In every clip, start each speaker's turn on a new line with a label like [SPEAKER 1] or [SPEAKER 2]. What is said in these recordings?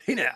[SPEAKER 1] Hey now.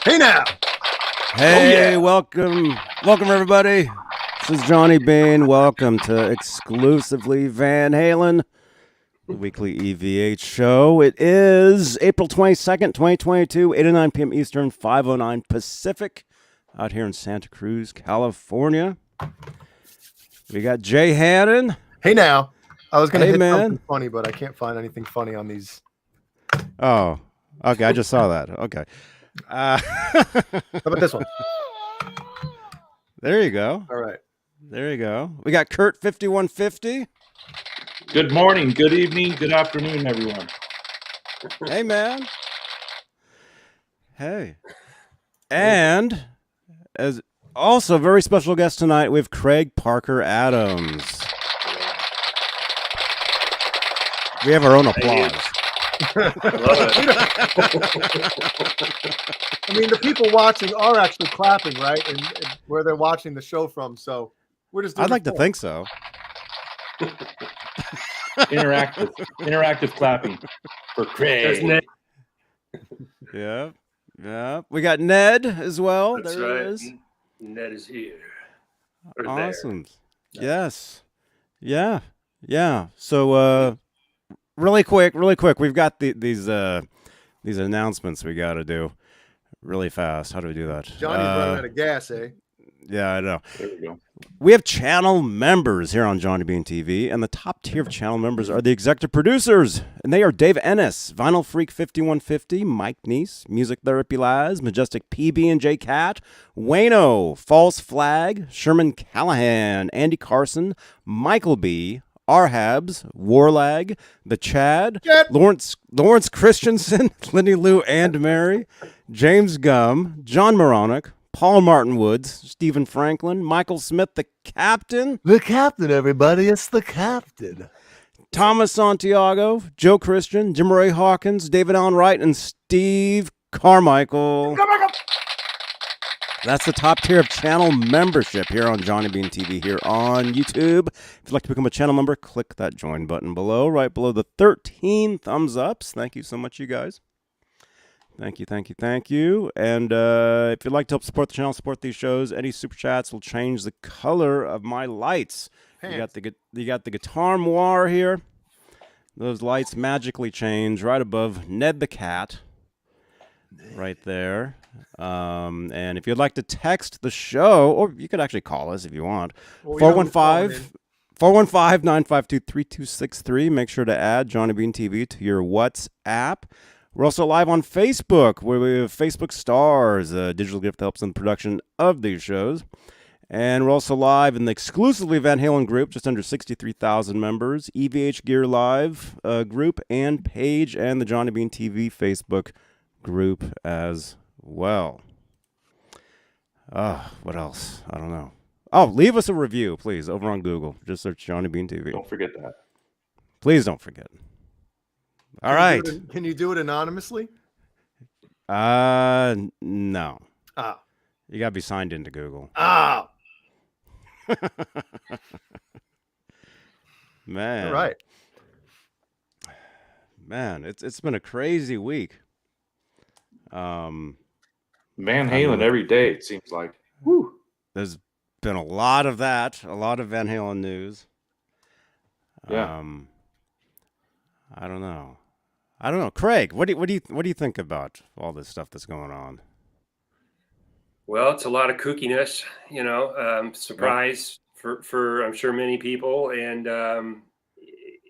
[SPEAKER 1] Hey now.
[SPEAKER 2] Hey, welcome everybody. This is Johnny Beane. Welcome to Exclusively Van Halen, the weekly EVH show. It is April 22nd, 2022, 8 to 9 p.m. Eastern, 5:09 Pacific, out here in Santa Cruz, California. We got Jay Hannon.
[SPEAKER 1] Hey now. I was going to hit
[SPEAKER 2] man.
[SPEAKER 1] something funny, but I can't find anything funny on these.
[SPEAKER 2] Oh, okay. I just saw that. Okay.
[SPEAKER 1] How about this one?
[SPEAKER 2] There you go.
[SPEAKER 1] All right.
[SPEAKER 2] There you go. We got Kurt 5150.
[SPEAKER 3] Good morning, good evening, good afternoon, everyone.
[SPEAKER 2] Hey, man. Hey. And as also a very special guest tonight, we have Craig Parker Adams. We have our own applause.
[SPEAKER 1] I mean, the people watching are actually clapping, right? And where they're watching the show from. So we're just doing
[SPEAKER 2] I'd like to think so.
[SPEAKER 3] Interactive clapping for Craig.
[SPEAKER 2] Yeah. We got Ned as well.
[SPEAKER 4] That's
[SPEAKER 2] there
[SPEAKER 4] right.
[SPEAKER 2] He is.
[SPEAKER 4] Ned is here. Or
[SPEAKER 2] Awesome.
[SPEAKER 4] there.
[SPEAKER 2] Yes. Yeah. So really quick, we've got these announcements we got to do really fast. How do we do that?
[SPEAKER 1] Johnny's running out of gas, eh?
[SPEAKER 2] Yeah, I know.
[SPEAKER 3] There we go.
[SPEAKER 2] We have channel members here on Johnny Beane TV, and the top tier of channel members are the executive producers, and they are Dave Ennis, Vinyl Freak 5150, Mike Neese, Music Therapy Laz, Majestic PB&J Cat, Wayno, False Flag, Sherman Callahan, Andy Carson, Michael B., Arhabs, Warlag, The Chad, Lawrence Christensen, Lindy Lou and Mary, James Gum, John Moronic, Paul Martin Woods, Stephen Franklin, Michael Smith, the Captain.
[SPEAKER 1] The Captain, everybody. It's the Captain.
[SPEAKER 2] Thomas Santiago, Joe Christian, Jim Ray Hawkins, David Allen Wright, and Steve Carmichael. That's the top tier of channel membership here on Johnny Beane TV here on YouTube. If you'd like to become a channel member, click that join button below, right below the 13 thumbs ups. Thank you so much, you guys. Thank you. And if you'd like to help support the channel, support these shows, any super chats will change the color of my lights. You got the guitar noir here. Those lights magically change right above Ned the Cat. Right there. And if you'd like to text the show, or you could actually call us if you want, 415-952-3263. Make sure to add Johnny Beane TV to your WhatsApp. We're also live on Facebook, where we have Facebook Stars, a digital gift that helps in the production of these shows. And we're also live in the Exclusively Van Halen group, just under 63,000 members, EVH Gear Live group and page, and the Johnny Beane TV Facebook group as well. What else? I don't know. Oh, leave us a review, please, over on Google. Just search Johnny Beane TV.
[SPEAKER 3] Don't forget that.
[SPEAKER 2] Please don't forget. All right.
[SPEAKER 1] Can you do it anonymously?
[SPEAKER 2] No.
[SPEAKER 1] Oh.
[SPEAKER 2] You got to be signed into Google.
[SPEAKER 1] Oh.
[SPEAKER 2] Man.
[SPEAKER 1] All right.
[SPEAKER 2] Man, it's been a crazy week.
[SPEAKER 3] Van Halen every day, it seems like. Woo.
[SPEAKER 2] There's been a lot of that, a lot of Van Halen news.
[SPEAKER 3] Yeah.
[SPEAKER 2] I don't know. Craig, what do you think about all this stuff that's going on?
[SPEAKER 4] Well, it's a lot of kookiness, surprise for I'm sure many people, and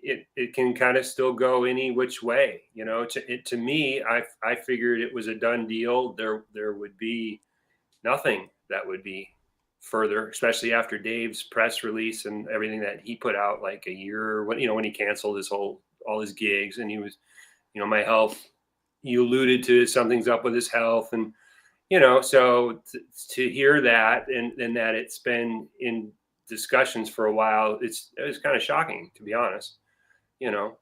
[SPEAKER 4] it can kind of still go any which way. To me, I figured it was a done deal. There would be nothing that would be further, especially after Dave's press release and everything that he put out like a year when, when he canceled all his gigs, and he was, my health, you alluded to something's up with his health, and, so to hear that and that it's been in discussions for a while, it was kind of shocking, to be honest,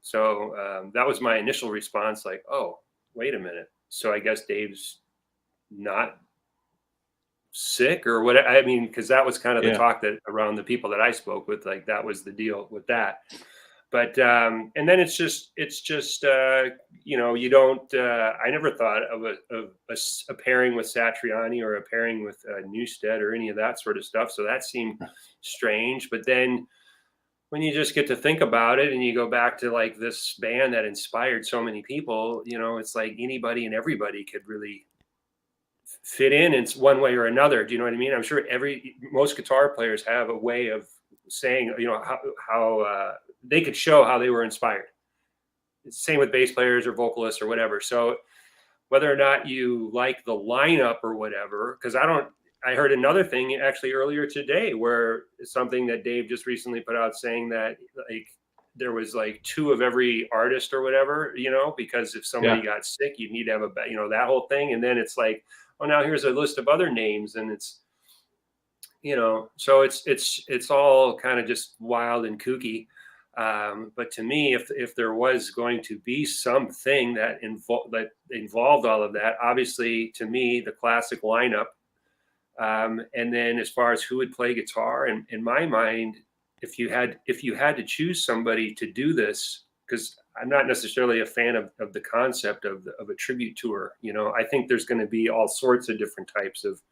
[SPEAKER 4] so that was my initial response, like, oh, wait a minute. So I guess Dave's not sick or what? I mean, because that was kind of the talk that around the people that I spoke with, like that was the deal with that. But and then it's just you don't. I never thought of a pairing with Satriani or a pairing with Newstead or any of that sort of stuff. So that seemed strange. But then when you just get to think about it and you go back to like this band that inspired so many people, it's like anybody and everybody could really fit in one way or another. Do you know what I mean? I'm sure most guitar players have a way of saying, how they could show how they were inspired. It's the same with bass players or vocalists or whatever. So whether or not you like the lineup or whatever, because I heard another thing actually earlier today where something that Dave just recently put out saying that like there was like 2 of every artist or whatever, because if somebody got sick, you'd need to have that whole thing. And then it's like, oh, now here's a list of other names, and it's, so it's all kind of just wild and kooky. But to me, if there was going to be something that involved all of that, obviously to me, the classic lineup. And then as far as who would play guitar, and in my mind, if you had to choose somebody to do this, because I'm not necessarily a fan of the concept of a tribute tour. I think there's going to be all sorts of different types of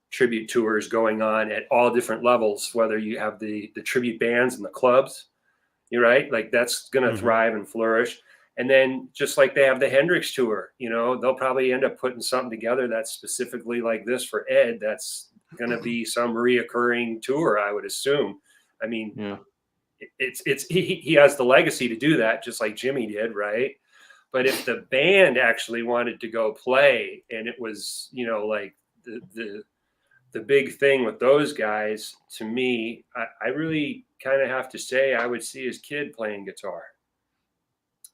[SPEAKER 4] tribute tours going on at all different levels, whether you have the tribute bands and the clubs, you're right. Like that's going to thrive and flourish. And then just like they have the Hendrix tour, they'll probably end up putting something together that's specifically like this for Ed. That's going to be some reoccurring tour, I would assume. I mean, he has the legacy to do that, just like Jimmy did, right? But if the band actually wanted to go play, and it was, like the big thing with those guys, to me, I really kind of have to say I would see his kid playing guitar.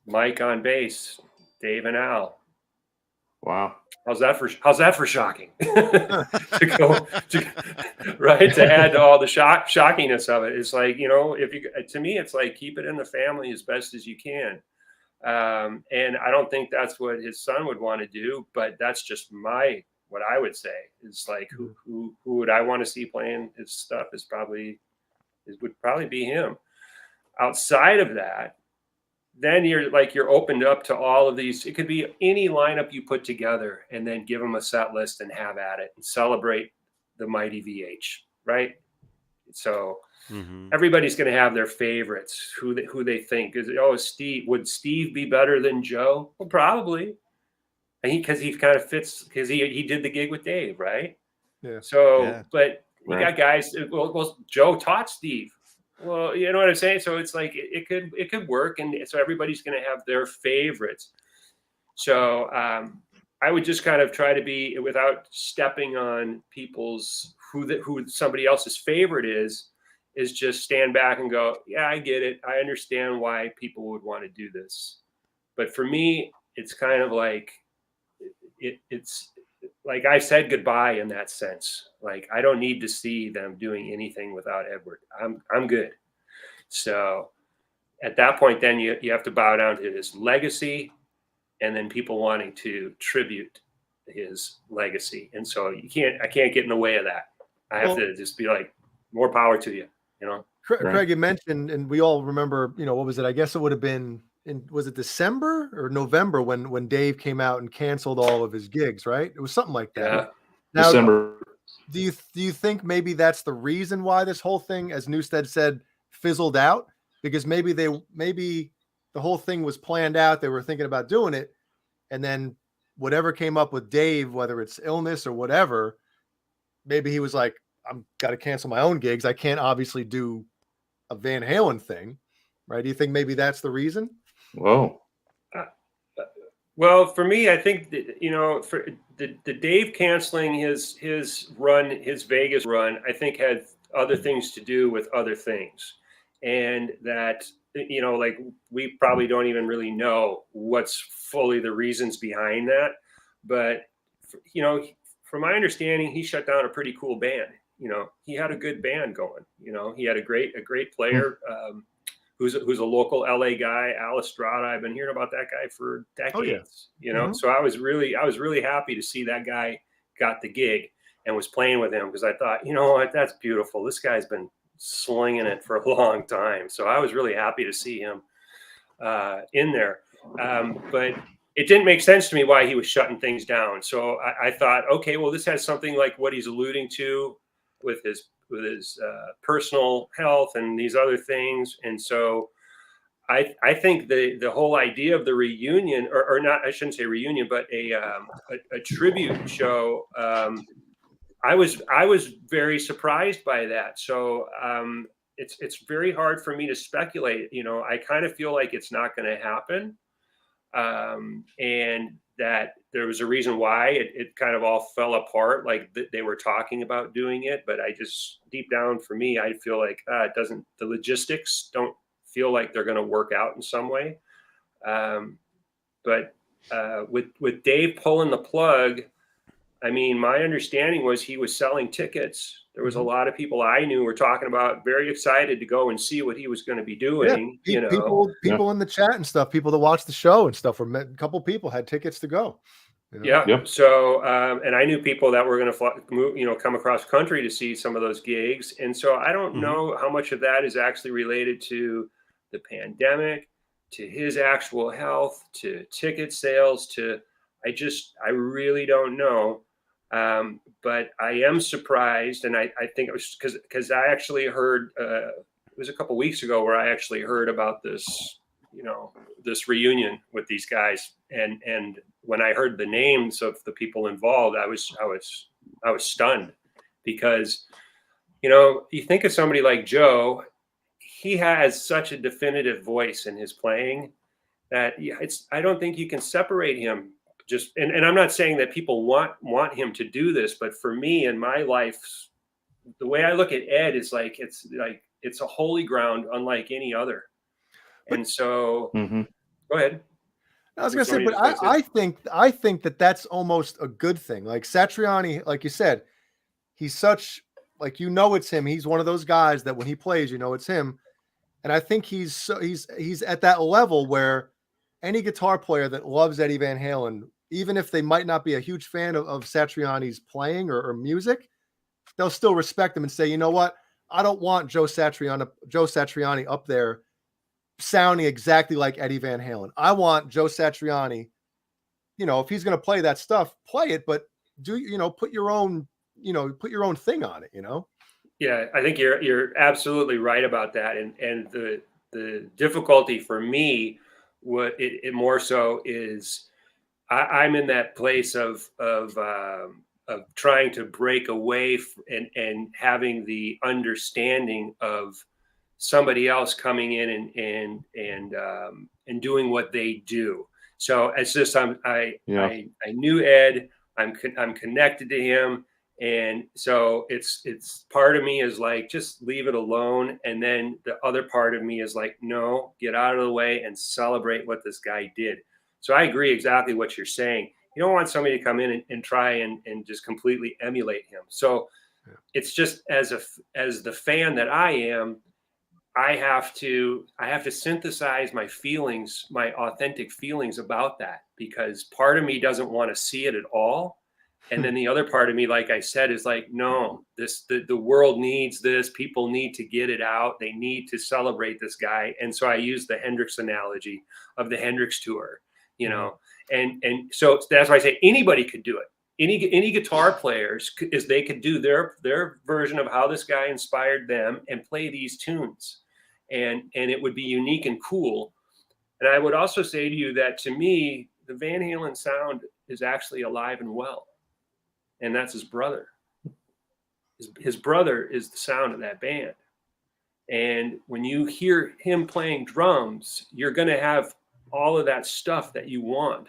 [SPEAKER 4] Mike on bass, Dave and Al.
[SPEAKER 3] Wow.
[SPEAKER 4] How's that for shocking? to add to all the shockiness of it. It's like, to me, it's like keep it in the family as best as you can. And I don't think that's what his son would want to do, but that's just what I would say is like, who would I want to see playing his stuff would probably be him. Outside of that, then you're opened up to all of these. It could be any lineup you put together and then give them a set list and have at it and celebrate the mighty VH, right? So everybody's going to have their favorites, who they think is, would Steve be better than Joe? Well, probably. And because he kind of fits, because he did the gig with Dave, right?
[SPEAKER 1] Yeah.
[SPEAKER 4] So, but we got guys. Well, Joe taught Steve. Well, you know what I'm saying? So it's like it could work, and so everybody's going to have their favorites. So I would just kind of try to be, without stepping on people's who somebody else's favorite is just stand back and go, yeah, I get it. I understand why people would want to do this. But for me, it's kind of like it's like I said goodbye in that sense. Like I don't need to see them doing anything without Edward. I'm good. So at that point, then you have to bow down to his legacy, and then people wanting to tribute his legacy. And so I can't get in the way of that. I have to just be like, more power to you,
[SPEAKER 1] Craig, you mentioned, and we all remember, what was it? I guess it would have been was it December or November when Dave came out and canceled all of his gigs, right? It was something like that.
[SPEAKER 4] Yeah.
[SPEAKER 1] Now,
[SPEAKER 3] December.
[SPEAKER 1] Do you think maybe that's the reason why this whole thing, as Newstead said, fizzled out? Because maybe the whole thing was planned out. They were thinking about doing it, and then whatever came up with Dave, whether it's illness or whatever, maybe he was like, I'm got to cancel my own gigs. I can't obviously do a Van Halen thing, right? Do you think maybe that's the reason?
[SPEAKER 3] Whoa.
[SPEAKER 4] Well, for me, I think that, the Dave canceling his run, his Vegas run, I think had other things to do with other things, and that, you know, like, we probably don't even really know what's fully the reasons behind that, but you know, from my understanding, he shut down a pretty cool band. You know, he had a good band going. You know, he had a great player. Who's a local LA guy, Al Estrada. I've been hearing about that guy for decades, you know? So I was really happy to see that guy got the gig and was playing with him, because I thought, you know what, that's beautiful. This guy's been slinging it for a long time. So I was really happy to see him in there. But it didn't make sense to me why he was shutting things down. So I thought, okay, well, this has something like what he's alluding to with his personal health and these other things. And so I think the whole idea of the reunion, or not, I shouldn't say reunion, but a tribute show. I was very surprised by that. So it's very hard for me to speculate. You know, I kind of feel like it's not going to happen. And that there was a reason why it kind of all fell apart. Like they were talking about doing it, but I just, deep down for me, I feel like the logistics don't feel like they're going to work out in some way. But with Dave pulling the plug, I mean, my understanding was he was selling tickets. There was a lot of people I knew were talking about, very excited to go and see what he was going to be doing.
[SPEAKER 1] Yeah,
[SPEAKER 4] you know,
[SPEAKER 1] people in the chat and stuff, people that watch the show and stuff, a couple people had tickets to go. You know?
[SPEAKER 4] Yeah. Yep. So, and I knew people that were going to move, you know, come across country to see some of those gigs. And so I don't know how much of that is actually related to the pandemic, to his actual health, to ticket sales, I really don't know. But I am surprised, and I think it was because I actually heard, it was a couple weeks ago where I actually heard about this, you know, this reunion with these guys, and when I heard the names of the people involved, I was stunned, because, you know, you think of somebody like Joe, he has such a definitive voice in his playing that I don't think you can separate him. Just and I'm not saying that people want him to do this, but for me in my life, the way I look at Ed is like it's a holy ground unlike any other. And so go ahead.
[SPEAKER 1] I was gonna say, but I think that that's almost a good thing. Like Satriani, like you said, he's such, like, you know, it's him. He's one of those guys that when he plays, you know, it's him. And I think he's at that level where any guitar player that loves Eddie Van Halen, even if they might not be a huge fan of Satriani's playing or music, they'll still respect him and say, you know what? I don't want Joe Satriani up there sounding exactly like Eddie Van Halen. I want Joe Satriani, you know, if he's going to play that stuff, play it, but put your own thing on it, you know?
[SPEAKER 4] Yeah, I think you're absolutely right about that. And the difficulty for me, what it more so is, I'm in that place of trying to break away and having the understanding of somebody else coming in and doing what they do. So it's just I knew Ed. I'm connected to him. And so it's part of me is like, just leave it alone. And then the other part of me is like, no, get out of the way and celebrate what this guy did. So I agree exactly what you're saying. You don't want somebody to come in and try and just completely emulate him. So it's just as the fan that I am, I have to synthesize my feelings, my authentic feelings about that, because part of me doesn't want to see it at all. And then the other part of me, like I said, is like, no, the world needs this. People need to get it out. They need to celebrate this guy. And so I use the Hendrix analogy of the Hendrix tour, you know, and so that's why I say anybody could do it. Any guitar players they could do their version of how this guy inspired them and play these tunes, and it would be unique and cool. And I would also say to you that, to me, the Van Halen sound is actually alive and well. And that's his brother. His brother is the sound of that band. And when you hear him playing drums, you're going to have all of that stuff that you want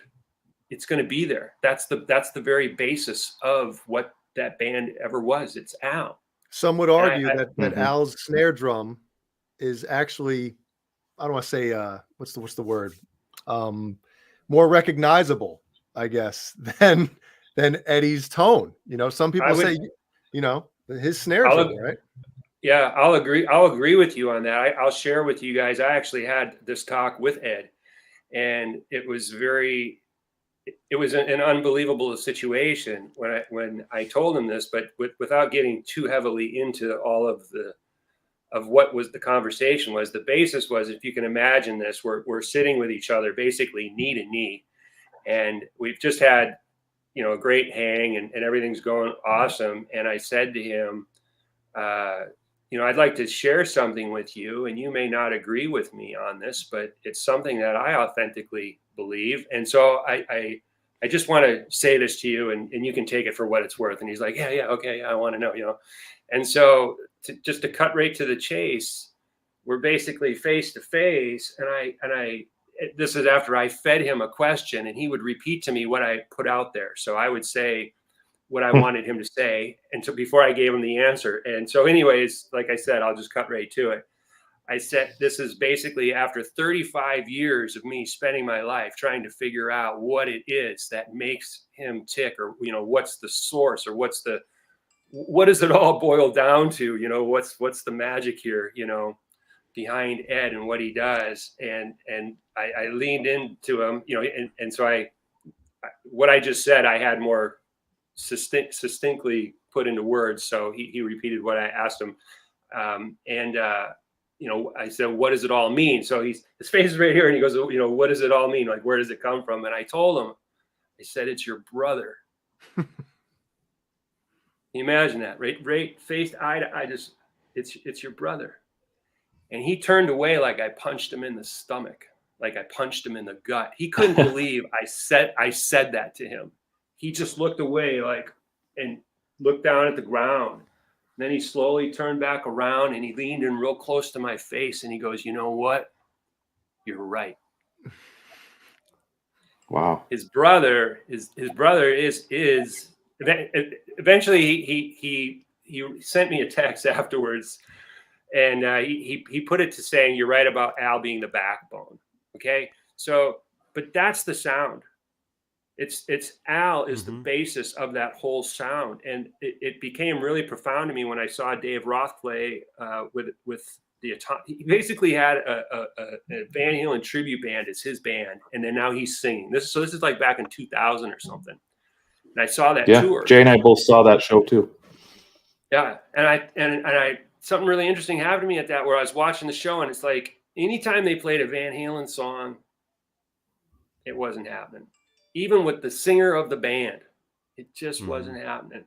[SPEAKER 4] it's going to be there. That's the very basis of what that band ever was. It's Al.
[SPEAKER 1] Some would argue
[SPEAKER 4] I-
[SPEAKER 1] that
[SPEAKER 3] Mhm.
[SPEAKER 1] Al's snare drum is actually, I don't want to say what's the word, more recognizable, I guess, than Eddie's tone. You know, some people say, you know, his snare drum, right?
[SPEAKER 4] Yeah, I'll agree with you on that. I'll share with you guys. I actually had this talk with Ed, and it was an unbelievable situation when I told him this, but without getting too heavily into all of what was the conversation was. The basis was, if you can imagine this, we're sitting with each other basically knee to knee, and we've just had, you know, a great hang, and everything's going awesome. And I said to him, you know, I'd like to share something with you, and you may not agree with me on this, but it's something that I authentically believe. And so I just want to say this to you, and you can take it for what it's worth. And he's like, yeah, okay, I want to know, you know. And so just to cut right to the chase, we're basically face to face, and I this is after I fed him a question, and he would repeat to me what I put out there. So I would say what I wanted him to say, and so before I gave him the answer. And so anyways, like I said, I'll just cut right to it. I said, this is basically after 35 years of me spending my life trying to figure out what it is that makes him tick, or, you know, what's the source, or what does it all boil down to? You know, what's the magic here, you know, behind Ed and what he does. And I leaned into him, you know, and so what I just said, I had more succinctly put into words. So he repeated what I asked him. You know, I said, what does it all mean? So his face is right here, and he goes, you know, what does it all mean? Like, where does it come from? And I told him, I said, it's your brother. Can you imagine that? Right, faced eye to eye, just, it's your brother. And he turned away like I punched him in the stomach, like I punched him in the gut. He couldn't believe I said that to him. He just looked away, like, and looked down at the ground. Then he slowly turned back around, and he leaned in real close to my face, and he goes, you know what? You're right.
[SPEAKER 3] Wow.
[SPEAKER 4] His brother is eventually he sent me a text afterwards, and he put it to saying, you're right about Al being the backbone. Okay. So, but that's the sound. It's Al is the basis of that whole sound. And it became really profound to me when I saw Dave Roth play with the he basically had a Van Halen tribute band as his band, and then now he's singing. This is like back in 2000 or something. And I saw that tour.
[SPEAKER 3] Jay and I both saw that show too.
[SPEAKER 4] Yeah, and I something really interesting happened to me at that, where I was watching the show, and it's like anytime they played a Van Halen song, it wasn't happening. Even with the singer of the band, it just wasn't happening.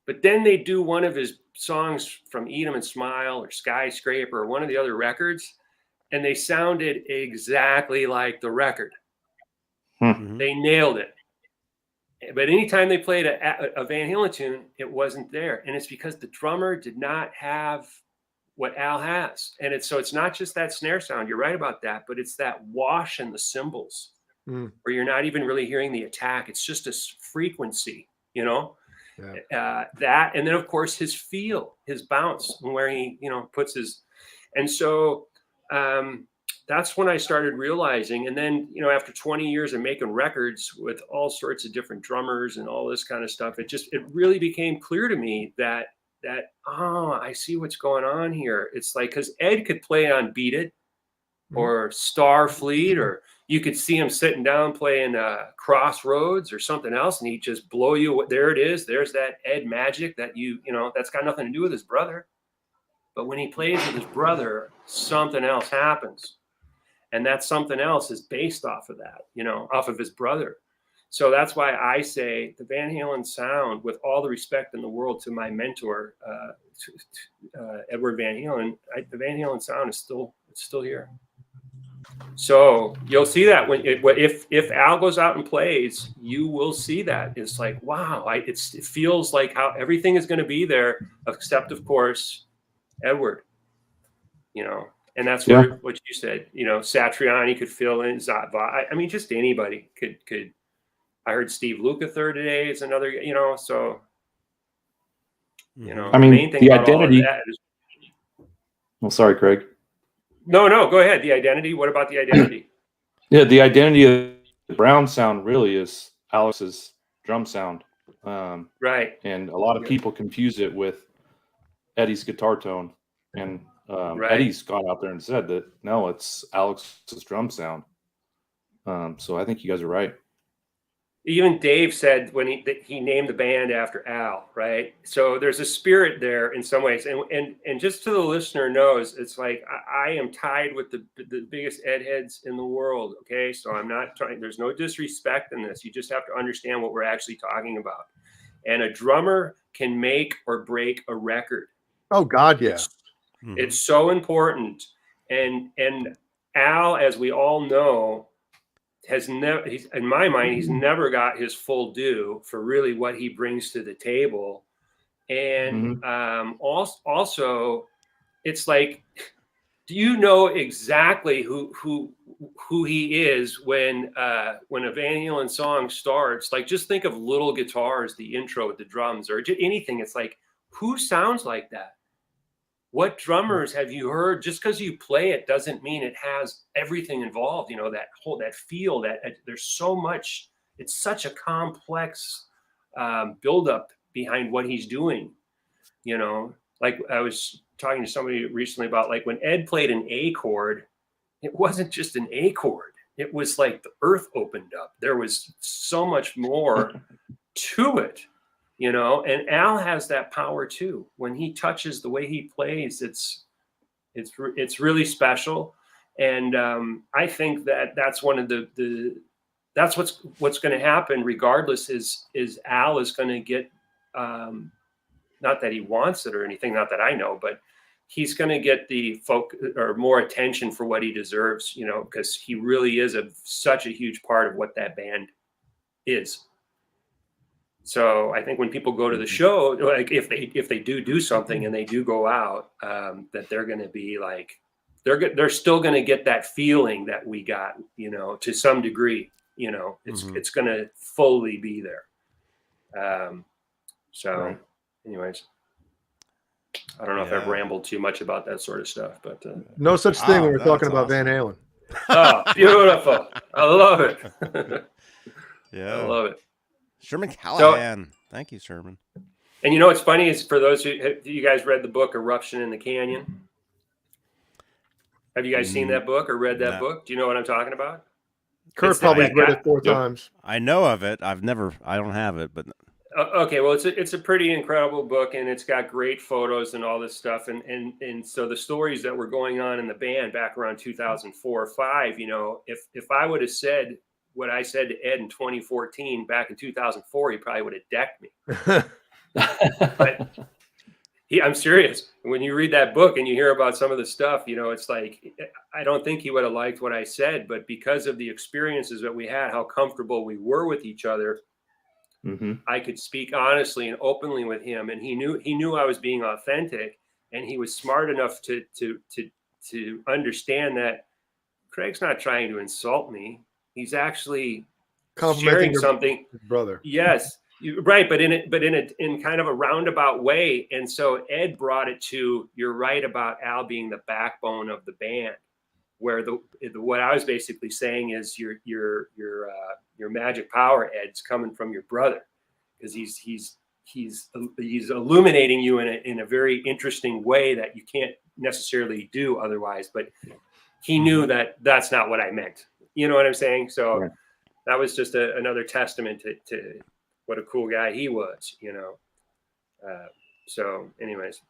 [SPEAKER 4] But then they do one of his songs from Eat 'Em and Smile or Skyscraper or one of the other records, and they sounded exactly like the record. They nailed it. But anytime they played a Van Halen tune, it wasn't there. And it's because the drummer did not have what Al has. And it's not just that snare sound. You're right about that, but it's that wash in the cymbals where you're not even really hearing the attack. It's just a frequency, you know, that. And then of course his feel, his bounce, and where he, you know, puts his, and so that's when I started realizing. And then, you know, after 20 years of making records with all sorts of different drummers and all this kind of stuff, it really became clear to me that, oh, I see what's going on here. It's like, because Ed could play on Beat It or Starfleet, or you could see him sitting down playing Crossroads or something else, and he'd just blow you. There it is. There's that Ed magic that you know, that's got nothing to do with his brother. But when he plays with his brother, something else happens. And that something else is based off of that, you know, off of his brother. So that's why I say the Van Halen sound, with all the respect in the world to my mentor, Edward Van Halen, the Van Halen sound is still here. So you'll see that if Al goes out and plays, you will see that. It's like, wow, it feels like how everything is going to be there, except of course, Edward, you know. And that's where what you said, you know, Satriani could fill in. I mean, just anybody could I heard Steve Lukather today is another, you know, so, you know,
[SPEAKER 3] I mean,
[SPEAKER 4] the main thing
[SPEAKER 3] the
[SPEAKER 4] about
[SPEAKER 3] identity.
[SPEAKER 4] all of that is,
[SPEAKER 3] Well, sorry, Craig.
[SPEAKER 4] no, go ahead. The identity. What about the identity?
[SPEAKER 3] Yeah, the identity of the Brown sound really is Alex's drum sound.
[SPEAKER 4] Right.
[SPEAKER 3] And a lot of people confuse it with Eddie's guitar tone. And
[SPEAKER 4] Right.
[SPEAKER 3] Eddie's gone out there and said that, no, it's Alex's drum sound. So I think you guys are right.
[SPEAKER 4] Even Dave said when he named the band after Al, right? So there's a spirit there in some ways, and just so the listener knows, it's like I am tied with the biggest Ed heads in the world. Okay, so I'm not trying. There's no disrespect in this. You just have to understand what we're actually talking about. And a drummer can make or break a record.
[SPEAKER 1] Oh God, yeah.
[SPEAKER 4] It's so important. And Al, as we all know, has never, in my mind, he's never got his full due for really what he brings to the table. And also, it's like, do you know exactly who he is when a Van Halen song starts? Like, just think of little guitars, the intro with the drums, or anything. It's like, who sounds like that? What drummers have you heard? Just because you play it doesn't mean it has everything involved. You know, that feel, that there's so much. It's such a complex buildup behind what he's doing. You know, like I was talking to somebody recently about, like, when Ed played an A chord, it wasn't just an A chord. It was like the earth opened up. There was so much more to it. You know, and Al has that power too. When he touches, the way he plays, it's really special. And I think that's one of that's what's going to happen regardless. Is Al is going to get, not that he wants it or anything, not that I know, but he's going to get the or more attention for what he deserves. You know, because he really is such a huge part of what that band is. So I think when people go to the show, like if they do something and they do go out, that they're going to be like, they're still going to get that feeling that we got, you know, to some degree. You know, it's going to fully be there. Anyways, I don't know if I've rambled too much about that sort of stuff, but
[SPEAKER 1] no such thing when we're talking about Van Halen.
[SPEAKER 4] Oh, beautiful! I love it.
[SPEAKER 2] Yeah,
[SPEAKER 4] I love it.
[SPEAKER 2] Sherman Callahan. Thank you, Sherman.
[SPEAKER 4] And you know what's funny is, for those you guys read the book Eruption in the Canyon? Have you guys seen that book or read that book? Do you know what I'm talking about?
[SPEAKER 1] Kurt probably read it 4 times.
[SPEAKER 2] I know of it. I don't have it, but
[SPEAKER 4] okay. Well, it's a pretty incredible book, and it's got great photos and all this stuff. And so the stories that were going on in the band back around 2004 or 5, you know, if I would have said what I said to Ed in 2014, back in 2004, he probably would have decked me. But I'm serious. When you read that book and you hear about some of the stuff, you know, it's like, I don't think he would have liked what I said, but because of the experiences that we had, how comfortable we were with each other, I could speak honestly and openly with him. And he knew I was being authentic, and he was smart enough to understand that Craig's not trying to insult me. He's actually sharing something.
[SPEAKER 1] Brother.
[SPEAKER 4] Yes, right. But in kind of a roundabout way. And so Ed brought it to, you're right about Al being the backbone of the band, where what I was basically saying is your magic power, Ed's coming from your brother, because he's illuminating you in a very interesting way that you can't necessarily do otherwise. But he knew that that's not what I meant. You know what I'm saying? So that was just another testament to what a cool guy he was, you know? So anyways.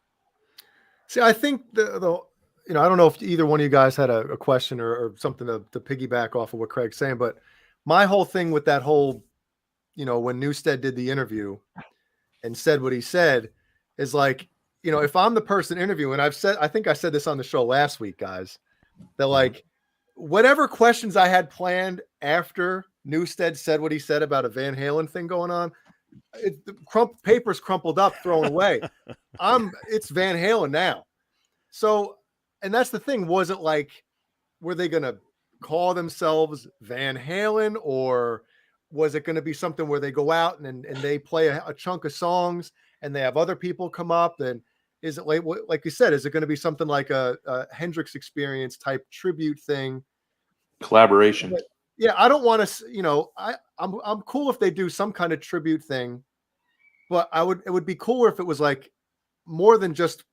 [SPEAKER 1] See, I think the you know, I don't know if either one of you guys had a question or something to piggyback off of what Craig's saying, but my whole thing with that whole, you know, when Newstead did the interview and said what he said is like, you know, if I'm the person interviewing, I think I said this on the show last week, guys, that like, whatever questions I had planned after Newstead said what he said about a Van Halen thing going on, papers crumpled up, thrown away. It's Van Halen now. So, and that's the thing. Was it like, were they going to call themselves Van Halen, or was it going to be something where they go out and they play a chunk of songs and they have other people come up? And is it like you said, is it going to be something like a Hendrix Experience type tribute thing?
[SPEAKER 3] Collaboration.
[SPEAKER 1] But, yeah, I don't want to, I'm cool if they do some kind of tribute thing, but it would be cooler if it was like more than just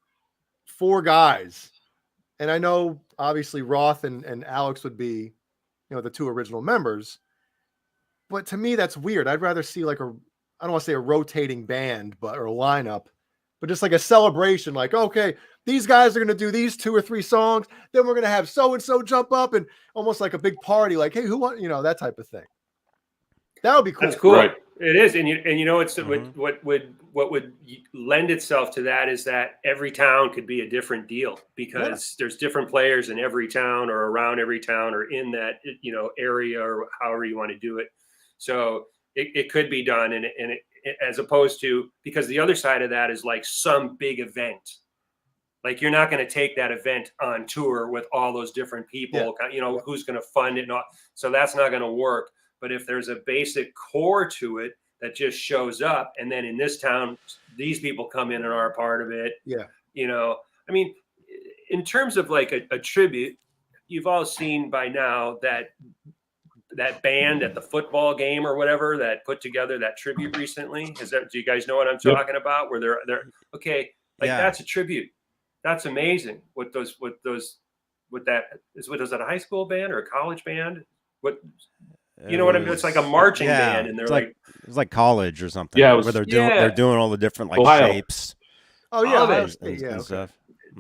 [SPEAKER 1] 4 guys. And I know obviously Roth and Alex would be, the 2 original members, but to me that's weird. I'd rather see like I don't want to say a rotating band, or a lineup, but just like a celebration. Like, okay, these guys are going to do these 2 or 3 songs. Then we're going to have so-and-so jump up, and almost like a big party. Like, hey, who want, that type of thing. That would be cool.
[SPEAKER 4] That's cool.
[SPEAKER 3] Right.
[SPEAKER 4] It is. And it's what would lend itself to that is that every town could be a different deal, because there's different players in every town or around every town or in that, area, or however you want to do it. So it could be done. And it, as opposed to, because the other side of that is like some big event. Like, you're not going to take that event on tour with all those different people, who's going to fund it. So that's not going to work. But if there's a basic core to it that just shows up, and then in this town, these people come in and are a part of it.
[SPEAKER 1] Yeah.
[SPEAKER 4] I mean, in terms of like a tribute, you've all seen by now that band at the football game or whatever that put together that tribute recently. Do you guys know what I'm talking about? Where they're okay. Like, that's a tribute. That's amazing. Was that a high school band or a college band? What I mean? It's like a marching band, and they're
[SPEAKER 2] it was like college or something.
[SPEAKER 3] Yeah,
[SPEAKER 2] where they're doing all the different like
[SPEAKER 3] Ohio.
[SPEAKER 2] shapes.
[SPEAKER 1] Oh yeah,
[SPEAKER 2] and stuff.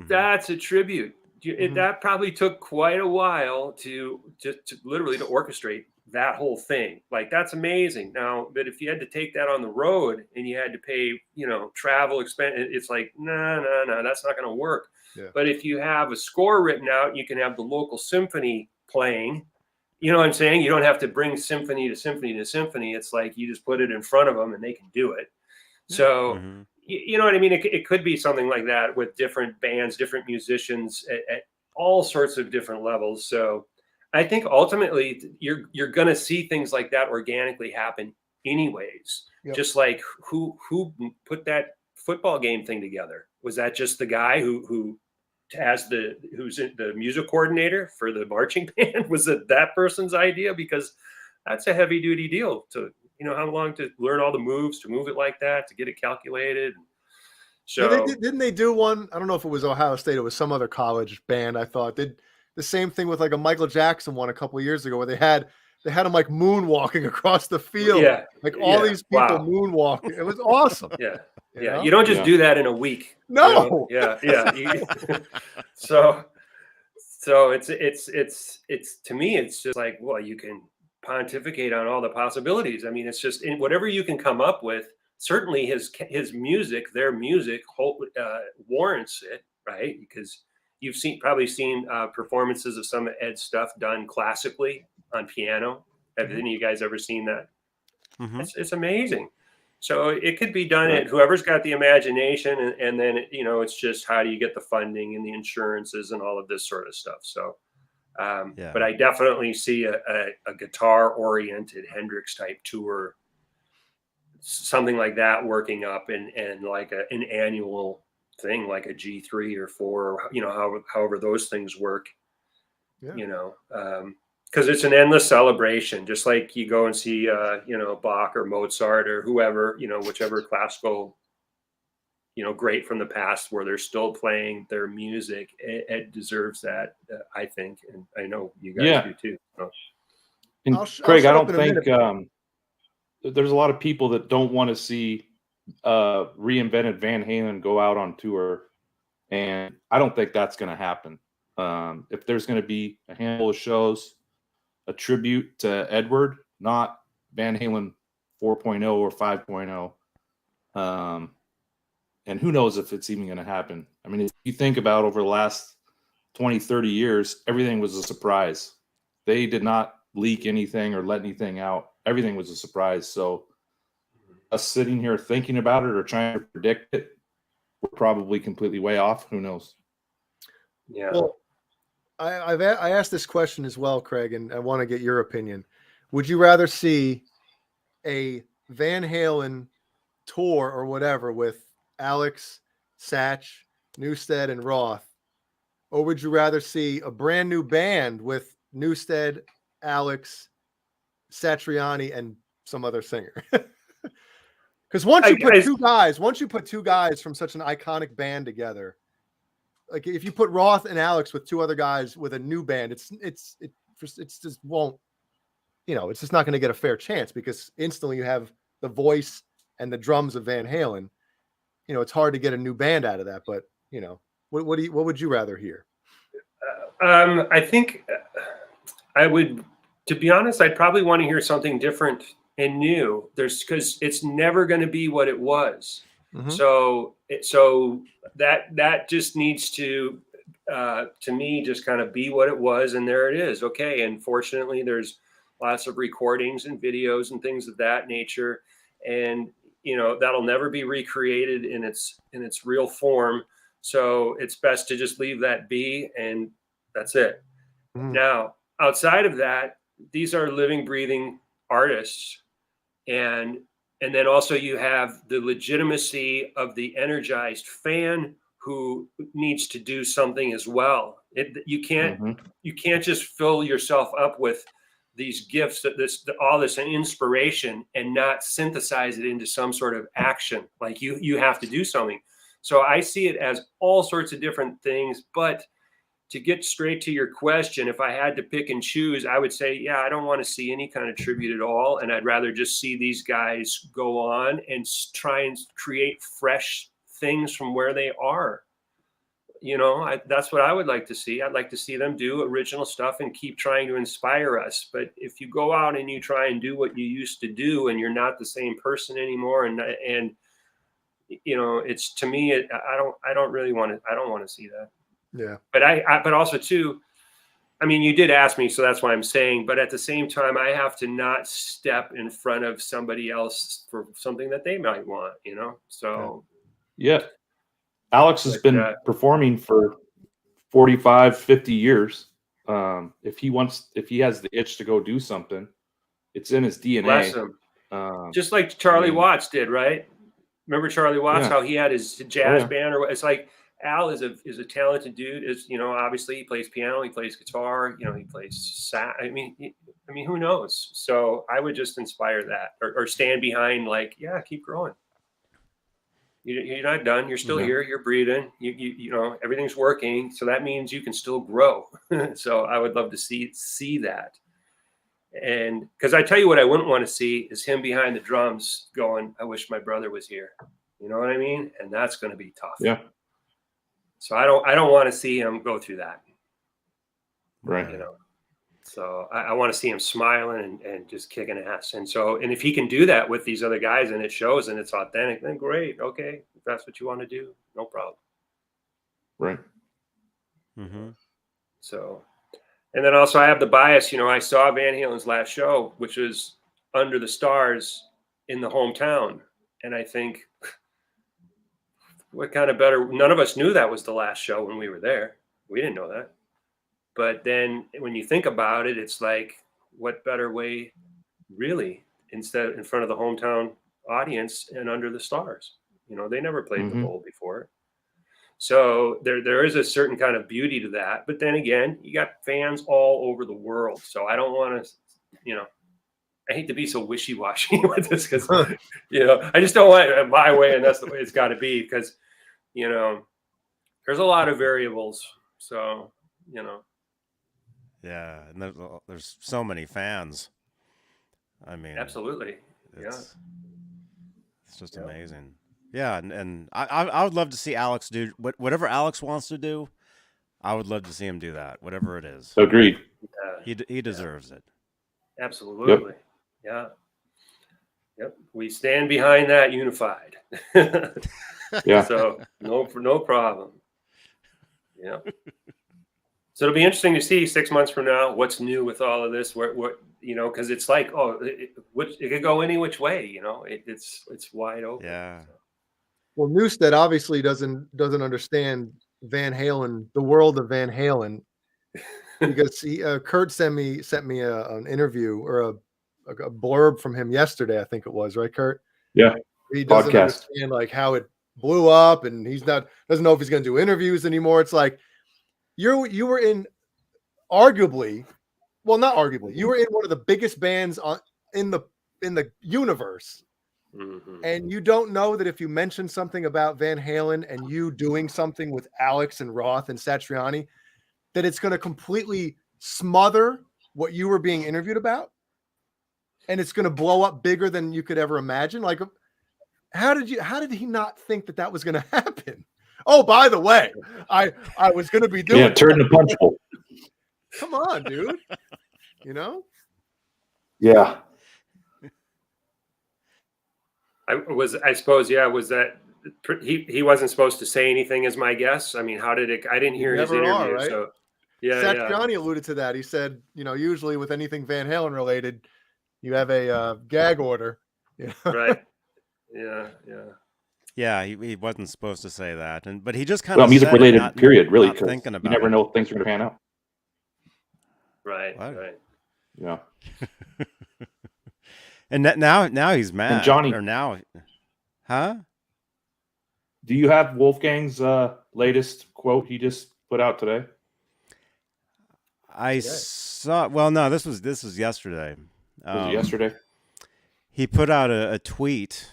[SPEAKER 4] That's a tribute. That probably took quite a while to literally to orchestrate that whole thing. Like, that's amazing. Now, but if you had to take that on the road and you had to pay, travel expense, it's like, no, that's not going to work.
[SPEAKER 1] Yeah.
[SPEAKER 4] But if you have a score written out, you can have the local symphony playing. You know what I'm saying? You don't have to bring symphony to symphony to symphony. It's like you just put it in front of them and they can do it. So, you know what I mean? It could be something like that with different bands, different musicians at all sorts of different levels. So I think ultimately you're going to see things like that organically happen anyways.
[SPEAKER 1] Yep.
[SPEAKER 4] Just like who put that football game thing together? Was that just the guy who's the music coordinator for the marching band? Was it that person's idea? Because that's a heavy duty deal to, how long to learn all the moves, to move it like that, to get it calculated. So
[SPEAKER 1] didn't they do one? I don't know if it was Ohio State. It was some other college band. I thought did the same thing with like a Michael Jackson one a couple of years ago, where they had him like moonwalking across the field.
[SPEAKER 4] Yeah.
[SPEAKER 1] Like all these people moonwalking. It was awesome.
[SPEAKER 4] Yeah.
[SPEAKER 1] You
[SPEAKER 4] You don't just do that in a week.
[SPEAKER 1] No.
[SPEAKER 4] Yeah. So it's to me, it's just like, well, you can pontificate on all the possibilities. I mean, it's just in whatever you can come up with. Certainly his music, their music warrants it, right? Because you've probably seen performances of some of Ed's stuff done classically on piano. Have any of you guys ever seen that? It's amazing. So it could be done at whoever's got the imagination, and then it's just how do you get the funding and the insurances and all of this sort of stuff. So, but I definitely see a guitar-oriented Hendrix type tour, something like that working up, and like an annual thing, like a G3 or 4, however those things work. Because it's an endless celebration, just like you go and see Bach or Mozart or whoever, whichever classical great from the past, where they're still playing their music. It deserves that, I think, and I know you guys do too. So.
[SPEAKER 3] And Craig, I don't think there's a lot of people that don't want to see reinvented Van Halen go out on tour, and I don't think that's going to happen. If there's going to be a handful of shows, a tribute to Edward, not Van Halen 4.0 or 5.0. And who knows if it's even going to happen. I mean, if you think about over the last 20, 30 years, everything was a surprise. They did not leak anything or let anything out. Everything was a surprise. So us sitting here thinking about it or trying to predict it, we're probably completely way off. Who knows?
[SPEAKER 4] Yeah.
[SPEAKER 1] Well, I asked this question as well, Craig, and I want to get your opinion. Would you rather see a Van Halen tour or whatever with Alex, Satch, Newstead, and Roth? Or would you rather see a brand new band with Newstead, Alex, Satriani, and some other singer? Because once you put two guys from such an iconic band together, like if you put Roth and Alex with two other guys with a new band, it just won't, it's just not going to get a fair chance, because instantly you have the voice and the drums of Van Halen. It's hard to get a new band out of that, but what would you rather hear?
[SPEAKER 4] I think I would, to be honest, I'd probably want to hear something different and new. Because it's never going to be what it was. Mm-hmm. So that just needs to me, just kind of be what it was, and there it is. Okay. And fortunately, there's lots of recordings and videos and things of that nature, and that'll never be recreated in its real form. So it's best to just leave that be, and that's it. Mm. Now, outside of that, these are living, breathing artists, and then also you have the legitimacy of the energized fan who needs to do something as well. You can't just fill yourself up with these gifts, all this inspiration, and not synthesize it into some sort of action. Like you have to do something. So I see it as all sorts of different things. But to get straight to your question, if I had to pick and choose, I would say, yeah, I don't want to see any kind of tribute at all. And I'd rather just see these guys go on and try and create fresh things from where they are. That's what I would like to see. I'd like to see them do original stuff and keep trying to inspire us. But if you go out and you try and do what you used to do, and you're not the same person anymore, and it's, to me, I don't want to see that.
[SPEAKER 1] Yeah.
[SPEAKER 4] But also too, I mean, you did ask me, so that's why I'm saying, but at the same time, I have to not step in front of somebody else for something that they might want, so.
[SPEAKER 3] Yeah. Alex has been performing for 45, 50 years. If he has the itch to go do something, it's in his DNA.
[SPEAKER 4] Bless him. Just like Charlie Watts did, right? Remember Charlie Watts, how he had his jazz band, or it's like Al is a talented dude. Obviously he plays piano, he plays guitar, he plays I mean, who knows? So I would just inspire that, or stand behind, like, yeah, keep growing. You're not done. You're still here. You're breathing. You everything's working. So that means you can still grow. So I would love to see that. And because I tell you what I wouldn't want to see is him behind the drums going, I wish my brother was here. You know what I mean? And that's going to be tough.
[SPEAKER 3] Yeah.
[SPEAKER 4] So I don't want to see him go through that.
[SPEAKER 3] Right.
[SPEAKER 4] So I want to see him smiling and just kicking ass. And if he can do that with these other guys, and it shows and it's authentic, then great. Okay. If that's what you want to do, no problem.
[SPEAKER 3] Right.
[SPEAKER 2] Mm-hmm.
[SPEAKER 4] So, and then also I have the bias, I saw Van Halen's last show, which was Under the Stars in the hometown. And I think, what kind of better, none of us knew that was the last show when we were there. We didn't know that. But then when you think about it, it's like, what better way, really, instead in front of the hometown audience and Under the Stars? They never played the bowl before. So there is a certain kind of beauty to that. But then again, you got fans all over the world. So I don't want to, I hate to be so wishy-washy with this, because, I just don't want it my way, and that's the way it's got to be, because, there's a lot of variables. So,
[SPEAKER 2] Yeah, and there's so many fans. I mean,
[SPEAKER 4] absolutely.
[SPEAKER 2] It's just amazing. Yeah, and I would love to see Alex do whatever Alex wants to do. I would love to see him do that, whatever it is.
[SPEAKER 3] Agreed.
[SPEAKER 2] He deserves it.
[SPEAKER 4] Absolutely. Yep. Yep. We stand behind that unified.
[SPEAKER 3] Yeah.
[SPEAKER 4] So no problem. Yeah. So it'll be interesting to see 6 months from now what's new with all of this. What because it's like, it could go any which way. It's wide open.
[SPEAKER 2] Yeah.
[SPEAKER 4] So.
[SPEAKER 1] Well, Newstead obviously doesn't understand Van Halen, the world of Van Halen, because Kurt sent me an interview or a blurb from him yesterday, I think it was, right, Kurt?
[SPEAKER 3] Yeah.
[SPEAKER 1] He doesn't understand like how it blew up, and doesn't know if he's going to do interviews anymore. It's like you were in arguably, well, not arguably, you were in one of the biggest bands in the universe.
[SPEAKER 4] Mm-hmm.
[SPEAKER 1] And you don't know that if you mention something about Van Halen and you doing something with Alex and Roth and Satriani, that it's going to completely smother what you were being interviewed about. And it's going to blow up bigger than you could ever imagine. Like, how did he not think that was going to happen? Oh, by the way, I was going to be doing.
[SPEAKER 3] Yeah, turn the punch bowl.
[SPEAKER 1] Come on, dude. You know?
[SPEAKER 3] Yeah.
[SPEAKER 4] I suppose, was that he wasn't supposed to say anything, is my guess. I mean, how did it? I didn't hear his interview.
[SPEAKER 1] Right?
[SPEAKER 4] So
[SPEAKER 1] Satriani alluded to that. He said, usually with anything Van Halen related, you have a gag order.
[SPEAKER 4] Right. Yeah.
[SPEAKER 2] Yeah, he wasn't supposed to say that, but he just kind of
[SPEAKER 3] music related. Period. Really,
[SPEAKER 2] thinking about
[SPEAKER 3] you never know if things are going to pan out.
[SPEAKER 4] Right.
[SPEAKER 2] What?
[SPEAKER 4] Right.
[SPEAKER 3] Yeah.
[SPEAKER 2] And now he's mad.
[SPEAKER 3] And Johnny,
[SPEAKER 2] or now, huh?
[SPEAKER 3] Do you have Wolfgang's latest quote he just put out today?
[SPEAKER 2] I saw. Well, no, this was yesterday.
[SPEAKER 3] Was it yesterday?
[SPEAKER 2] He put out a tweet,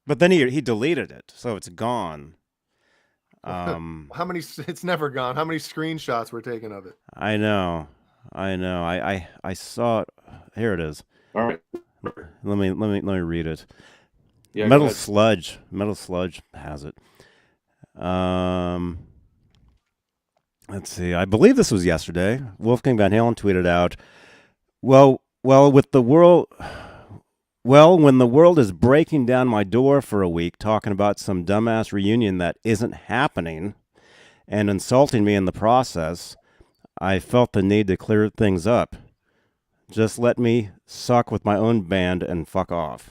[SPEAKER 2] but then he deleted it, so it's gone.
[SPEAKER 1] How many? It's never gone. How many screenshots were taken of it?
[SPEAKER 2] I know. I saw it. Here it is.
[SPEAKER 3] All right.
[SPEAKER 2] Let me read it.
[SPEAKER 3] Yeah,
[SPEAKER 2] Metal Sludge has it. Let's see. I believe this was yesterday. Wolfgang Van Halen tweeted out, when the world is breaking down my door for a week talking about some dumbass reunion that isn't happening and insulting me in the process, I felt the need to clear things up. Just let me suck with my own band and fuck off.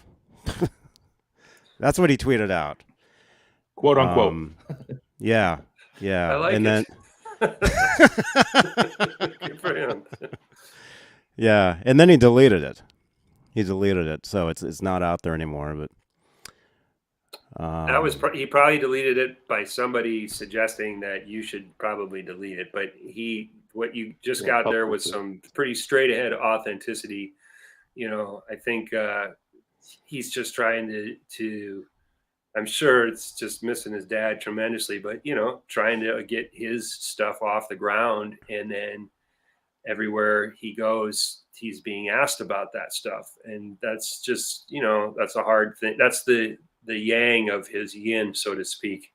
[SPEAKER 2] That's what he tweeted out.
[SPEAKER 3] Quote unquote.
[SPEAKER 2] Yeah.
[SPEAKER 4] I like
[SPEAKER 2] and
[SPEAKER 4] it.
[SPEAKER 2] Then,
[SPEAKER 4] good for him.
[SPEAKER 2] Yeah, and then he deleted it. So it's not out there anymore. But
[SPEAKER 4] that was he probably deleted it by somebody suggesting that you should probably delete it. But what you just got there was some pretty straight ahead authenticity. I think he's just trying to. I'm sure it's just missing his dad tremendously, but trying to get his stuff off the ground, and then everywhere he goes, he's being asked about that stuff, and that's just that's a hard thing. That's the yang of his yin, so to speak.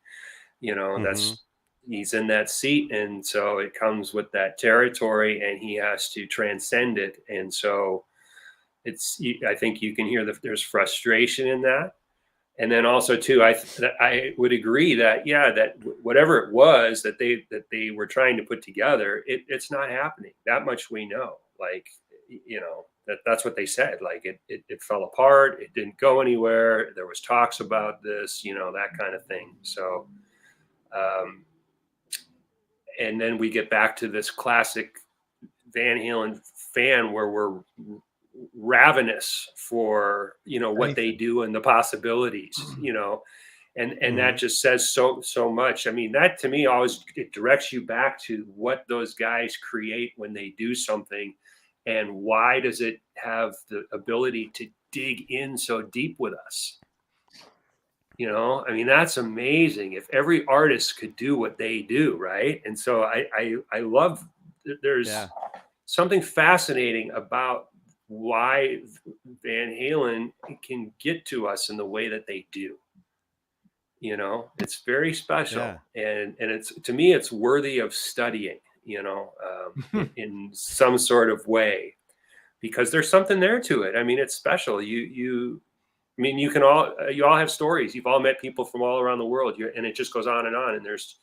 [SPEAKER 4] That's he's in that seat, and so it comes with that territory, and he has to transcend it, and so I think you can hear there's frustration in that. And then also too, I would agree that that whatever it was that they were trying to put together, it's not happening. That much we know. Like that's what they said. Like it fell apart. It didn't go anywhere. There was talks about this, that kind of thing. So, and then we get back to this classic Van Halen fan where we're ravenous for what they do and the possibilities, and that just says so much. I mean, that to me always it directs you back to what those guys create when they do something, and why does it have the ability to dig in so deep with us. I mean, that's amazing. If every artist could do what they do, right? And so I love there's something fascinating about why Van Halen can get to us in the way that they do. It's very special, and it's, to me, it's worthy of studying, in some sort of way, because there's something there to it. I mean, it's special. You all have stories. You've all met people from all around the world, and it just goes on. And there's,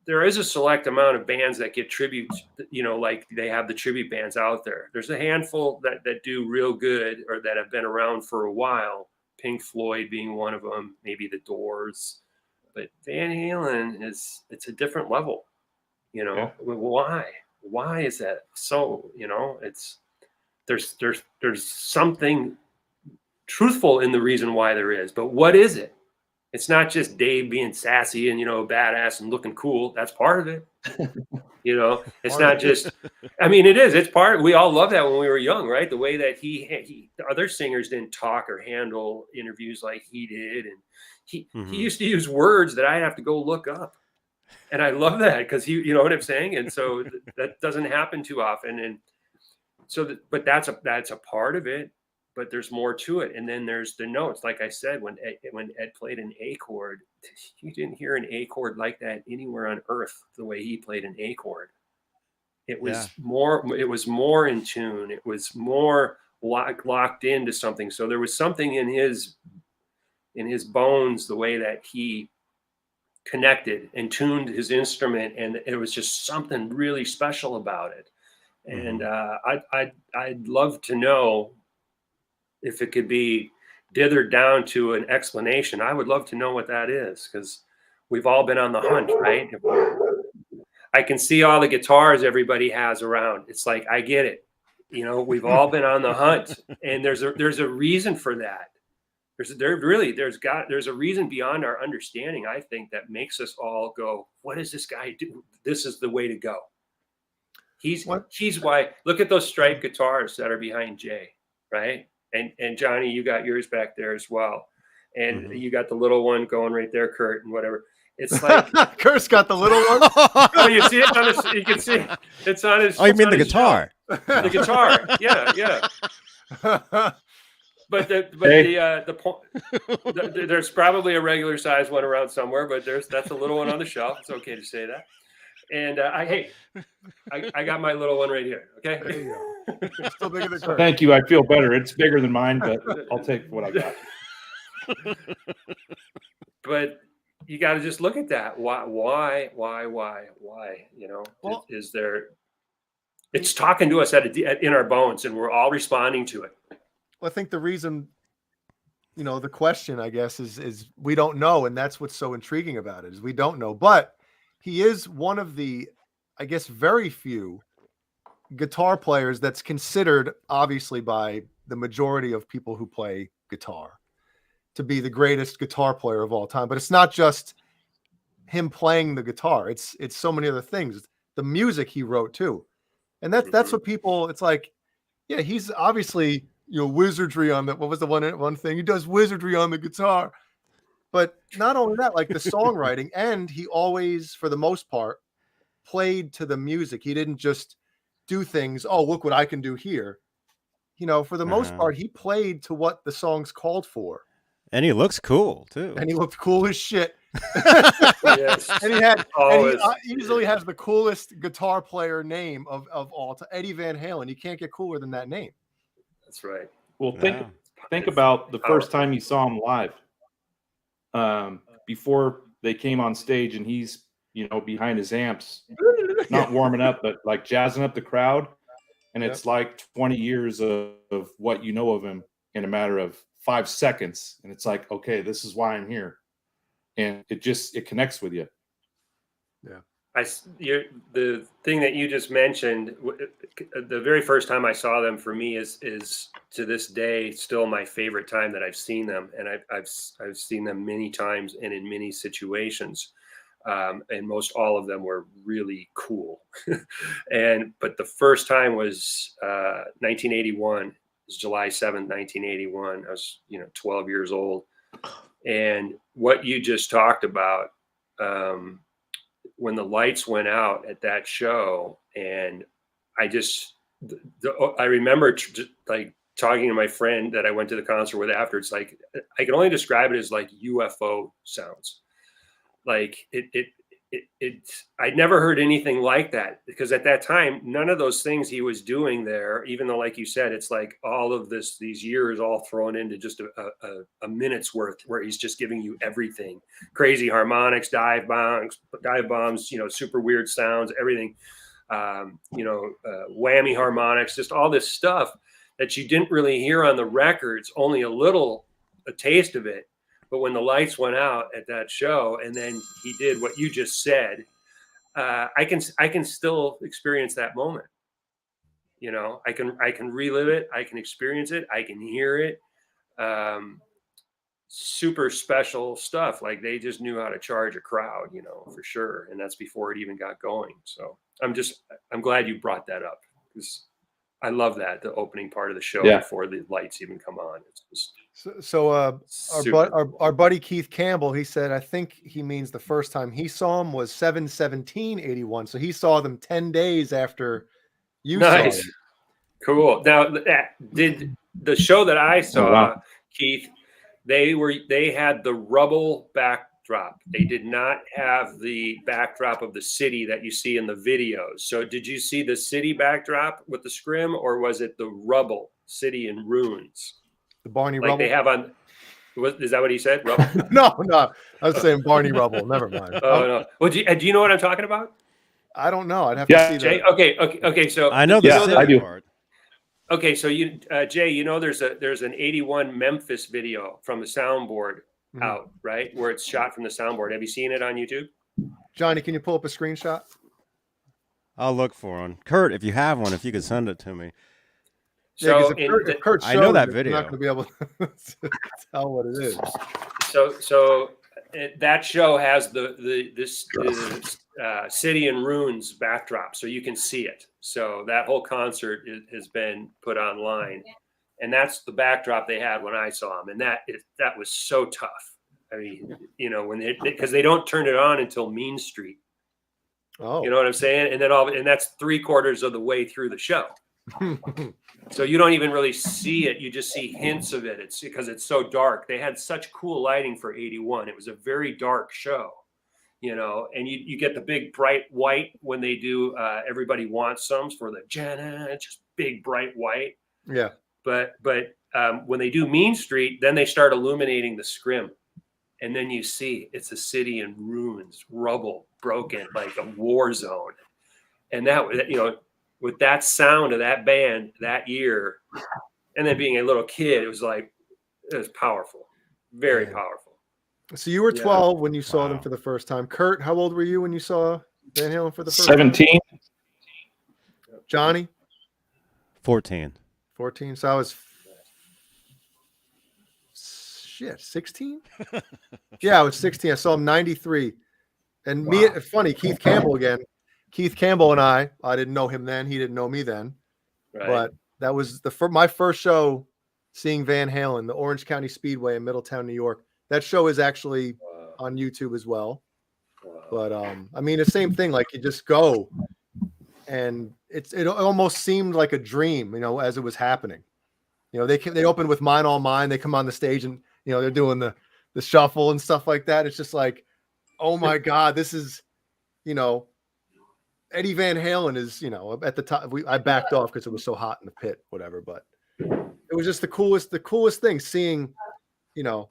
[SPEAKER 4] there is a select amount of bands that get tributes, like they have the tribute bands out there. There's a handful that do real good, or that have been around for a while. Pink Floyd being one of them, maybe the Doors, but Van Halen it's a different level. Why? why is that? So, there's something truthful in the reason why there is, but what is it? It's not just Dave being sassy and, badass and looking cool. That's part of it. It's not just, I mean, it is, it's part, we all love that when we were young, right? The way that the other singers didn't talk or handle interviews like he did. And he used to use words that I have to go look up. And I love that because you know what I'm saying? And so that doesn't happen too often. And so, but that's a part of it, but there's more to it. And then there's the notes. Like I said, when Ed played an A chord, you didn't hear an A chord like that anywhere on earth, the way he played an A chord. It was it was more in tune. It was more locked into something. So there was something in his bones, the way that he connected and tuned his instrument, and it was just something really special about it. And I'd love to know if it could be dithered down to an explanation. I would love to know what that is, because we've all been on the hunt, right? I can see all the guitars everybody has around. It's like, I get it. We've all been on the hunt, and there's a reason for that. There's a reason beyond our understanding, I think, that makes us all go, what does this guy do? This is the way to go. He's why, look at those striped guitars that are behind Jay, right? And Johnny, you got yours back there as well. And you got the little one going right there, Kurt, and whatever. It's like
[SPEAKER 1] Kurt's got the little one.
[SPEAKER 4] Oh, you see it on his, you can see it's on his.
[SPEAKER 2] Oh, you mean the guitar?
[SPEAKER 4] The guitar, yeah. But there's probably a regular size one around somewhere, but that's a little one on the shelf. It's okay to say that. And I got my little one right here. Okay.
[SPEAKER 1] There you go. Still bigger than Kurt.
[SPEAKER 3] Thank you. I feel better. It's bigger than mine, but I'll take what I got.
[SPEAKER 4] But you got to just look at that. Why? Is there? It's talking to us in our bones, and we're all responding to it.
[SPEAKER 1] Well, I think the reason, the question, I guess, is we don't know, and that's what's so intriguing about it, is we don't know. But he is one of the, I guess, very few guitar players that's considered, obviously, by the majority of people who play guitar, to be the greatest guitar player of all time. But it's not just him playing the guitar. It's so many other things. The music he wrote too. And that's what people, it's like, yeah, he's obviously, wizardry on what was the one thing? He does wizardry on the guitar. But not only that, like the songwriting, and he always, for the most part, played to the music. He didn't just do things, oh, look what I can do here. For the most part, he played to what the songs called for.
[SPEAKER 2] And he looks cool too.
[SPEAKER 1] And he looked cool as shit.
[SPEAKER 4] Yes.
[SPEAKER 1] And he easily has the coolest guitar player name of all time, Eddie Van Halen. You can't get cooler than that name.
[SPEAKER 4] That's right.
[SPEAKER 3] Well, think about the first time you saw him live. Before they came on stage, and he's behind his amps, not warming up, but like jazzing up the crowd. And it's like 20 years of what you know of him in a matter of 5 seconds. And it's like, okay, this is why I'm here. And it connects with you.
[SPEAKER 1] Yeah.
[SPEAKER 4] The thing that you just mentioned, the very first time I saw them, for me is to this day still my favorite time that I've seen them. And I've seen them many times and in many situations. And most all of them were really cool. But the first time was 1981. It was July 7th, 1981. I was 12 years old. And what you just talked about, when the lights went out at that show, and I remember like talking to my friend that I went to the concert with after. It's like, I can only describe it as like UFO sounds. Like I'd never heard anything like that, because at that time, none of those things he was doing there, even though, like you said, it's like all of these years all thrown into just a minute's worth, where he's just giving you everything: crazy harmonics, dive bombs, super weird sounds, everything, whammy harmonics, just all this stuff that you didn't really hear on the records, only a taste of it. But when the lights went out at that show, and then he did what you just said, I can still experience that moment. You know, I can relive it. I can experience it. I can hear it. Super special stuff. Like they just knew how to charge a crowd, you know, for sure. And that's before it even got going. So I'm glad you brought that up, because I love that, the opening part of the show before the lights even come on. It's just
[SPEAKER 1] our buddy Keith Campbell, he said, I think he means the first time he saw him was 7/17/81. So he saw them 10 days after you saw them.
[SPEAKER 4] Cool. Now, did the show that I saw, Keith, they had the rubble backdrop. They did not have the backdrop of the city that you see in the videos. So did you see the city backdrop with the scrim, or was it the rubble, city in ruins?
[SPEAKER 1] The Barney
[SPEAKER 4] like
[SPEAKER 1] rubble?
[SPEAKER 4] They have on. Is that what he said? Rubble?
[SPEAKER 1] No. I was saying Barney rubble. Never mind.
[SPEAKER 4] Oh, no. Well, do you know what I'm talking about?
[SPEAKER 1] I don't know. I'd have to see
[SPEAKER 4] Jay?
[SPEAKER 1] that.
[SPEAKER 4] Okay. So
[SPEAKER 2] I know
[SPEAKER 3] I do.
[SPEAKER 2] Part.
[SPEAKER 4] Okay, so Jay, you know, there's an 81 Memphis video from the soundboard out, right? Where it's shot from the soundboard. Have you seen it on YouTube?
[SPEAKER 1] Johnny, can you pull up a screenshot?
[SPEAKER 2] I'll look for one. Kurt, if you have one, if you could send it to me.
[SPEAKER 1] So if Kurt
[SPEAKER 2] I know that
[SPEAKER 1] it,
[SPEAKER 2] video.
[SPEAKER 1] I'm not going to be able to tell what it is.
[SPEAKER 4] So that show has this city in ruins backdrop, so you can see it. So that whole concert has been put online, and that's the backdrop they had when I saw them, and that was so tough. I mean, you know, because they don't turn it on until Mean Street.
[SPEAKER 1] Oh,
[SPEAKER 4] you know what I'm saying? And then and that's 3/4 of the way through the show. So you don't even really see it. You just see hints of it. It's because it's so dark. They had such cool lighting for 81. It was a very dark show, you know, and you get the big bright white when they do Everybody Wants Some for the Jenna, just big bright white.
[SPEAKER 1] Yeah.
[SPEAKER 4] But when they do Mean Street, then they start illuminating the scrim. And then you see it's a city in ruins, rubble, broken, like a war zone. And that, you know, with that sound of that band that year, and then being a little kid, it was powerful, very powerful.
[SPEAKER 1] So you were 12 when you saw them for the first time. Kurt, how old were you when you saw Van Halen for the first
[SPEAKER 3] 17.
[SPEAKER 1] time? Johnny?
[SPEAKER 2] 14.
[SPEAKER 1] 14. So I was 16? Yeah, I was 16. I saw him 93. And funny, Keith Campbell again. Keith Campbell and I didn't know him then. He didn't know me then.
[SPEAKER 4] Right.
[SPEAKER 1] But that was my first show seeing Van Halen, the Orange County Speedway in Middletown, New York. That show is actually on YouTube as well. Wow. But I mean, the same thing. Like you just go, and it almost seemed like a dream, you know, as it was happening. You know, they opened with Mine All Mine. They come on the stage and you know they're doing the shuffle and stuff like that. It's just like, oh my God, this is, you know. Eddie Van Halen is, you know, at the top. I backed off because it was so hot in the pit, whatever. But it was just the coolest thing seeing, you know,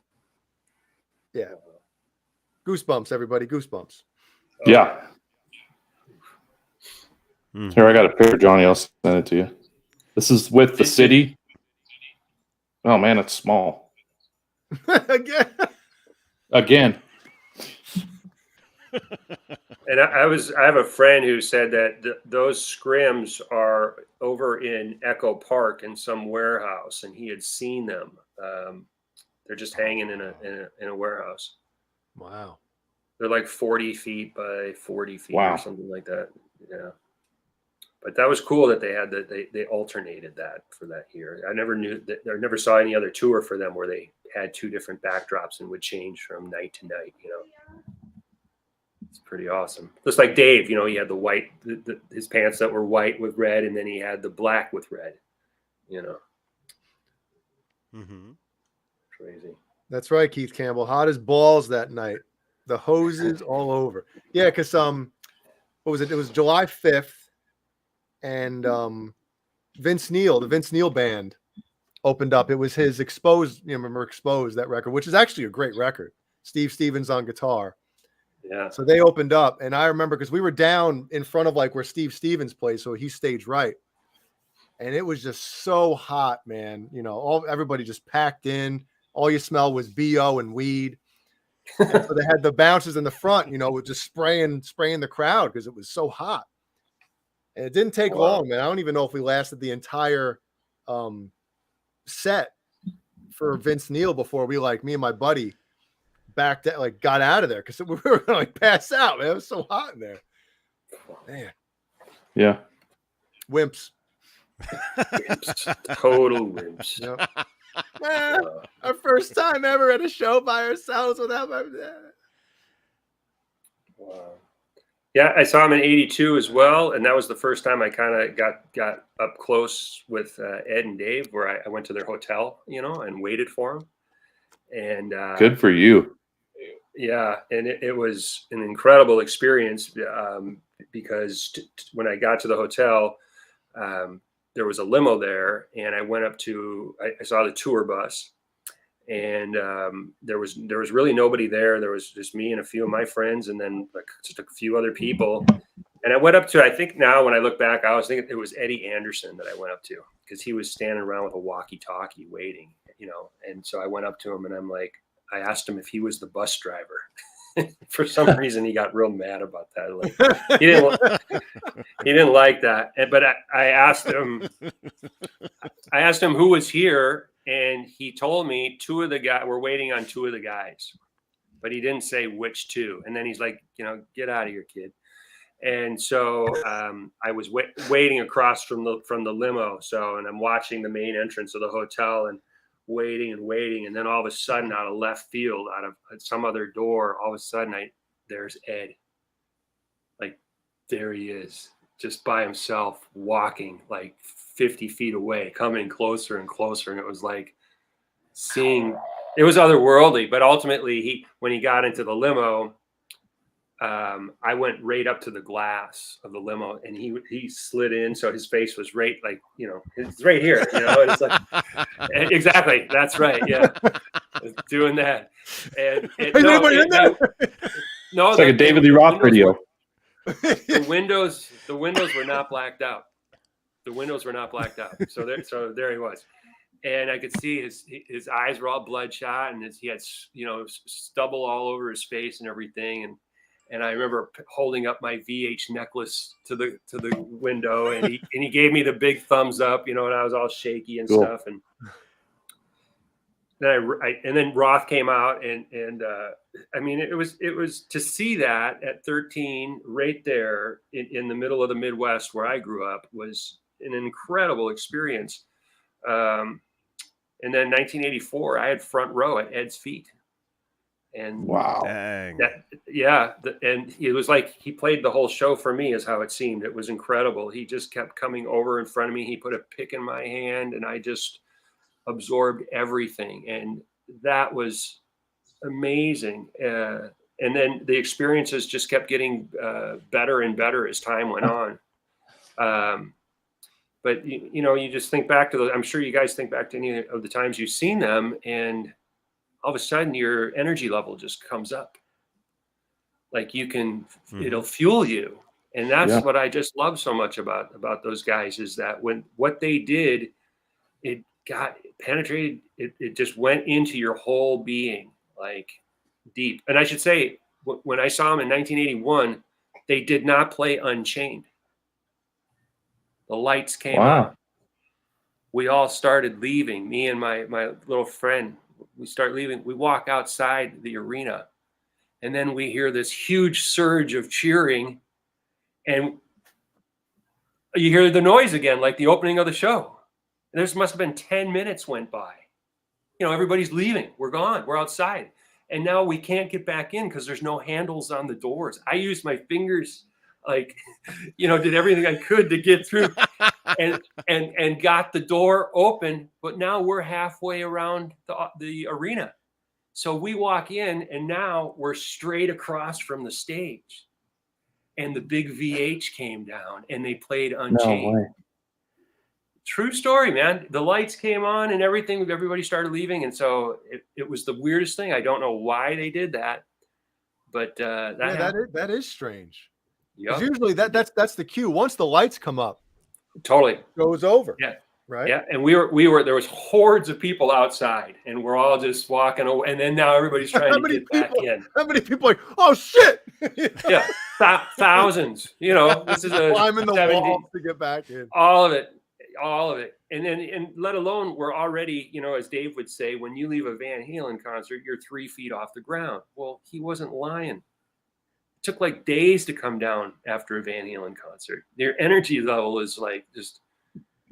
[SPEAKER 1] goosebumps, everybody, goosebumps.
[SPEAKER 3] Yeah. Here, I got a picture, Johnny. I'll send it to you. This is with the city. Oh man, it's small. Again.
[SPEAKER 4] And I have a friend who said that those scrims are over in Echo Park in some warehouse, and he had seen them. They're just hanging in a warehouse.
[SPEAKER 1] Wow. They're
[SPEAKER 4] like 40 feet by 40 feet or something like that. Yeah. But that was cool that they had they alternated that for that year. I never saw any other tour for them where they had two different backdrops and would change from night to night, you know. It's pretty awesome. Just like Dave, you know, he had the white, his pants that were white with red, and then he had the black with red, you know.
[SPEAKER 2] Mm-hmm.
[SPEAKER 4] Crazy.
[SPEAKER 1] That's right, Keith Campbell. Hot as balls that night. The hoses all over. Yeah, because what was it? It was July 5th, and Vince Neil, the Vince Neil band, opened up. It was his Exposed, you know, remember Exposed, that record, which is actually a great record. Steve Stevens on guitar.
[SPEAKER 4] Yeah.
[SPEAKER 1] So they opened up, and I remember because we were down in front of like where Steve Stevens plays, so he staged right, and it was just so hot, man. You know, everybody just packed in. All you smell was BO and weed, And so they had the bouncers in the front, with just spraying the crowd because it was so hot. And it didn't take long, man. I don't even know if we lasted the entire set for Vince Neil before me and my buddy got out of there because we were going to pass out, man. It was so hot in there. Man.
[SPEAKER 3] Yeah.
[SPEAKER 1] Wimps.
[SPEAKER 4] Total wimps.
[SPEAKER 1] Yep. Our first time ever at a show by ourselves without my dad.
[SPEAKER 4] Wow. Yeah, I saw him in '82 as well, and that was the first time I kind of got up close with Ed and Dave, where I went to their hotel, and waited for them. And
[SPEAKER 3] good for you.
[SPEAKER 4] Yeah, and it was an incredible experience because when I got to the hotel, there was a limo there, and I went up to I saw the tour bus. And there was really nobody there. There was just me and a few of my friends, and then just a few other people. And I went up to, I think now when I look back, I was thinking it was Eddie Anderson that I went up to because he was standing around with a walkie-talkie waiting, And so I went up to him and I asked him if he was the bus driver. For some reason, he got real mad about that. He didn't like that. But I asked him who was here. And he told me two of the guys were waiting on two of the guys, but he didn't say which two. And then he's like, get out of here, kid. And so I was waiting across from the limo. And I'm watching the main entrance of the hotel and waiting. And then all of a sudden, out of left field, out of some other door, all of a sudden, there's Ed. There he is, just by himself, walking 50 feet away, coming closer and closer. And it was it was otherworldly, but ultimately when he got into the limo, I went right up to the glass of the limo and he slid in. So his face was right, it's right here, and it's exactly. That's right. Yeah. Doing that. And no,
[SPEAKER 3] it's like a David Lee Roth video.
[SPEAKER 4] The windows were not blacked out. The windows were not blacked out. So there he was. And I could see his eyes were all bloodshot and he had, stubble all over his face and everything. And I remember holding up my VH necklace to the window and he gave me the big thumbs up, and I was all shaky and stuff. And then Roth came out and it was to see that at 13 right there in the middle of the Midwest where I grew up was an incredible experience. And then 1984, I had front row at Ed's feet. And
[SPEAKER 3] wow.
[SPEAKER 4] And it was like he played the whole show for me is how it seemed. It was incredible. He just kept coming over in front of me. He put a pick in my hand and I just absorbed everything. And that was amazing. And then the experiences just kept getting better and better as time went on. But, you just think back to I'm sure you guys think back to any of the times you've seen them and all of a sudden your energy level just comes up. You can, it'll fuel you. And that's what I just love so much about those guys is that when what they did, it got penetrated. It just went into your whole being, deep. And I should say, when I saw them in 1981, they did not play Unchained. The lights came on. We all started leaving. Me and my little friend, we start leaving. We walk outside the arena, and then we hear this huge surge of cheering, and you hear the noise again, like the opening of the show. And this must have been 10 minutes went by. Everybody's leaving. We're gone. We're outside. And now we can't get back in because there's no handles on the doors. I used my fingers, did everything I could to get through and got the door open. But now we're halfway around the arena. So we walk in and now we're straight across from the stage. And the big VH came down and they played Unchained.
[SPEAKER 3] No way.
[SPEAKER 4] True story, man. The lights came on and everything. Everybody started leaving. And so it was the weirdest thing. I don't know why they did that. But
[SPEAKER 1] that is strange.
[SPEAKER 4] Yep.
[SPEAKER 1] Usually that's the cue. Once the lights come up,
[SPEAKER 4] totally
[SPEAKER 1] goes over.
[SPEAKER 4] Yeah.
[SPEAKER 1] Right.
[SPEAKER 4] Yeah. And there was hordes of people outside, and we're all just walking away. And then now everybody's trying to get back in.
[SPEAKER 1] How many people are like, oh shit?
[SPEAKER 4] Yeah. Thousands, this is a
[SPEAKER 1] climbing the walls to get back in.
[SPEAKER 4] All of it. And let alone we're already, as Dave would say, when you leave a Van Halen concert, you're 3 feet off the ground. Well, he wasn't lying. It took like days to come down after a Van Halen concert. Their energy level is like just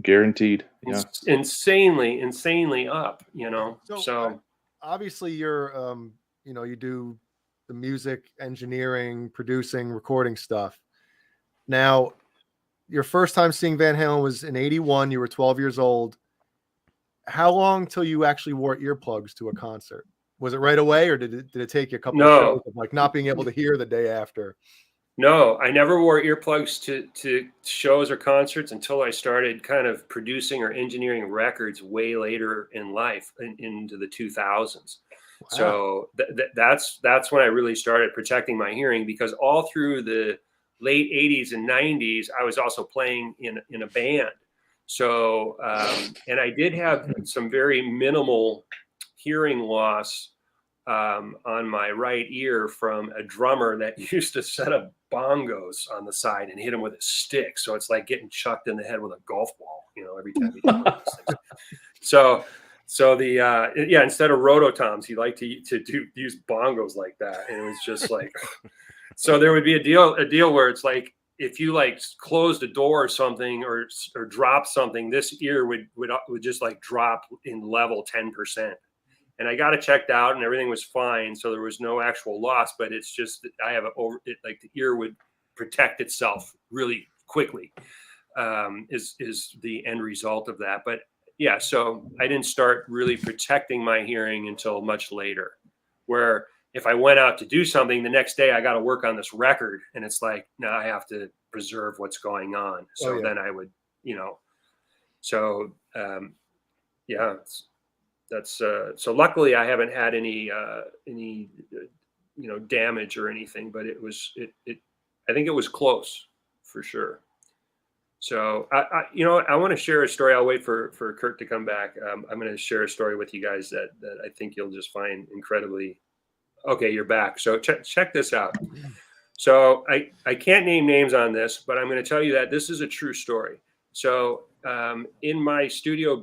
[SPEAKER 3] guaranteed. Yeah.
[SPEAKER 4] insanely up, So
[SPEAKER 1] obviously you're, you do the music, engineering, producing, recording stuff. Now, your first time seeing Van Halen was in 81. You were 12 years old. How long till you actually wore earplugs to a concert? Was it right away, or did it take you a couple of shows of like not being able to hear the day after?
[SPEAKER 4] No, I never wore earplugs to shows or concerts until I started kind of producing or engineering records way later in life, into the 2000s. Wow. So that's when I really started protecting my hearing, because all through the late 80s and 90s, I was also playing in a band. So, and I did have some very minimal hearing loss on my right ear from a drummer that used to set up bongos on the side and hit them with a stick. So it's like getting chucked in the head with a golf ball, every time he did one of those things. So instead of rototoms, he liked to use bongos like that. And it was just like, so there would be a deal where it's like, if you like closed a door or something or drop something, this ear would just like drop in level 10%. And I got it checked out and everything was fine. So there was no actual loss, but it's just that I have like the ear would protect itself really quickly, is the end result of that. But yeah, so I didn't start really protecting my hearing until much later, where if I went out to do something the next day, I got to work on this record, and it's like, now I have to preserve what's going on. So then I would, so luckily I haven't had any damage or anything, but I think it was close for sure. So I want to share a story. I'll wait for Kurt to come back. I'm going to share a story with you guys that I think you'll just find incredibly. Okay, you're back. So check this out. So I can't name names on this, but I'm going to tell you that this is a true story. So in my studio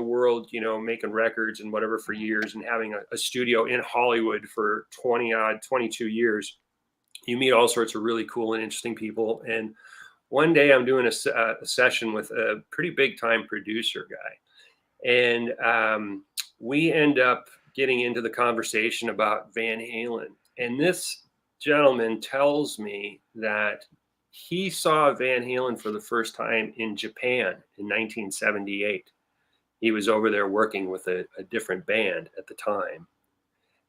[SPEAKER 4] world, making records and whatever for years, and having a studio in Hollywood for 22 years, you meet all sorts of really cool and interesting people. And one day I'm doing a session with a pretty big time producer guy. And we end up getting into the conversation about Van Halen. And this gentleman tells me that he saw Van Halen for the first time in Japan in 1978. He was over there working with a different band at the time.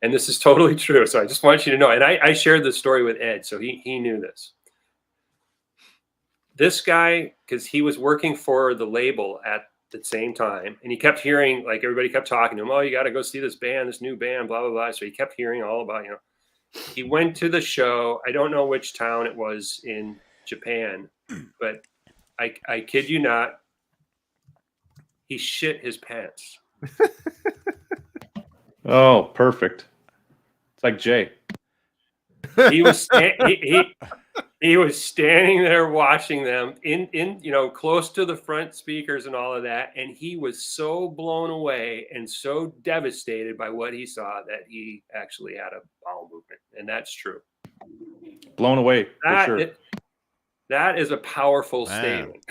[SPEAKER 4] And this is totally true. So I just want you to know. And I shared this story with Ed, so he knew this. This guy, because he was working for the label at the same time, and he kept hearing, like, everybody kept talking to him, oh, you got to go see this new band, blah, blah, blah. So he kept hearing all about, he went to the show. I don't know which town it was in Japan, but I kid you not, he shit his pants.
[SPEAKER 3] Oh, perfect. It's like Jay.
[SPEAKER 4] He was he was standing there watching them in close to the front speakers and all of that, and he was so blown away and so devastated by what he saw that he actually had a bowel movement. And that's true.
[SPEAKER 3] Blown away, for sure.
[SPEAKER 4] That is a powerful statement.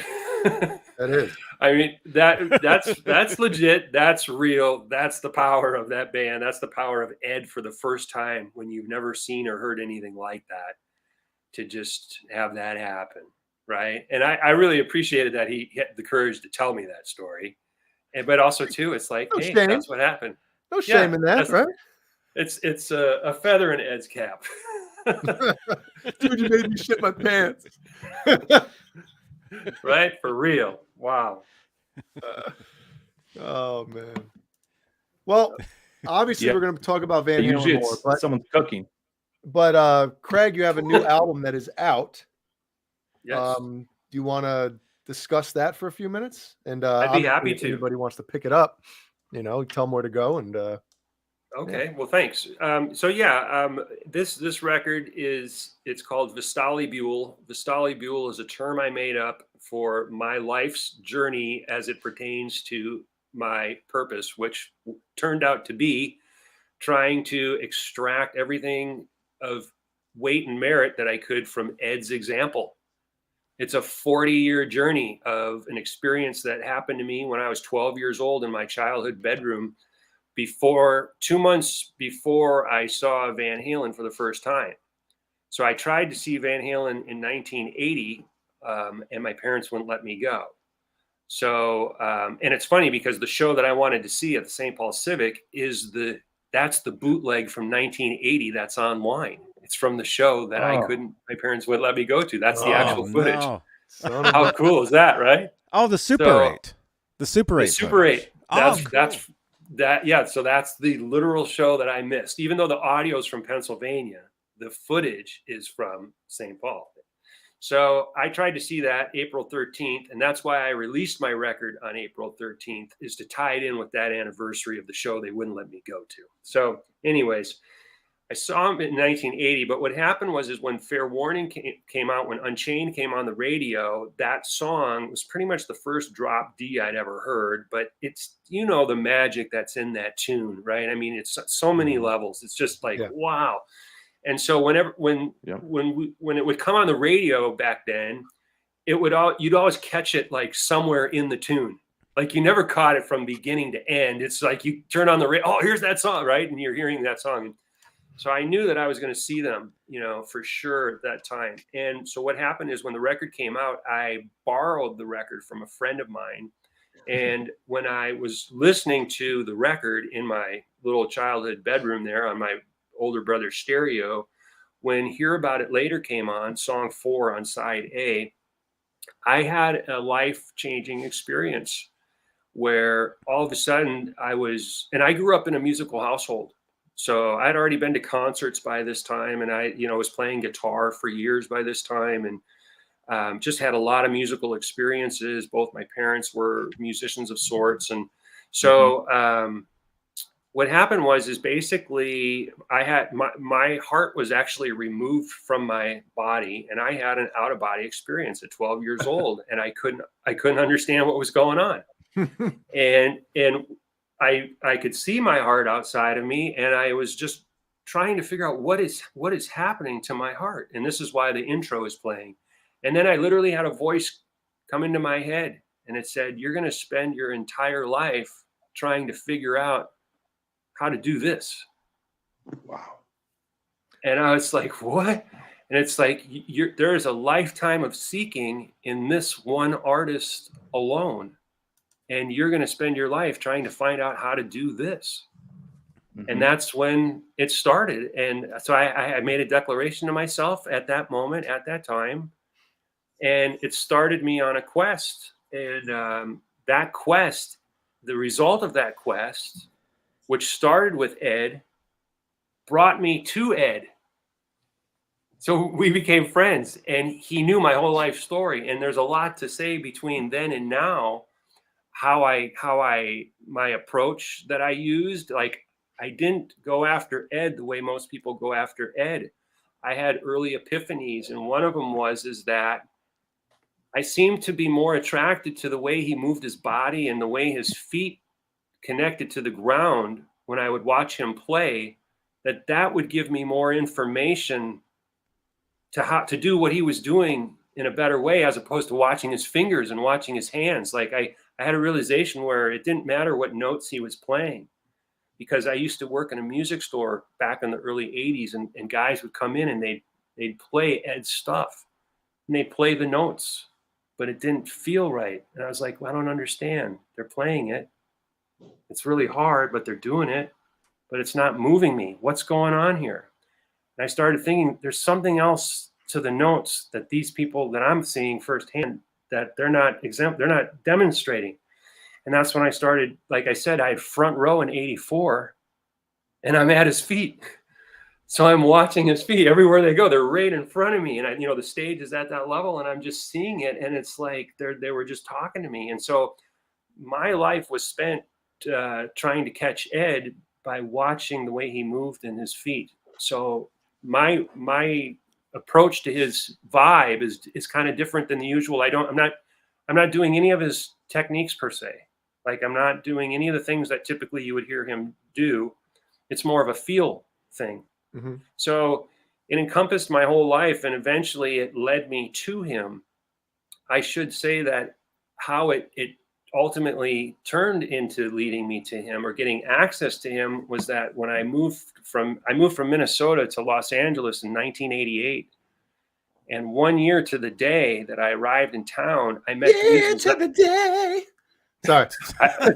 [SPEAKER 1] That is.
[SPEAKER 4] I mean, that's legit. That's real. That's the power of that band. That's the power of Ed for the first time, when you've never seen or heard anything like that, to just have that happen. Right. And I really appreciated that he had the courage to tell me that story. But also too, it's like,
[SPEAKER 1] no
[SPEAKER 4] hey,
[SPEAKER 1] shame.
[SPEAKER 4] That's what happened.
[SPEAKER 1] No shame in that, right?
[SPEAKER 4] It's a feather in Ed's cap.
[SPEAKER 1] Dude, you made me shit my pants.
[SPEAKER 4] Right? For real. Wow.
[SPEAKER 1] Oh, man. Well, obviously, we're going to talk about Van Halen more. But
[SPEAKER 3] someone's cooking.
[SPEAKER 1] But, Craig, you have a new album that is out.
[SPEAKER 4] Yes.
[SPEAKER 1] Do you want to discuss that for a few minutes? And
[SPEAKER 4] I'd be happy
[SPEAKER 1] if
[SPEAKER 4] to.
[SPEAKER 1] anybody wants to pick it up, tell them where to go. And
[SPEAKER 4] okay,
[SPEAKER 1] yeah.
[SPEAKER 4] well, thanks. This record it's called Vestibule. Vestibule is a term I made up for my life's journey as it pertains to my purpose, which turned out to be trying to extract everything of weight and merit that I could from Ed's example. It's a 40-year journey of an experience that happened to me when I was 12 years old in my childhood bedroom, 2 months before I saw Van Halen for the first time. So I tried to see Van Halen in 1980, and my parents wouldn't let me go. So, and it's funny because the show that I wanted to see at the St. Paul Civic that's the bootleg from 1980 that's online. It's from the show that my parents wouldn't let me go to. That's the actual footage.
[SPEAKER 2] No.
[SPEAKER 4] How cool is that, right?
[SPEAKER 2] Oh, the Super 8. The Super 8.
[SPEAKER 4] The Super 8. That's
[SPEAKER 2] cool.
[SPEAKER 4] Yeah. So that's the literal show that I missed. Even though the audio is from Pennsylvania, the footage is from St. Paul. So I tried to see that April 13th, and that's why I released my record on April 13th, is to tie it in with that anniversary of the show they wouldn't let me go to. So anyways, I saw him in 1980, but what happened was when Fair Warning came out, when Unchained came on the radio, that song was pretty much the first drop D I'd ever heard, but it's, the magic that's in that tune, right? I mean, it's so many levels. It's just like, wow. And so when it would come on the radio back then, you'd always catch it like somewhere in the tune. Like you never caught it from beginning to end. It's like you turn on the radio, oh, here's that song, right? And you're hearing that song. And so I knew that I was going to see them, for sure at that time. And so what happened is when the record came out, I borrowed the record from a friend of mine. And when I was listening to the record in my little childhood bedroom there on my older brother's stereo, when Hear About It Later came on, song 4 on side A, I had a life-changing experience where all of a sudden I grew up in a musical household. So I'd already been to concerts by this time, and I was playing guitar for years by this time, and just had a lot of musical experiences. Both my parents were musicians of sorts. And so what happened is basically I had my heart was actually removed from my body, and I had an out of body experience at 12 years old, and I couldn't understand what was going on. and I could see my heart outside of me, and I was just trying to figure out what is happening to my heart. And this is why the intro is playing. And then I literally had a voice come into my head, and it said, "You're going to spend your entire life trying to figure out how to do this."
[SPEAKER 3] Wow.
[SPEAKER 4] And I was like, what? And it's like, there is a lifetime of seeking in this one artist alone. And you're going to spend your life trying to find out how to do this. And that's when it started. And so I made a declaration to myself at that moment, at that time. And it started me on a quest. And that quest, the result of that quest, which started with Ed, brought me to Ed. So we became friends, and he knew my whole life story. And there's a lot to say between then and now. My approach that I used, like I didn't go after Ed the way most people go after Ed. I had early epiphanies, and one of them is that I seemed to be more attracted to the way he moved his body and the way his feet connected to the ground when I would watch him play, that would give me more information to how to do what he was doing in a better way, as opposed to watching his fingers and watching his hands. Like I had a realization where it didn't matter what notes he was playing, because I used to work in a music store back in the early 80s, and guys would come in and they'd play Ed's stuff, and they'd play the notes, but it didn't feel right. And I was like, well, I don't understand. They're playing it. It's really hard, but they're doing it, but it's not moving me. What's going on here? And I started thinking there's something else to the notes that these people that I'm seeing firsthand, that they're not demonstrating. And that's when I started, like I said, I had front row in 84, and I'm at his feet. So I'm watching his feet everywhere they go. They're right in front of me. And the stage is at that level and I'm just seeing it. And it's like, they were just talking to me. And so my life was spent trying to catch Ed by watching the way he moved in his feet. So my approach to his vibe is kind of different than the usual. I'm not doing any of his techniques per se. Like I'm not doing any of the things that typically you would hear him do. It's more of a feel thing.
[SPEAKER 1] Mm-hmm.
[SPEAKER 4] So it encompassed my whole life, and eventually it led me to him. I should say that how it ultimately turned into leading me to him or getting access to him was that when I moved from Minnesota to Los Angeles in 1988. And 1 year to the day that I arrived in town, I met
[SPEAKER 1] the day. Sorry.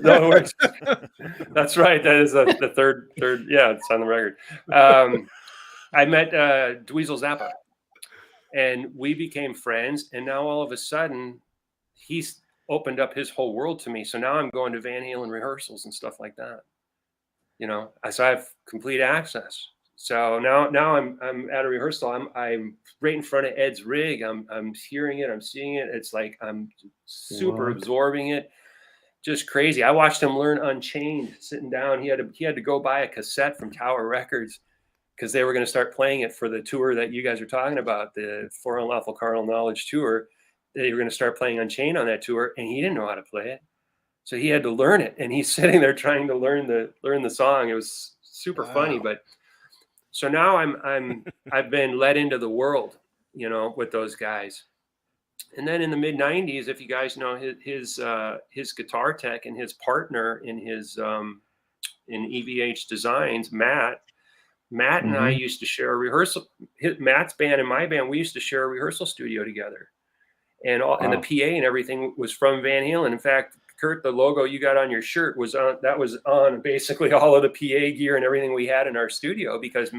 [SPEAKER 4] No worries. That's right. That is the third. Yeah, it's on the record. I met Dweezil Zappa, and we became friends. And now all of a sudden, he's opened up his whole world to me. So now I'm going to Van Halen rehearsals and stuff like that. So I have complete access. So now I'm at a rehearsal. I'm right in front of Ed's rig. I'm hearing it. I'm seeing it. It's like I'm super absorbing it. Just crazy. I watched him learn Unchained sitting down. He had to go buy a cassette from Tower Records because they were going to start playing it for the tour that you guys are talking about, the For Unlawful Carnal Knowledge tour. They were going to start playing Unchained on that tour, and he didn't know how to play it, so he had to learn it. And he's sitting there trying to learn the song. It was super funny, but so now I've been led into the world, with those guys. And then in the mid 90s, if you guys know his guitar tech and his partner in his in EVH Designs, Matt and I used to share a rehearsal. Matt's band and my band, we used to share a rehearsal studio together, and the PA and everything was from Van Halen. In fact, Kurt, the logo you got on your shirt was on basically all of the PA gear and everything we had in our studio because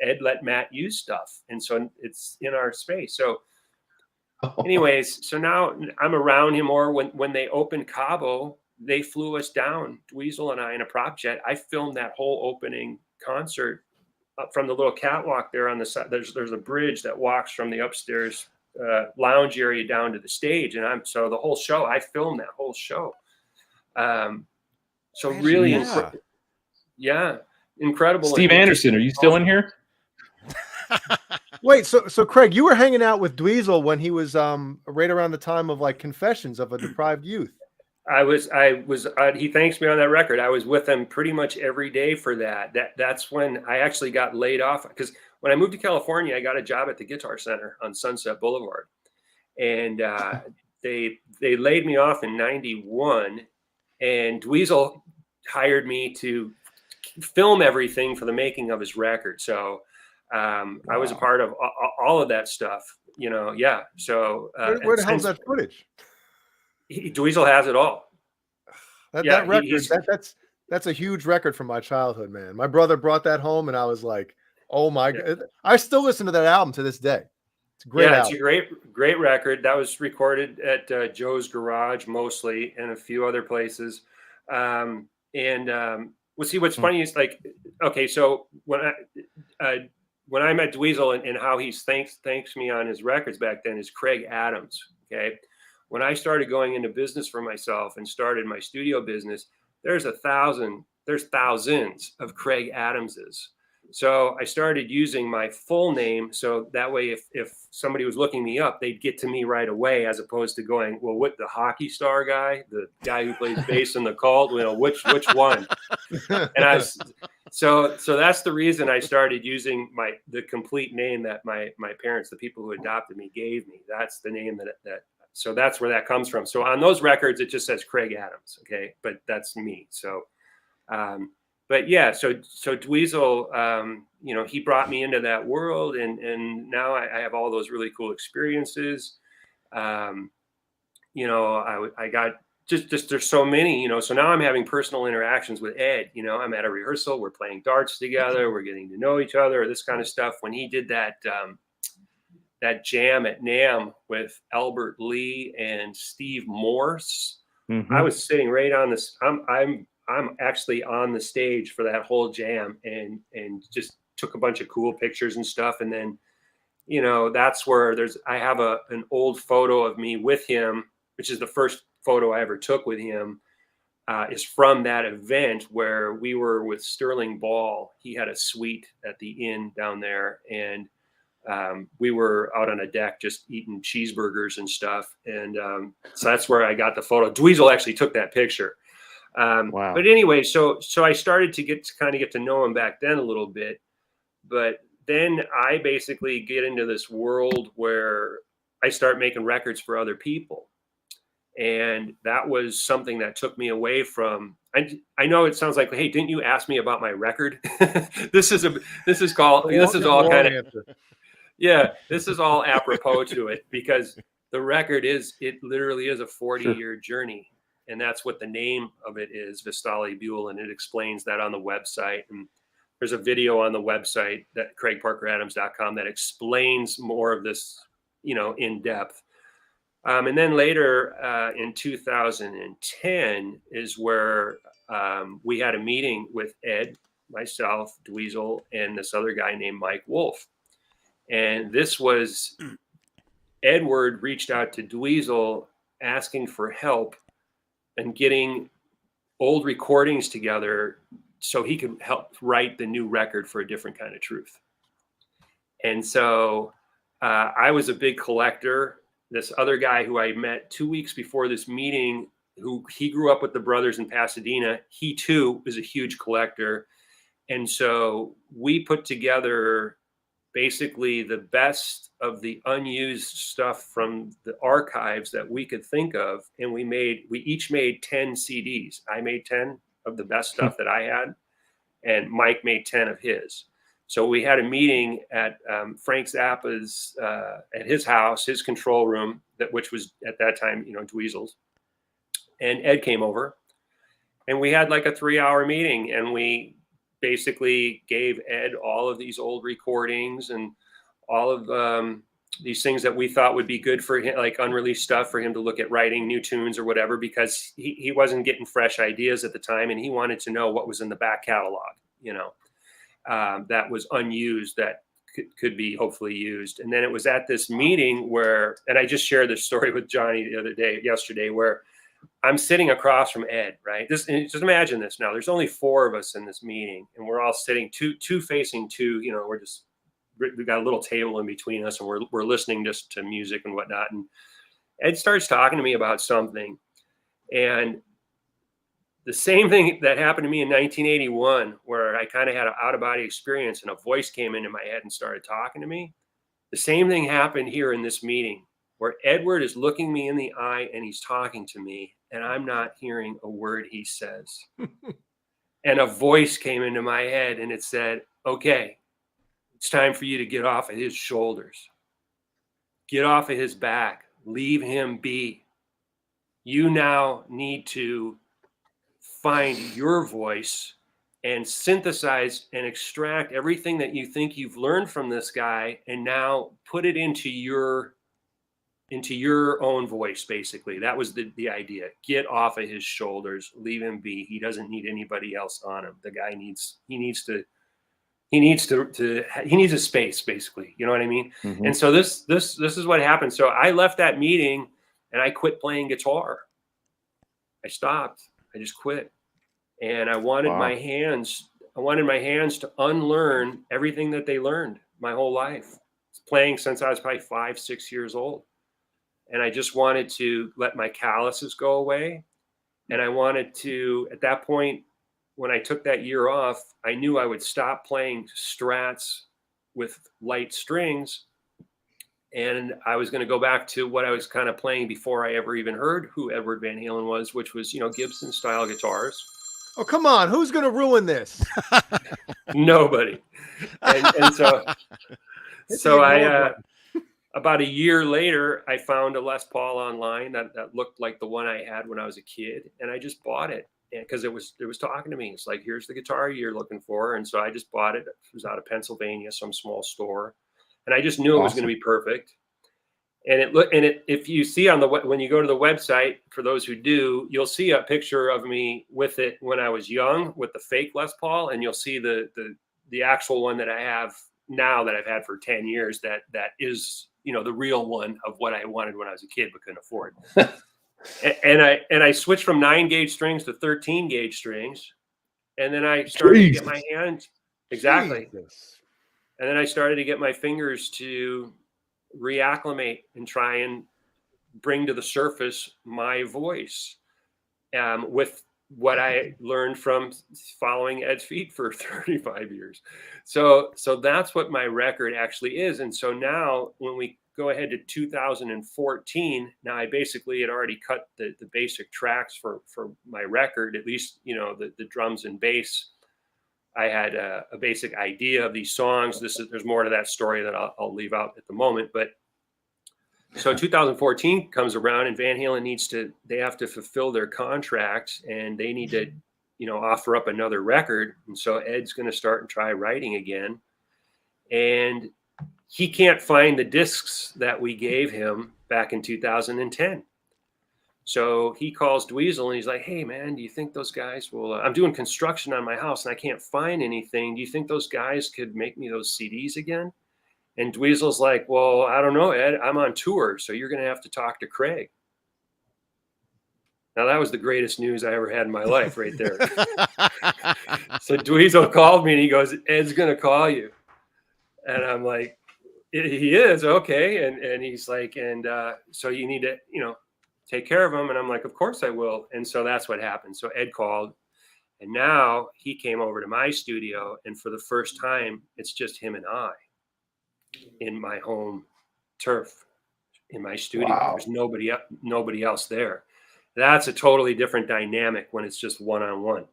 [SPEAKER 4] Ed let Matt use stuff, and so it's in our space. So. Anyways, so now I'm around him more. When they opened Cabo, they flew us down, Dweezil and I, in a prop jet. I filmed that whole opening concert up from the little catwalk there on the side. There's a bridge that walks from the upstairs lounge area down to the stage, and so the whole show, I filmed that whole show. So really, incredible.
[SPEAKER 3] Steve Anderson, are you still in here?
[SPEAKER 1] Wait, so Craig, you were hanging out with Dweezil when he was right around the time of like Confessions of a Deprived Youth.
[SPEAKER 4] I was. He thanks me on that record. I was with him pretty much every day for that. That's when I actually got laid off, because when I moved to California, I got a job at the Guitar Center on Sunset Boulevard, and they laid me off in '91, and Dweezil hired me to film everything for the making of his record. So. I was a part of all of that stuff, Yeah. So
[SPEAKER 1] where the hell's that footage?
[SPEAKER 4] Dweezil has it all.
[SPEAKER 1] That record, that's a huge record from my childhood, man. My brother brought that home, and I was like, "Oh my God!" I still listen to that album to this day. It's a great album.
[SPEAKER 4] It's a great record. That was recorded at Joe's Garage mostly, and a few other places. We'll see. What's funny is like, okay, so when I met Dweezil and how he thanks me on his records back then is Craig Adams. Okay. When I started going into business for myself and started my studio business, there's thousands of Craig Adamses. So I started using my full name. So that way, if somebody was looking me up, they'd get to me right away, as opposed to going, well, what, the hockey star guy, the guy who plays bass in the Cult, which one? And so that's the reason I started using the complete name that my parents, the people who adopted me, gave me. That's the name so that's where that comes from. So on those records, it just says Craig Adams. Okay. But that's me. So, but yeah, so Dweezil, he brought me into that world, and now I have all those really cool experiences. I got just there's so many, so now I'm having personal interactions with Ed. I'm at a rehearsal, we're playing darts together, we're getting to know each other, this kind of stuff. When he did that jam at NAMM with Albert Lee and Steve Morse, I was sitting right on this. I'm actually on the stage for that whole jam, and just took a bunch of cool pictures and stuff. And then, that's where I have an old photo of me with him, which is the first photo I ever took with him, is from that event where we were with Sterling Ball. He had a suite at the inn down there, and we were out on a deck just eating cheeseburgers and stuff. And so that's where I got the photo. Dweezil actually took that picture.
[SPEAKER 2] Wow.
[SPEAKER 4] But anyway, so I started to get to know him back then a little bit. But then I basically get into this world where I start making records for other people. And that was something that took me away from, I know it sounds like, hey, didn't you ask me about my record? This is all kind of, yeah, this is all apropos to it, because the record it literally is a 40-year journey. And that's what the name of it is, Vistali Buell. And it explains that on the website. And there's a video on the website, that CraigParkerAdams.com, that explains more of this, in depth. And then later in 2010 is where we had a meeting with Ed, myself, Dweezil, and this other guy named Mike Wolf. And this was, Edward reached out to Dweezil asking for help and getting old recordings together so he could help write the new record for A Different Kind of Truth. And so I was a big collector. This other guy who I met 2 weeks before this meeting, he grew up with the brothers in Pasadena. He too is a huge collector. And so we put together basically the best of the unused stuff from the archives that we could think of. And we each made 10 CDs. I made 10 of the best stuff that I had, and Mike made 10 of his. So we had a meeting at Frank Zappa's, at his house, his control room, which was at that time, Dweezil's. And Ed came over, and we had like a 3-hour meeting, and we basically gave Ed all of these old recordings and all of these things that we thought would be good for him, like unreleased stuff for him to look at writing new tunes or whatever, because he wasn't getting fresh ideas at the time, and he wanted to know what was in the back catalog, that was unused, that could be hopefully used. And then it was at this meeting where, and I just shared this story with Johnny yesterday, where I'm sitting across from Ed, right? Just imagine this now. There's only 4 of us in this meeting, and we're all sitting two facing two. We've got a little table in between us, and we're listening just to music and whatnot. And Ed starts talking to me about something, and the same thing that happened to me in 1981, where I kind of had an out-of-body experience and a voice came into my head and started talking to me. The same thing happened here in this meeting, where Edward is looking me in the eye and he's talking to me, and I'm not hearing a word he says. And a voice came into my head and it said, okay, it's time for you to get off of his shoulders. Get off of his back. Leave him be. You now need to find your voice and synthesize and extract everything that you think you've learned from this guy, and now put it into your own voice. Basically, that was the idea. Get off of his shoulders, leave him be. He doesn't need anybody else on him. The guy needs a space, basically. You know what I mean? Mm-hmm. And so this is what happened. So I left that meeting and I quit playing guitar. I stopped. I just quit. And I wanted my hands to unlearn everything that they learned my whole life. Playing since I was probably 5-6 years old. And I just wanted to let my calluses go away. And I wanted to, at that point, when I took that year off, I knew I would stop playing strats with light strings. And I was going to go back to what I was kind of playing before I ever even heard who Edward Van Halen was, which was, Gibson style guitars.
[SPEAKER 1] Oh, come on. Who's going to ruin this?
[SPEAKER 4] Nobody. And so I, about a year later, I found a Les Paul online that looked like the one I had when I was a kid. And I just bought it because it was talking to me. It's like, here's the guitar you're looking for. And so I just bought it. It was out of Pennsylvania, some small store. And I just knew it was going to be perfect. And if you see when you go to the website, for those who do, you'll see a picture of me with it when I was young with the fake Les Paul, and you'll see the the actual one that I have now that I've had for 10 years, that is, you know, the real one of what I wanted when I was a kid but couldn't afford. and I switched from 9-gauge strings to 13-gauge strings, and then I started to get my hands exactly. Jesus. And then I started to get my fingers to reacclimate and try and bring to the surface my voice, with what I learned from following Ed's feet for 35 years. So that's what my record actually is. And so now when we go ahead to 2014, now I basically had already cut the basic tracks for my record, at least, you know, the drums and bass. I had a basic idea of these songs. There's more to that story that I'll leave out at the moment. But so 2014 comes around, and Van Halen they have to fulfill their contract, and they need to, you know, offer up another record. And so Ed's going to start and try writing again. And he can't find the discs that we gave him back in 2010. So he calls Dweezil and he's like, hey, man, do you think those guys will, I'm doing construction on my house and I can't find anything. Do you think those guys could make me those CDs again? And Dweezil's like, well, I don't know, Ed, I'm on tour, so you're going to have to talk to Craig. Now, that was the greatest news I ever had in my life right there. So Dweezil called me and he goes, Ed's going to call you. And I'm like, he is, okay. And he's like, and so you need to, you know, take care of him. And I'm like, of course I will. And so that's what happened. So Ed called, and now he came over to my studio, and for the first time, it's just him and I in my home turf, in my studio. Wow. There's nobody else there. That's a totally different dynamic when it's just one-on-one.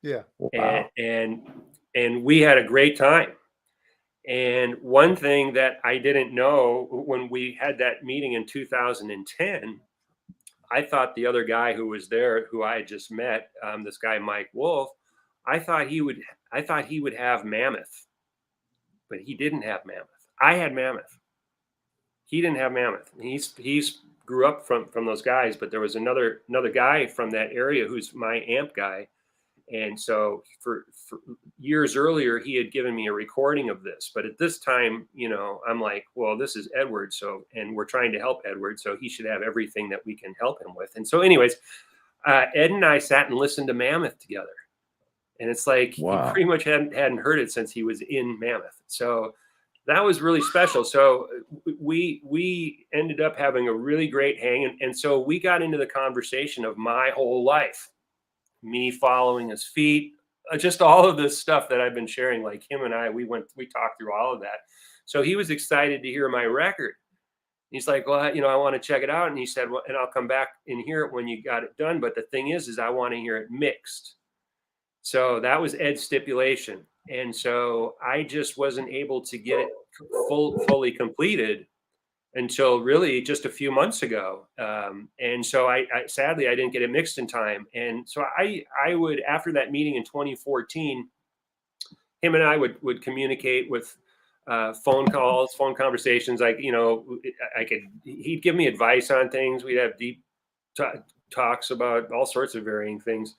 [SPEAKER 1] Yeah.
[SPEAKER 4] Wow. And we had a great time. And one thing that I didn't know when we had that meeting in 2010, I thought the other guy who was there, who I had just met, this guy Mike Wolf, I thought he would have Mammoth, but he didn't have Mammoth. I had Mammoth. He didn't have Mammoth. He's grew up from those guys, but there was another guy from that area who's my amp guy. And so for years earlier, he had given me a recording of this. But at this time, you know, I'm like, well, this is Edward. And we're trying to help Edward. So he should have everything that we can help him with. And so anyways, Ed and I sat and listened to Mammoth together. And it's like, wow. He pretty much hadn't heard it since he was in Mammoth. So that was really special. So we ended up having a really great hang. And so we got into the conversation of my whole life. Me following his feet, just all of this stuff that I've been sharing, like him and I, we talked through all of that. So he was excited to hear my record. He's like, well, you know, I want to check it out. And he said, well, and I'll come back and hear it when you got it done. But the thing is I want to hear it mixed. So that was Ed's stipulation. And so I just wasn't able to get it fully completed until really just a few months ago. And so I sadly, I didn't get it mixed in time. And so I would, after that meeting in 2014, him and I would communicate with phone calls, phone conversations. Like, you know, he'd give me advice on things. We'd have deep talks about all sorts of varying things,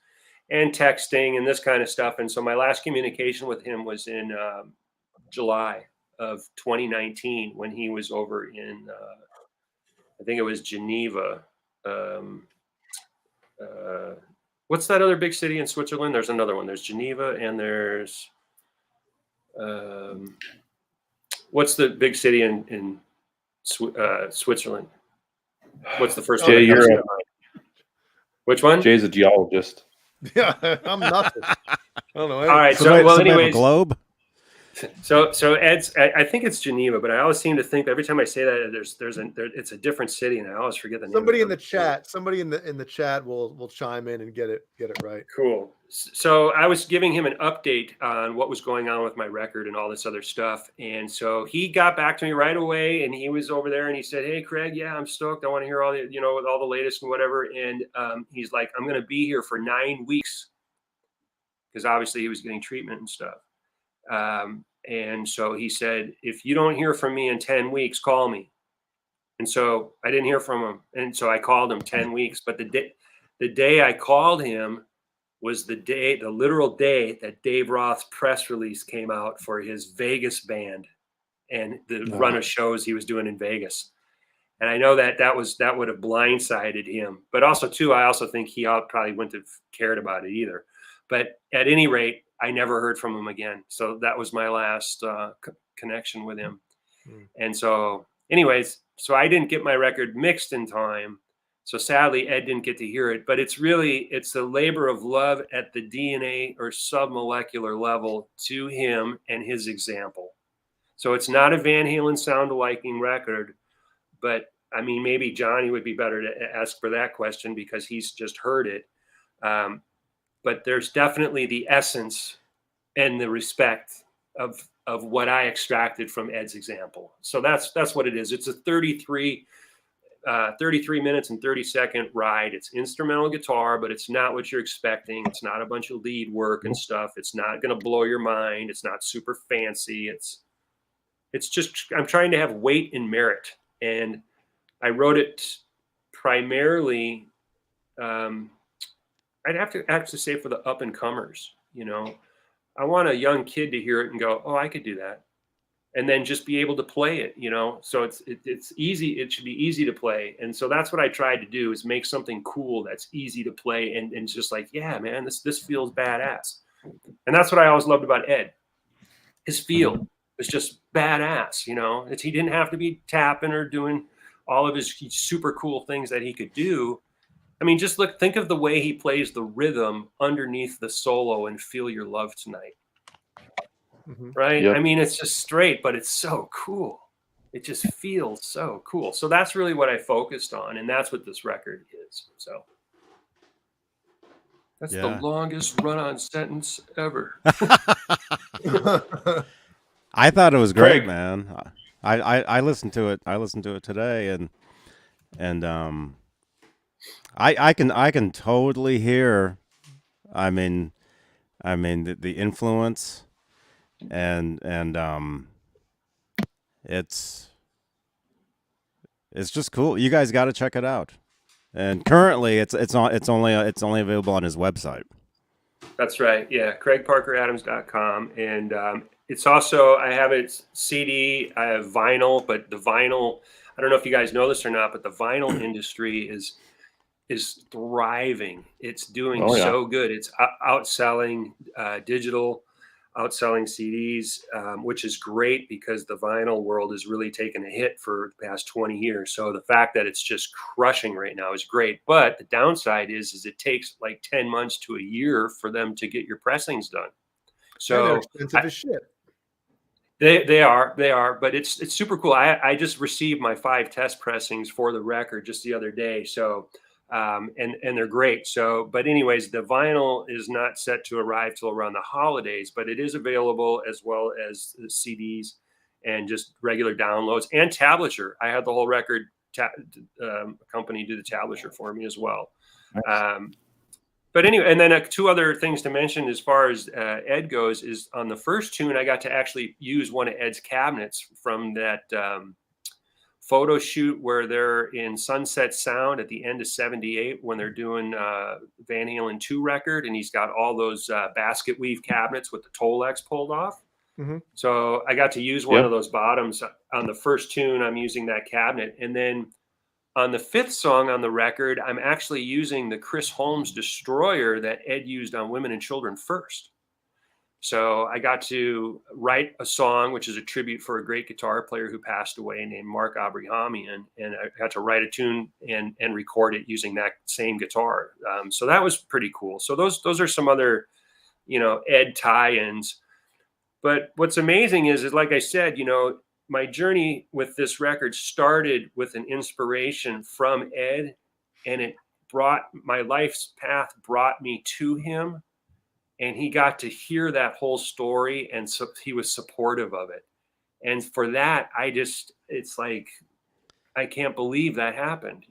[SPEAKER 4] and texting and this kind of stuff. And so my last communication with him was in July of 2019, when he was over in, I think it was Geneva. What's that other big city in Switzerland? There's another one. There's Geneva, and there's, what's the big city in Switzerland? What's the first one? Which one?
[SPEAKER 3] Jay's a geologist.
[SPEAKER 1] Yeah, I'm nothing. I don't know.
[SPEAKER 4] All right. So well, anyways,
[SPEAKER 2] globe.
[SPEAKER 4] So Ed's, I think it's Geneva, but I always seem to think every time I say that it's a different city, and I always forget the name.
[SPEAKER 1] Somebody in the chat will chime in and get it right.
[SPEAKER 4] Cool. So I was giving him an update on what was going on with my record and all this other stuff, and so he got back to me right away, and he was over there, and he said, "Hey, Craig, yeah, I'm stoked. I want to hear all the, you know, all the latest and whatever." And he's like, "I'm going to be here for 9 weeks," because obviously he was getting treatment and stuff. And so he said, if you don't hear from me in 10 weeks, call me. And so I didn't hear from him. And so I called him 10 weeks. But the day I called him, was the literal day that Dave Roth's press release came out for his Vegas band and the run of shows he was doing in Vegas. And I know that would have blindsided him, but also too, I also think he probably wouldn't have cared about it either. But at any rate, I never heard from him again. So that was my last connection with him. And so anyways, so I didn't get my record mixed in time. So sadly, Ed didn't get to hear it, but it's a labor of love at the DNA or submolecular level to him and his example. So it's not a Van Halen sound-aliking record, but I mean, maybe Johnny would be better to ask for that question because he's just heard it. But there's definitely the essence and the respect of what I extracted from Ed's example. So that's what it is. It's a 33 minutes and 30-second ride. It's instrumental guitar, but it's not what you're expecting. It's not a bunch of lead work and stuff. It's not going to blow your mind. It's not super fancy. It's just, I'm trying to have weight and merit. And I wrote it primarily, I'd have to actually say for the up and comers, you know. I want a young kid to hear it and go, oh, I could do that. And then just be able to play it, you know. So it's easy. It should be easy to play. And so that's what I tried to do, is make something cool that's easy to play and just like, yeah, man, this feels badass. And that's what I always loved about Ed. His feel was just badass, you know. He didn't have to be tapping or doing all of his super cool things that he could do. I mean, just think of the way he plays the rhythm underneath the solo and Feel Your Love Tonight. Right? Yep. I mean, it's just straight, but it's so cool. It just feels so cool. So that's really what I focused on, and that's what this record is. So that's the longest run-on sentence ever.
[SPEAKER 2] I thought it was great, man. I listened to it. I listened to it today, and I can totally hear. I mean the influence, and it's just cool. You guys got to check it out. And currently, it's only available on his website.
[SPEAKER 4] That's right. Yeah, CraigParkerAdams.com, and it's also, I have it CD, I have vinyl, but the vinyl, I don't know if you guys know this or not, but the vinyl industry is thriving. It's doing so good. It's outselling digital, outselling CDs, which is great because the vinyl world has really taken a hit for the past 20 years. So the fact that it's just crushing right now is great. But the downside is it takes like 10 months to a year for them to get your pressings done. So
[SPEAKER 1] they're expensive as shit.
[SPEAKER 4] They are, but it's super cool. I just received my 5 test pressings for the record just the other day. So, and they're great. So, but anyways, the vinyl is not set to arrive till around the holidays, but it is available as well as the CDs and just regular downloads and tablature. I had the whole record company do the tablature for me as well. Nice. But anyway, and then 2 other things to mention as far as Ed goes is on the first tune, I got to actually use one of Ed's cabinets from that photo shoot where they're in Sunset Sound at the end of '78 when they're doing Van Halen 2 record, and he's got all those basket weave cabinets with the Tolex pulled off. So I got to use one of those bottoms on the first tune. I'm using that cabinet, and then on the 5th song on the record, I'm actually using the Chris Holmes Destroyer that Ed used on Women and Children First. So I got to write a song, which is a tribute for a great guitar player who passed away named Mark Abrahamian. And I got to write a tune and record it using that same guitar. So that was pretty cool. So those are some other, Ed tie-ins. But what's amazing is like I said, my journey with this record started with an inspiration from Ed, and my life's path brought me to him, and he got to hear that whole story, and so he was supportive of it. And for that, it's like, I can't believe that happened.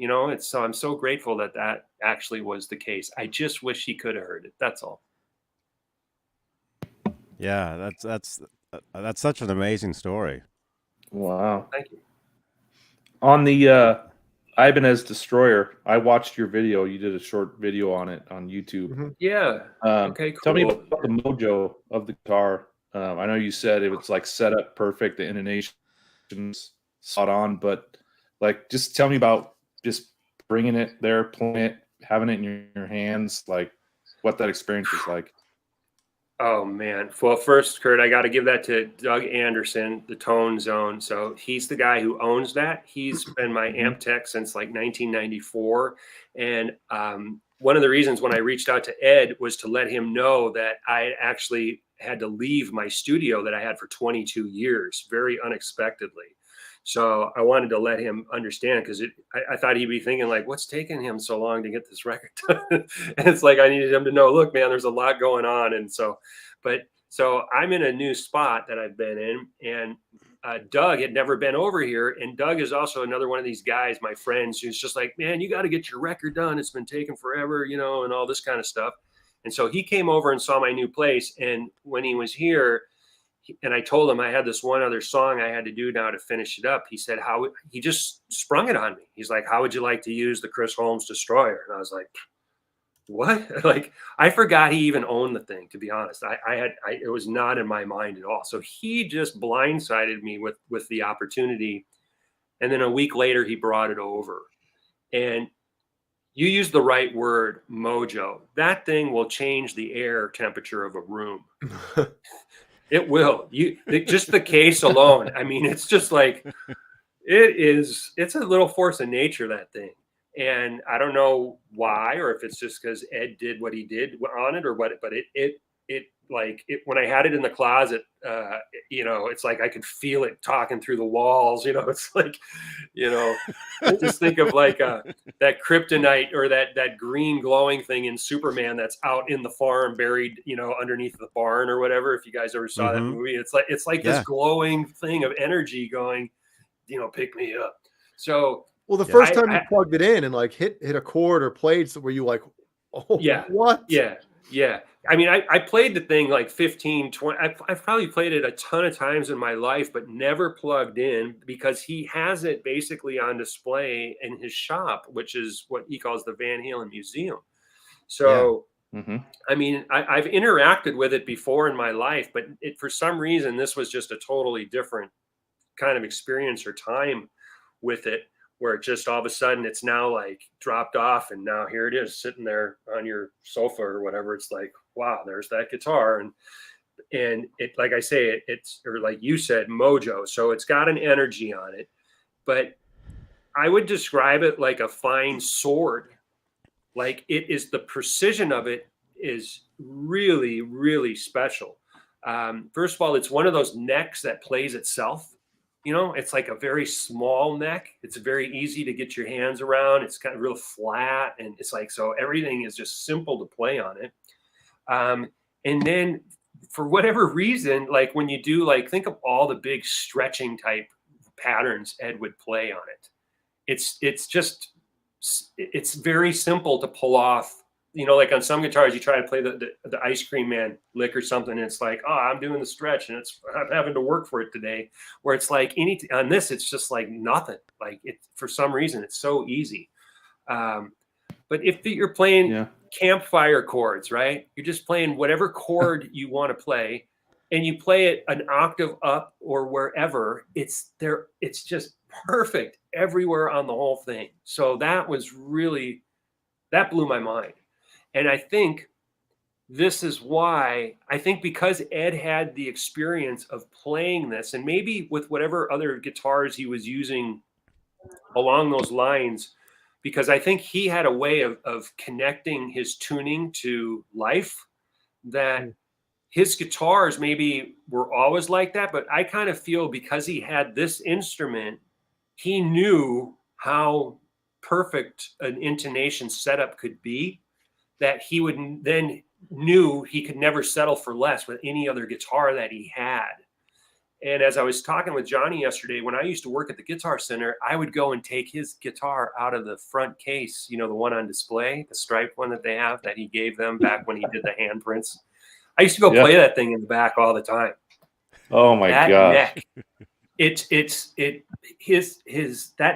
[SPEAKER 4] So I'm so grateful that actually was the case. I just wish he could have heard it. That's all.
[SPEAKER 2] Yeah, that's such an amazing story.
[SPEAKER 3] Wow.
[SPEAKER 4] Thank you.
[SPEAKER 3] On the Ibanez Destroyer. I watched your video. You did a short video on it on YouTube.
[SPEAKER 1] Mm-hmm.
[SPEAKER 4] Yeah. Okay, cool.
[SPEAKER 3] Tell me about the mojo of the guitar. I know you said it was like set up perfect, the intonation spot on, but like, just tell me about just bringing it there, playing it, having it in your hands, like what that experience was like.
[SPEAKER 4] Oh man. Well, first, Kurt, I got to give that to Doug Anderson, the Tone Zone. So he's the guy who owns that. He's been my amp tech since like 1994. And one of the reasons when I reached out to Ed was to let him know that I actually had to leave my studio that I had for 22 years, very unexpectedly. So I wanted to let him understand, because I thought he'd be thinking like, what's taking him so long to get this record done? And it's like, I needed him to know, look, man, there's a lot going on. And so I'm in a new spot that I've been in, and Doug had never been over here. And Doug is also another one of these guys, my friends, who's just like, man, you got to get your record done. It's been taking forever, you know, and all this kind of stuff. And so he came over and saw my new place. And when he was here, and I told him I had this one other song I had to do now to finish it up. He said, he just sprung it on me. He's like, how would you like to use the Chris Holmes Destroyer? And I was like, what? Like, I forgot he even owned the thing, to be honest. It was not in my mind at all. So he just blindsided me with the opportunity. And then a week later, he brought it over. And you used the right word, mojo. That thing will change the air temperature of a room. It will. Just the case alone. I mean, it's just like, it's a little force of nature, that thing. And I don't know why, or if it's just because Ed did what he did on it or what, but when I had it in the closet, you know, it's like I could feel it talking through the walls, you know. It's like, you know, I just think of like that kryptonite or that green glowing thing in Superman that's out in the farm buried, you know, underneath the barn or whatever. If you guys ever saw that movie, it's like this glowing thing of energy going, you know, pick me up. So,
[SPEAKER 1] well, the first time you plugged it in and like hit a chord or played, were you like, oh,
[SPEAKER 4] yeah,
[SPEAKER 1] what?
[SPEAKER 4] Yeah. I mean, I played the thing like 15, 20. I've probably played it a ton of times in my life, but never plugged in, because he has it basically on display in his shop, which is what he calls the Van Halen Museum. So, I mean, I've interacted with it before in my life, but for some reason, this was just a totally different kind of experience or time with it, where it just all of a sudden it's now like dropped off, and now here it is sitting there on your sofa or whatever. It's like, wow, there's that guitar. And it, like I say, it's, or like you said, mojo. So it's got an energy on it, but I would describe it like a fine sword. Like, it is, the precision of it is really, really special. First of all, it's one of those necks that plays itself. You know, it's like a very small neck. It's very easy to get your hands around. It's kind of real flat. And it's like, so everything is just simple to play on it. And then for whatever reason, like when you do, like, think of all the big stretching type patterns Ed would play on it. It's very simple to pull off. You know, like on some guitars, you try to play the Ice Cream Man lick or something, and it's like, oh, I'm doing the stretch, and I'm having to work for it today. Where it's like on this, it's just like nothing. Like, it, for some reason, it's so easy. But if you're playing campfire chords, right? You're just playing whatever chord you want to play, and you play it an octave up or wherever. It's there. It's just perfect everywhere on the whole thing. So that blew my mind. And I think this is why, I think because Ed had the experience of playing this, and maybe with whatever other guitars he was using along those lines, because I think he had a way of connecting his tuning to life, that his guitars maybe were always like that. But I kind of feel because he had this instrument, he knew how perfect an intonation setup could be, that he would then knew he could never settle for less with any other guitar that he had. And as I was talking with Johnny yesterday, when I used to work at the Guitar Center, I would go and take his guitar out of the front case, you know, the one on display, the striped one that they have that he gave them back when he did the handprints. I used to go play that thing in the back all the time.
[SPEAKER 3] Oh my gosh.
[SPEAKER 4] Neck That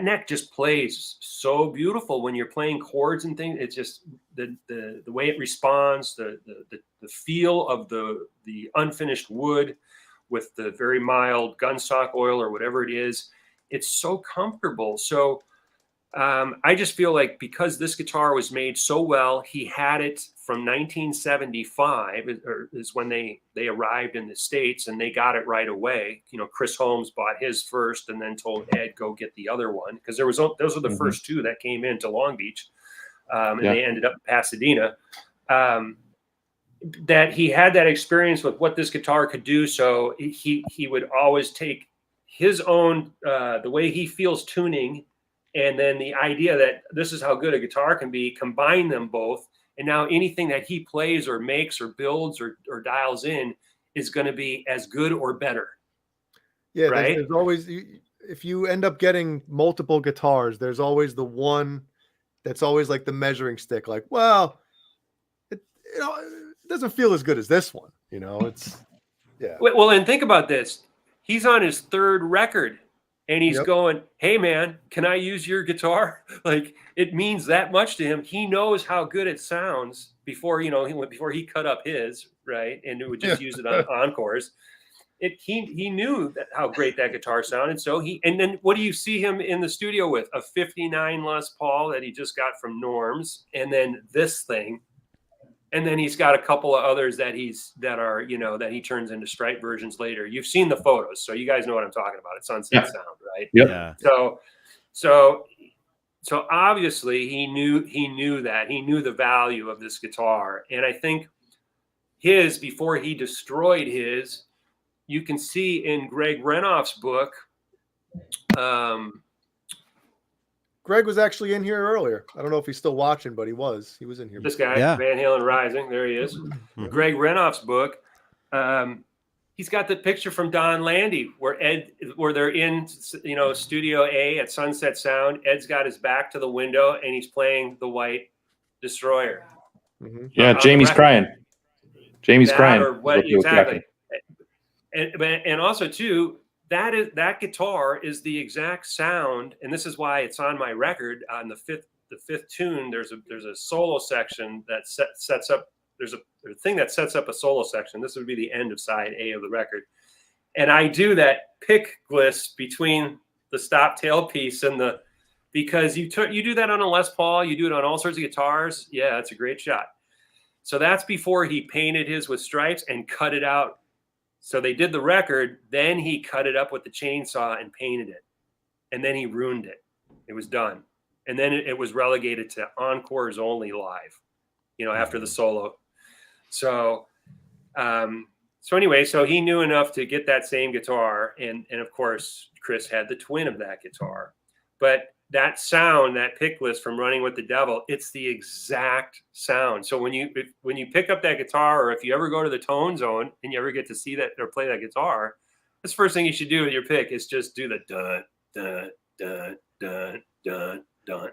[SPEAKER 4] neck just plays so beautiful when you're playing chords and things. It's just the way it responds, the feel of the unfinished wood with the very mild gunstock oil or whatever it is. It's so comfortable. So I just feel like because this guitar was made so well, he had it from 1975 is when they arrived in the States, and they got it right away. You know, Chris Holmes bought his first and then told Ed, go get the other one, because those are the first two that came into Long Beach, and they ended up in Pasadena. That he had that experience with what this guitar could do, so he would always take his own the way he feels tuning, and then the idea that this is how good a guitar can be, combine them both. And now anything that he plays or makes or builds or dials in is going to be as good or better.
[SPEAKER 1] Yeah,
[SPEAKER 4] right?
[SPEAKER 1] there's always, if you end up getting multiple guitars, there's always the one that's always like the measuring stick. Like, well, it doesn't feel as good as this one. You know, it's, yeah.
[SPEAKER 4] Well, and think about this. He's on his third record. And he's going, hey, man, can I use your guitar? Like, it means that much to him. He knows how good it sounds before he cut up his, right? And it would just use it on encores. He knew how great that guitar sounded. So and then what do you see him in the studio with? A 59 Les Paul that he just got from Norm's, and then this thing. And then he's got a couple of others that he turns into Stripe versions later. You've seen the photos, so you guys know what I'm talking about. It's Sunset Sound, right?
[SPEAKER 3] Yep.
[SPEAKER 4] Yeah. So obviously he knew the value of this guitar. And I think before he destroyed his, you can see in Greg Renoff's book.
[SPEAKER 1] Greg was actually in here earlier. I don't know if he's still watching, but he was in here.
[SPEAKER 4] This guy, Van Halen Rising, there he is. Greg Renoff's book. He's got the picture from Don Landy where they're in, Studio A at Sunset Sound. Ed's got his back to the window and he's playing the White Destroyer.
[SPEAKER 3] Mm-hmm. Yeah, Jamie's crying. Jamie's crying.
[SPEAKER 4] Or what, exactly. And also too, that guitar is the exact sound, and this is why it's on my record. On the fifth tune, there's a solo section that sets up. There's a thing that sets up a solo section. This would be the end of side A of the record, and I do that pick gliss between the stop tail piece and because you do that on a Les Paul, you do it on all sorts of guitars. Yeah, it's a great shot. So that's before he painted his with stripes and cut it out. So they did the record, then he cut it up with the chainsaw and painted it. And then he ruined it. It was done. And then it was relegated to encores only live, after the solo. So anyway, so he knew enough to get that same guitar. And of course, Chris had the twin of that guitar. But that sound, that pick list from Running with the Devil, it's the exact sound. So when you pick up that guitar, or if you ever go to the Tone Zone and you ever get to see that or play that guitar, that's the first thing you should do with your pick is just do the dun dun dun dun dun dun.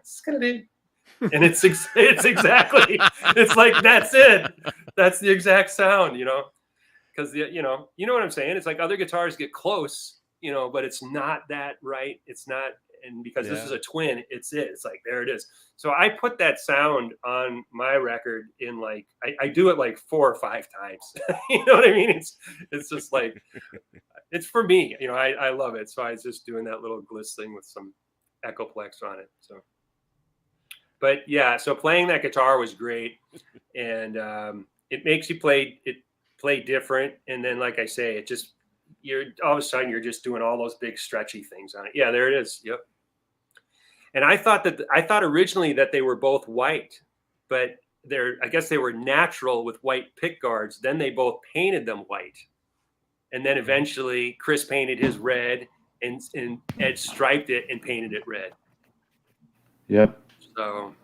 [SPEAKER 4] And it's exactly, it's like, that's it. That's the exact sound, because you know what I'm saying. It's like other guitars get close, but it's not that right. It's not. And because this is a twin, it's like, there it is. So I put that sound on my record in I do it like 4 or 5 times. You know what I mean? It's just like, it's for me, I love it. So I was just doing that little gliss thing with some Echoplex on it. So, but yeah, so playing that guitar was great. And it makes you play different. And then, like I say, you're all of a sudden you're just doing all those big stretchy things on it. Yeah, there it is. Yep. And I thought originally that they were both white, but I guess they were natural with white pick guards. Then they both painted them white. And then eventually Chris painted his red and Ed striped it and painted it red.
[SPEAKER 3] Yep.
[SPEAKER 4] So,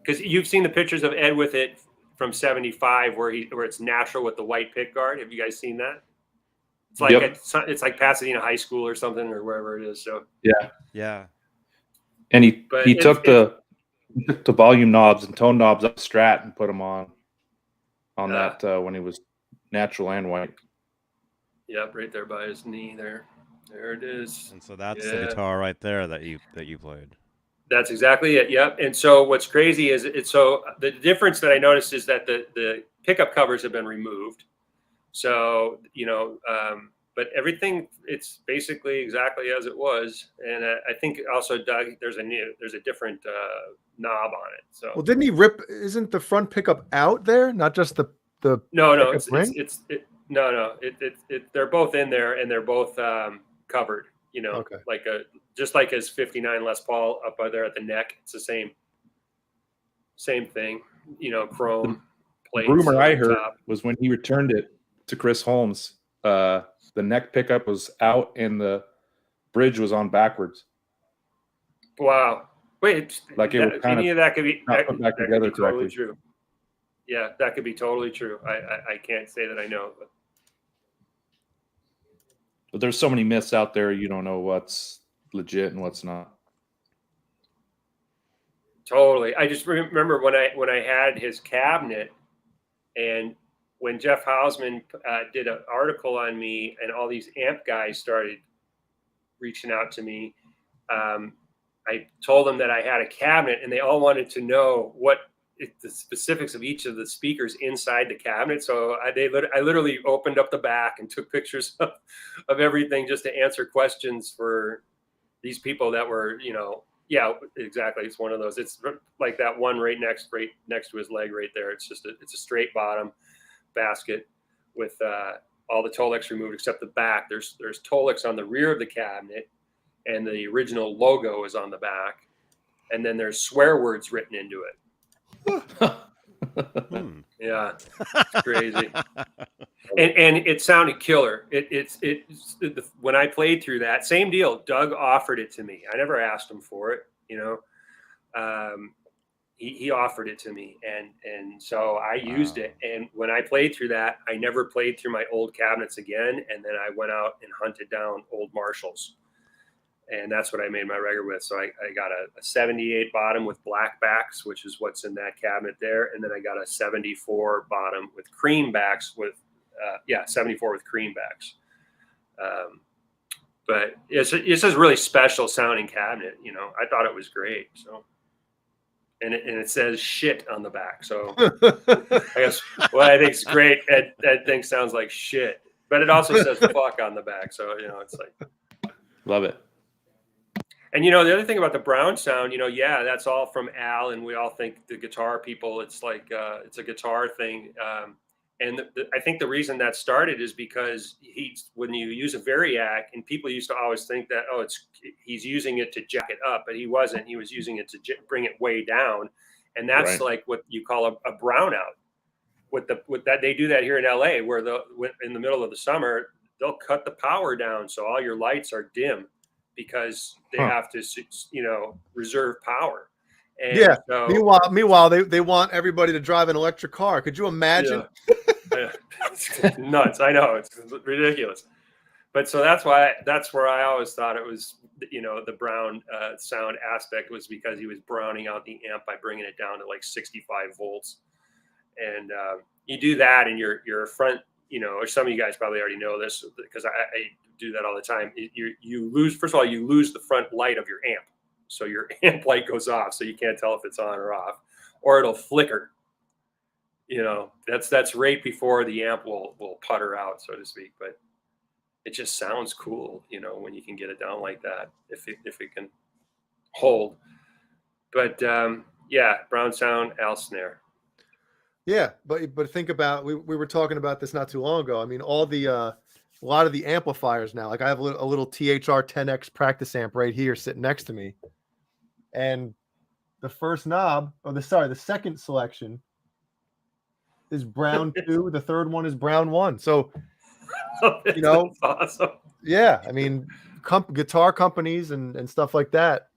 [SPEAKER 4] because you've seen the pictures of Ed with it from 75 where it's natural with the white pick guard. Have you guys seen that? It's like it's like Pasadena High School or something, or wherever it is. So
[SPEAKER 2] yeah.
[SPEAKER 3] And he took the volume knobs and tone knobs up Strat and put them on that when he was natural and white.
[SPEAKER 4] Yep, right there by his knee there. There it is.
[SPEAKER 2] And so that's the guitar right there that you played.
[SPEAKER 4] That's exactly it. Yep. And so what's crazy is so the difference that I noticed is that the pickup covers have been removed. So, but everything, it's basically exactly as it was. And I think also, Doug, there's a different knob on it. So,
[SPEAKER 1] well, didn't he rip? Isn't the front pickup out there? Not just the
[SPEAKER 4] no,
[SPEAKER 1] ring?
[SPEAKER 4] They're both in there and they're both covered.
[SPEAKER 1] Okay.
[SPEAKER 4] Just like his 59 Les Paul up there at the neck. It's the same thing. Chrome plates.
[SPEAKER 3] The rumor I heard was when he returned it to Chris Holmes, the neck pickup was out and the bridge was on backwards.
[SPEAKER 4] Wow. Wait,
[SPEAKER 3] like it was kind
[SPEAKER 4] any of that could be
[SPEAKER 3] put back together
[SPEAKER 4] totally true. Yeah, that could be totally true. I can't say that I know,
[SPEAKER 3] but there's so many myths out there. You don't know what's legit and what's not.
[SPEAKER 4] Totally. I just remember when I had his cabinet, and when Jeff Hausman did an article on me, and all these amp guys started reaching out to me, I told them that I had a cabinet, and they all wanted to know the specifics of each of the speakers inside the cabinet. So I literally opened up the back and took pictures of everything just to answer questions for these people that were, yeah, exactly. It's one of those. It's like that one right next to his leg right there. It's just it's a straight bottom basket with all the Tolex removed except the back. There's Tolex on the rear of the cabinet, and the original logo is on the back, and then there's swear words written into it. Yeah, it's crazy. And it sounded killer. When I played through that, same deal. Doug offered it to me. I never asked him for it, he offered it to me, and so I used it. And when I played through that, I never played through my old cabinets again. And then I went out and hunted down old Marshalls. And that's what I made my record with. So I got a 78 bottom with black backs, which is what's in that cabinet there. And then I got a 74 bottom with cream backs 74 with cream backs. But it's a really special sounding cabinet. I thought it was great. So, and it says shit on the back. So I guess what I think is great, that thing sounds like shit, but it also says fuck on the back. So, it's like,
[SPEAKER 3] love it.
[SPEAKER 4] And, the other thing about the Brown sound, that's all from Al, and we all think the guitar people, it's like, it's a guitar thing. And I think the reason that started is because when you use a Variac, and people used to always think that, he's using it to jack it up, but he wasn't. He was using it to bring it way down. And that's right. Like what you call a brownout. With that, they do that here in LA, where in the middle of the summer, they'll cut the power down. So all your lights are dim, because they have to, reserve power. And
[SPEAKER 1] yeah. So, meanwhile, they want everybody to drive an electric car. Could you imagine?
[SPEAKER 4] Yeah. It's nuts. I know, it's ridiculous. But so that's where I always thought it was, the Brown sound aspect was because he was browning out the amp by bringing it down to like 65 volts. And you do that, and your front, or some of you guys probably already know this because I do that all the time. You lose the front light of your amp. So your amp light goes off, so you can't tell if it's on or off, or it'll flicker. That's right before the amp will putter out, so to speak. But it just sounds cool, when you can get it down like that, if it can hold. But Brown sound, Al snare.
[SPEAKER 1] Yeah, but think about, we were talking about this not too long ago. I mean, a lot of the amplifiers now, like I have a little THR 10X practice amp right here sitting next to me, and the first knob, the second selection is Brown 2, the third one is Brown 1. So,
[SPEAKER 4] that's awesome.
[SPEAKER 1] Yeah, I mean, guitar companies and stuff like that,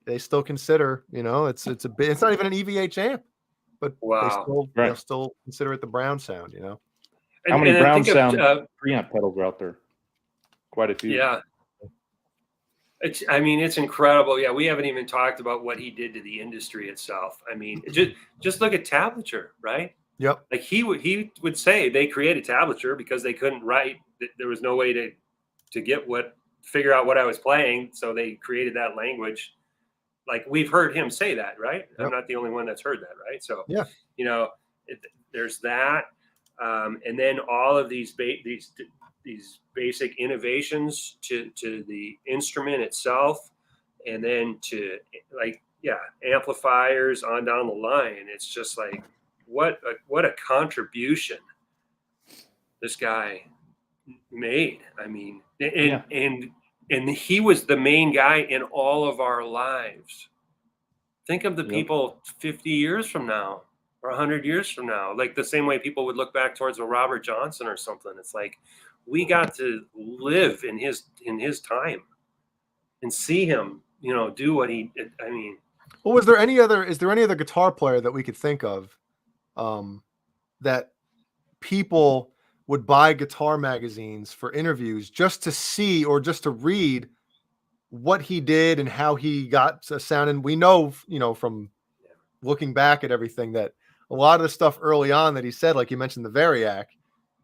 [SPEAKER 1] they still consider, it's not even an EVH amp. But
[SPEAKER 4] wow,
[SPEAKER 1] they'll still consider it the Brown sound,
[SPEAKER 3] How many Brown sound preamp pedals are out there? Quite a few.
[SPEAKER 4] Yeah. It's incredible. Yeah, we haven't even talked about what he did to the industry itself. I mean, just look at tablature, right?
[SPEAKER 1] Yep.
[SPEAKER 4] Like he would say they created tablature because they couldn't write. There was no way to get what figure out what I was playing. So they created that language. Like we've heard him say that, right?
[SPEAKER 1] Yep.
[SPEAKER 4] I'm not the only one that's heard that, right? So,
[SPEAKER 1] yeah,
[SPEAKER 4] you know, there's that. And then all of these basic innovations to the instrument itself, and then to like, amplifiers on down the line. It's just like, what a contribution this guy made. I mean, and he was the main guy in all of our lives. Think of the people 50 years from now or 100 years from now, like the same way people would look back towards a Robert Johnson or something. It's like we got to live in his time and see him, you know, do what he did. I mean,
[SPEAKER 1] well, is there any other guitar player that we could think of that people would buy guitar magazines for interviews just to see or just to read what he did and how he got a sound? And we know, you know, from looking back at everything, that a lot of the stuff early on that he said, like you mentioned the Variac,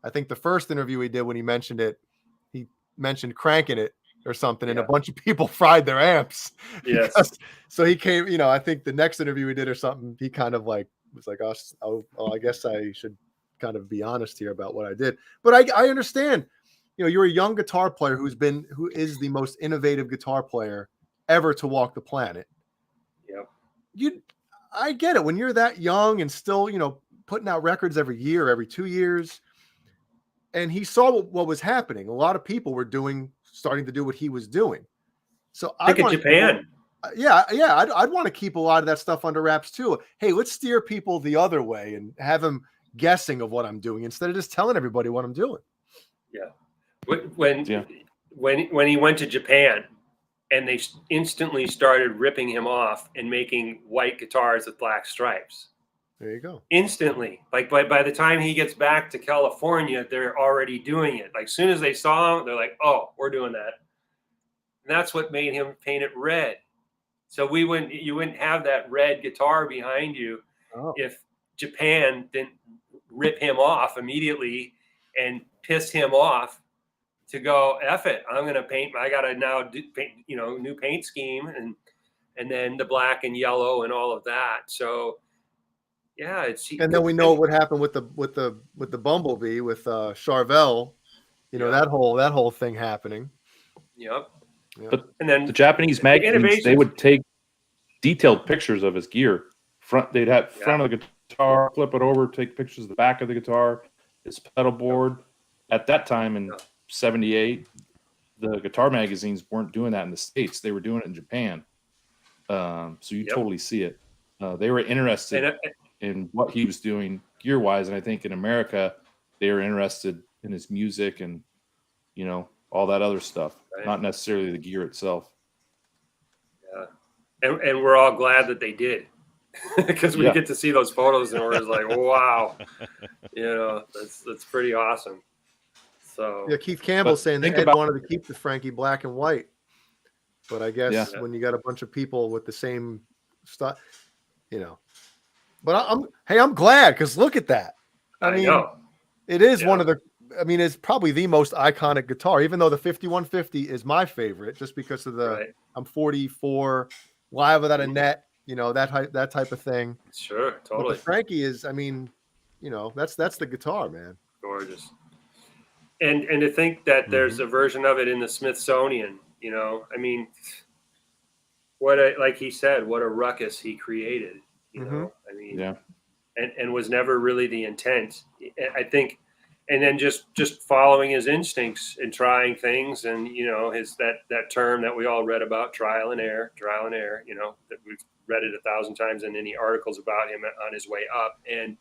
[SPEAKER 1] I think the first interview he did, when he mentioned it, he mentioned cranking it or something, and a bunch of people fried their amps.
[SPEAKER 4] Yes.
[SPEAKER 1] So he came, you know, I think the next interview he did or something, he kind of like was like, oh, I guess I should kind of be honest here about what I did. But I understand, you know, you're a young guitar player who is the most innovative guitar player ever to walk the planet.
[SPEAKER 4] Yep.
[SPEAKER 1] I get it. When you're that young and still, you know, putting out records every year, every 2 years, and he saw what was happening. A lot of people were starting to do what he was doing. So
[SPEAKER 4] Think of Japan.
[SPEAKER 1] I'd want to keep a lot of that stuff under wraps too. Hey, let's steer people the other way and have them guessing of what I'm doing instead of just telling everybody what I'm doing.
[SPEAKER 4] Yeah. When he went to Japan and they instantly started ripping him off and making white guitars with black stripes.
[SPEAKER 1] There you go.
[SPEAKER 4] Instantly. Like by the time he gets back to California, they're already doing it. Like as soon as they saw him, they're like, oh, we're doing that. And that's what made him paint it red. So you wouldn't have that red guitar behind you if Japan didn't rip him off immediately and piss him off to go, F it, I'm going to paint. I got to now do paint, you know, new paint scheme and then the black and yellow and all of that. So yeah,
[SPEAKER 1] and then we know what happened with the Bumblebee with Charvel, you know, that whole thing happening.
[SPEAKER 4] Yep.
[SPEAKER 3] But and then the Japanese magazines, they would take detailed pictures of his gear. They'd have front of the guitar, flip it over, take pictures of the back of the guitar, his pedal board. At that time in 78, the guitar magazines weren't doing that in the States. They were doing it in Japan. So you totally see it. They were interested in what he was doing gear-wise, and I think in America, they were interested in his music and, you know, all that other stuff, not necessarily the gear itself.
[SPEAKER 4] Yeah, and we're all glad that they did, because we get to see those photos and we're just like, wow, you know, that's pretty awesome. So
[SPEAKER 1] Keith Campbell saying that Ed wanted to keep the Frankie black and white, but I guess when you got a bunch of people with the same stuff, you know. But I'm glad, because look at that. I mean, know. It is one of the. I mean, it's probably the most iconic guitar, even though the 5150 is my favorite, just because of the I'm 44, live without a net, you know, that type of thing.
[SPEAKER 4] Sure, totally.
[SPEAKER 1] But the Frankie is, I mean, you know, that's the guitar, man.
[SPEAKER 4] Gorgeous. And to think that there's a version of it in the Smithsonian, you know, I mean, like he said, what a ruckus he created, you know, I mean, and was never really the intent, I think. And then just following his instincts and trying things, and you know, that term that we all read about, trial and error, you know, that we've read it 1,000 times in any articles about him on his way up, and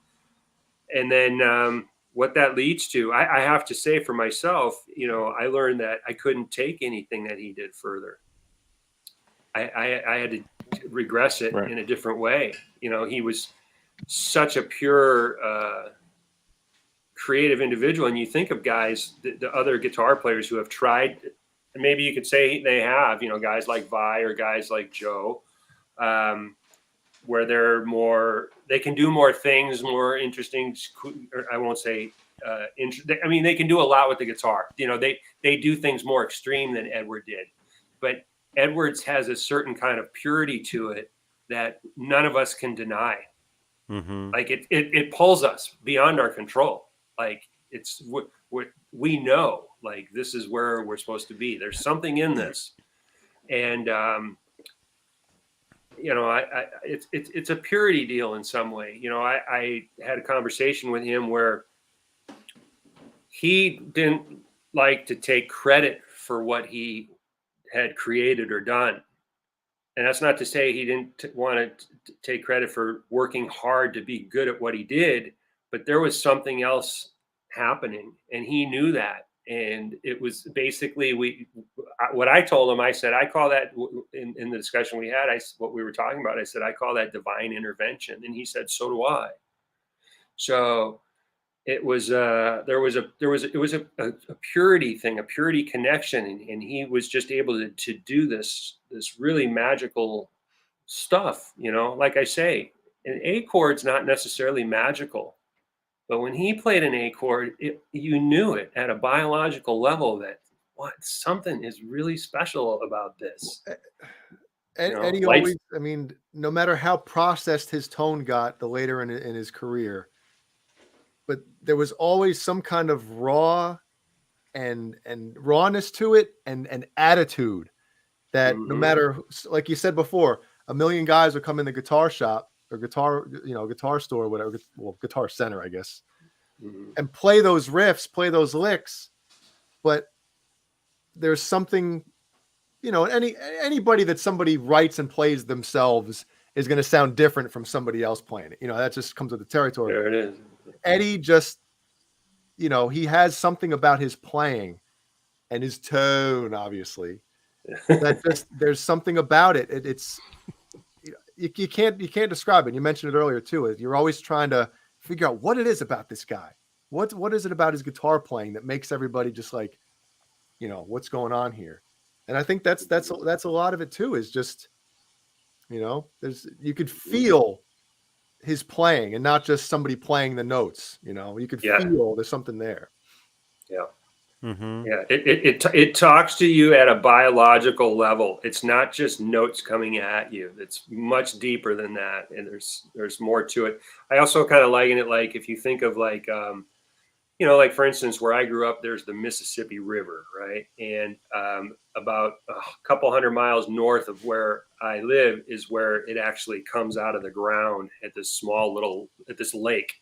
[SPEAKER 4] then what that leads to, I have to say for myself, you know, I learned that I couldn't take anything that he did further. I had to regress it in a different way. You know, he was such a pure creative individual, and you think of guys, the other guitar players who have tried, and maybe you could say they have, you know, guys like Vi or guys like Joe, where they can do more things, more interesting, or I won't say I mean, they can do a lot with the guitar. You know, they do things more extreme than Edward did, but Edwards has a certain kind of purity to it that none of us can deny.
[SPEAKER 2] Mm-hmm.
[SPEAKER 4] Like it pulls us beyond our control. Like it's what we know. Like this is where we're supposed to be. There's something in this, and you know, it's a purity deal in some way. You know, I had a conversation with him where he didn't like to take credit for what he had created or done. And that's not to say he didn't want to take credit for working hard to be good at what he did, but there was something else happening, and he knew that. And it was basically what I told him. I said, I call that in the discussion we had. What we were talking about. I said, I call that divine intervention, and he said, so do I. So it was a purity thing, a purity connection, and he was just able to do this really magical stuff. You know, like I say, an A chord's not necessarily magical, but when he played an A chord, you knew it at a biological level that something is really special about this.
[SPEAKER 1] Eddie always, I mean, no matter how processed his tone got the later in his career, but there was always some kind of raw and rawness to it and attitude that no matter, like you said before, a million guys would come in the guitar shop or guitar store or whatever, well, Guitar Center, I guess, and play those riffs, play those licks. But there's something, you know, anybody that somebody writes and plays themselves is going to sound different from somebody else playing it. You know, that just comes with the territory.
[SPEAKER 4] There it is.
[SPEAKER 1] Eddie just, you know, he has something about his playing and his tone, obviously, that just, there's something about it. It's, you can't describe it. You mentioned it earlier too. You're always trying to figure out what it is about this guy. What is it about his guitar playing that makes everybody just like, you know, what's going on here? And I think that's a lot of it too, is just, you know, you could feel his playing and not just somebody playing the notes. You know, you could feel there's something there.
[SPEAKER 4] Yeah.
[SPEAKER 2] Mm-hmm.
[SPEAKER 4] Yeah. It talks to you at a biological level. It's not just notes coming at you. It's much deeper than that. And there's more to it. I also kind of liken it, like, if you think of like, you know, like for instance, where I grew up, there's the Mississippi River, right? And about a couple hundred miles north of where I live is where it actually comes out of the ground at this lake.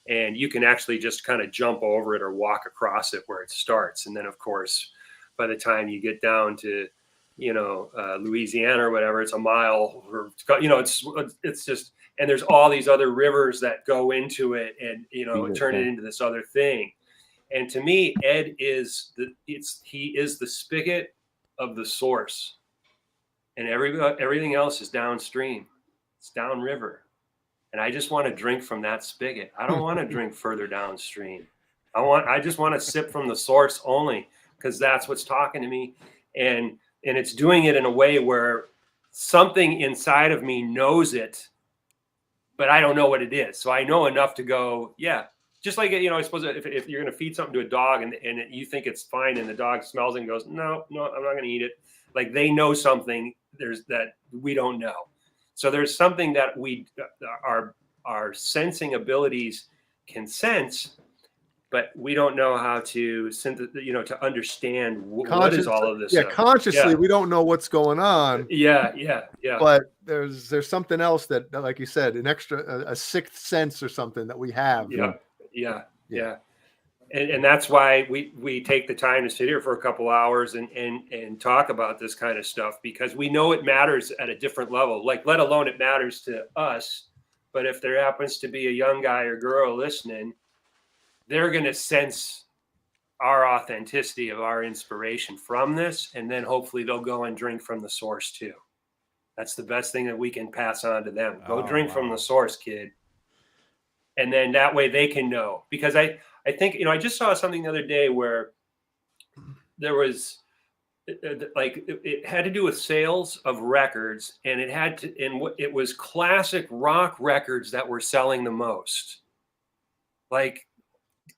[SPEAKER 4] And you can actually just kind of jump over it or walk across it where it starts. And then, of course, by the time you get down to, you know, Louisiana or whatever, it's a mile, or, you know, it's just, and there's all these other rivers that go into it and, you know, turn it into this other thing. And to me, Ed is he is the spigot of the source, and everything else is downstream. It's downriver. And I just want to drink from that spigot. I don't want to drink further downstream. I just want to sip from the source only, because that's what's talking to me. And it's doing it in a way where something inside of me knows it, but I don't know what it is. So I know enough to go, yeah. Just like, you know, I suppose if you're going to feed something to a dog and you think it's fine and the dog smells it and goes, no, I'm not going to eat it. Like, they know something that we don't know. So there's something that our sensing abilities can sense, but we don't know how to to understand what is all of this.
[SPEAKER 1] Yeah, consciously, we don't know what's going on.
[SPEAKER 4] Yeah.
[SPEAKER 1] But there's something else that, like you said, a sixth sense or something that we have.
[SPEAKER 4] Yeah. And that's why we take the time to sit here for a couple hours and talk about this kind of stuff, because we know it matters at a different level, like, let alone it matters to us. But if there happens to be a young guy or girl listening, they're going to sense our authenticity of our inspiration from this. And then hopefully they'll go and drink from the source too. That's the best thing that we can pass on to them. Go drink from the source, kid. And then that way they can know, because I think, you know, I just saw something the other day where there was like, it had to do with sales of records, and it was classic rock records that were selling the most. Like,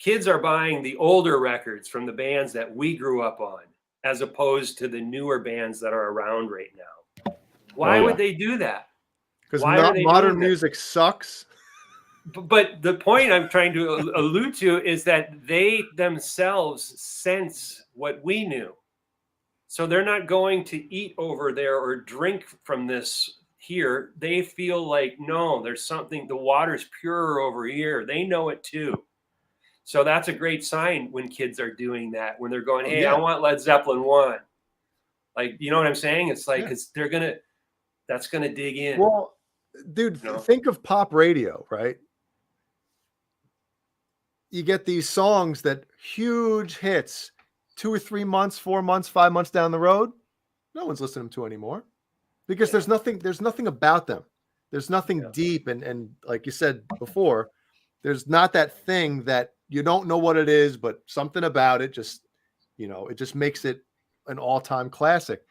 [SPEAKER 4] kids are buying the older records from the bands that we grew up on, as opposed to the newer bands that are around right now. Why would they do that?
[SPEAKER 1] Because
[SPEAKER 4] modern
[SPEAKER 1] music sucks.
[SPEAKER 4] But the point I'm trying to allude to is that they themselves sense what we knew. So they're not going to eat over there or drink from this here. They feel like, no, there's something, the water's purer over here. They know it too. So that's a great sign when kids are doing that, when they're going, hey, I want Led Zeppelin 1. Like, you know what I'm saying? It's like, because that's going to dig in.
[SPEAKER 1] Well, dude, think of pop radio, right? You get these songs that huge hits 2 or 3 months, 4 months, 5 months down the road. No one's listening to them anymore because there's nothing about them. There's nothing deep. And like you said before, there's not that thing that you don't know what it is, but something about it just, it just makes it an all-time classic.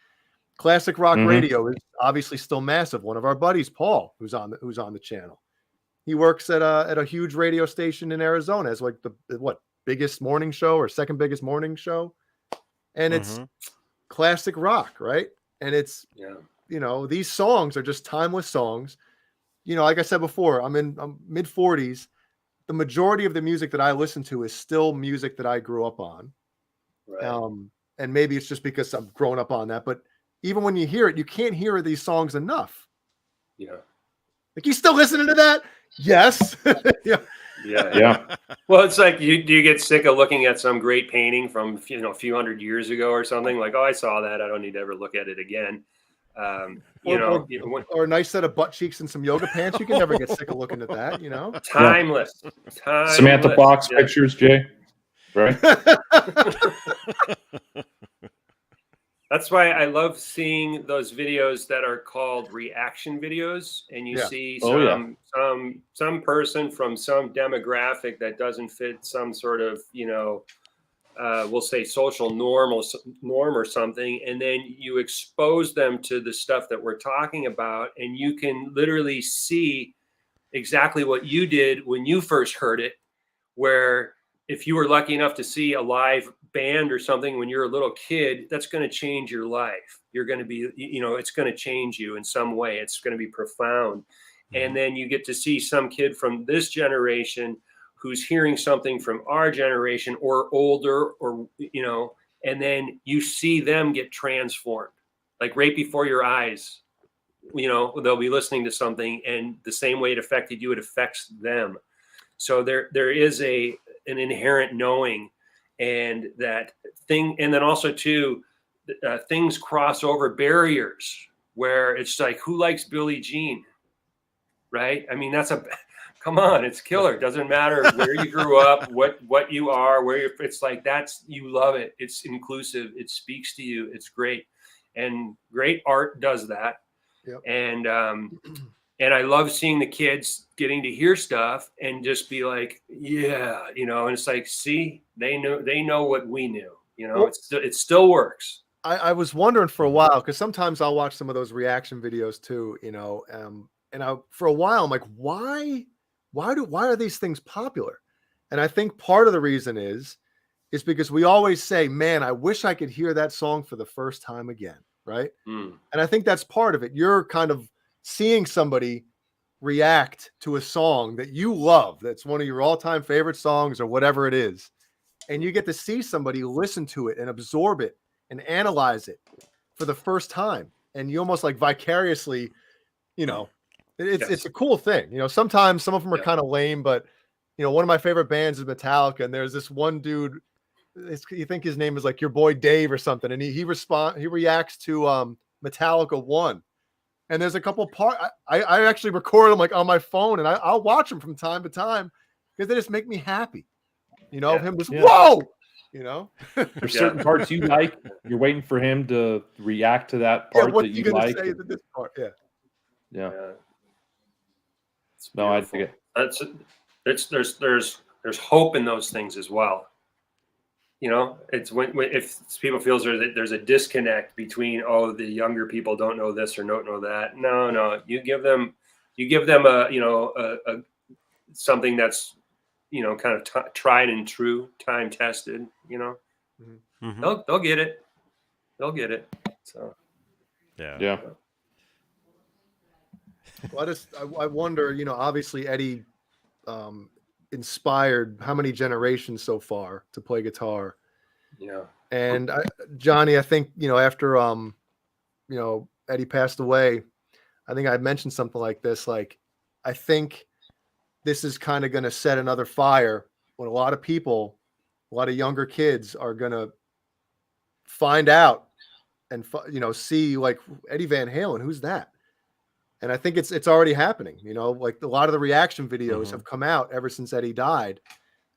[SPEAKER 1] Classic rock radio is obviously still massive. One of our buddies, Paul, who's on the channel, he works at a huge radio station in Arizona as like the biggest morning show or second biggest morning show, and it's classic rock, right? And it's these songs are just timeless songs. Like I said before, I'm mid 40s. The majority of the music that I listen to is still music that I grew up on. Right. And maybe it's just because I'm growing up on that, but even when you hear it, you can't hear these songs enough. Yeah. Like, you still listening to that? Yes.
[SPEAKER 4] Yeah. Well, it's like, do you get sick of looking at some great painting from, a few hundred years ago or something? Like, oh, I saw that, I don't need to ever look at it again.
[SPEAKER 1] Or a nice set of butt cheeks and some yoga pants. You can never get sick of looking at that,
[SPEAKER 4] Timeless.
[SPEAKER 3] Samantha Fox pictures, Jay. Right.
[SPEAKER 4] That's why I love seeing those videos that are called reaction videos, and you see some person from some demographic that doesn't fit some sort of, we'll say social norm or something, and then you expose them to the stuff that we're talking about, and you can literally see exactly what you did when you first heard it, where if you were lucky enough to see a live band or something when you're a little kid, that's going to change your life. You're going to be, it's going to change you in some way. It's going to be profound. And then you get to see some kid from this generation who's hearing something from our generation or older, or, and then you see them get transformed, like right before your eyes. They'll be listening to something, and the same way it affected you, it affects them. So there is an inherent knowing, and that thing. And then also too, things cross over barriers where it's like, who likes Billie Jean? Right. I mean, come on, it's killer. It doesn't matter where you grew up, what you are, it's like, you love it. It's inclusive. It speaks to you. It's great. And great art does that. Yep. And I love seeing the kids getting to hear stuff and just be like, and it's like, see, they know what we knew, it still works.
[SPEAKER 1] I was wondering for a while, because sometimes I'll watch some of those reaction videos too, for a while, I'm like, why are these things popular? And I think part of the reason is because we always say, man, I wish I could hear that song for the first time again. Right. And I think that's part of it. You're kind of seeing somebody react to a song that you love, that's one of your all-time favorite songs or whatever it is, and you get to see somebody listen to it and absorb it and analyze it for the first time, and you almost like vicariously, it's a cool thing. Sometimes some of them are kind of lame, but one of my favorite bands is Metallica, and there's this one dude, you think his name is like your boy Dave or something, and he reacts to Metallica 1. And there's a couple parts I actually record them like on my phone, and I'll watch them from time to time because they just make me happy. Him just whoa,
[SPEAKER 3] There's certain parts you like. You're waiting for him to react to that part that you like. Say to this part? Yeah.
[SPEAKER 4] No, I think there's hope in those things as well. It's when if people feel there's a disconnect between, the younger people don't know this or don't know that. No, you give them a something that's you know, kind of tried and true, time tested, you know, they'll get it. They'll get it. So,
[SPEAKER 3] yeah.
[SPEAKER 1] Well, I wonder, you know, obviously Eddie inspired how many generations so far to play guitar.
[SPEAKER 4] Yeah.
[SPEAKER 1] And Johnny, I think, you know, after, you know, Eddie passed away, I think I mentioned something like this. Like, I think this is kind of going to set another fire when a lot of people, a lot of younger kids are going to find out and, you know, see like Eddie Van Halen, who's that? And I think it's already happening, you know, like a lot of the reaction videos have come out ever since Eddie died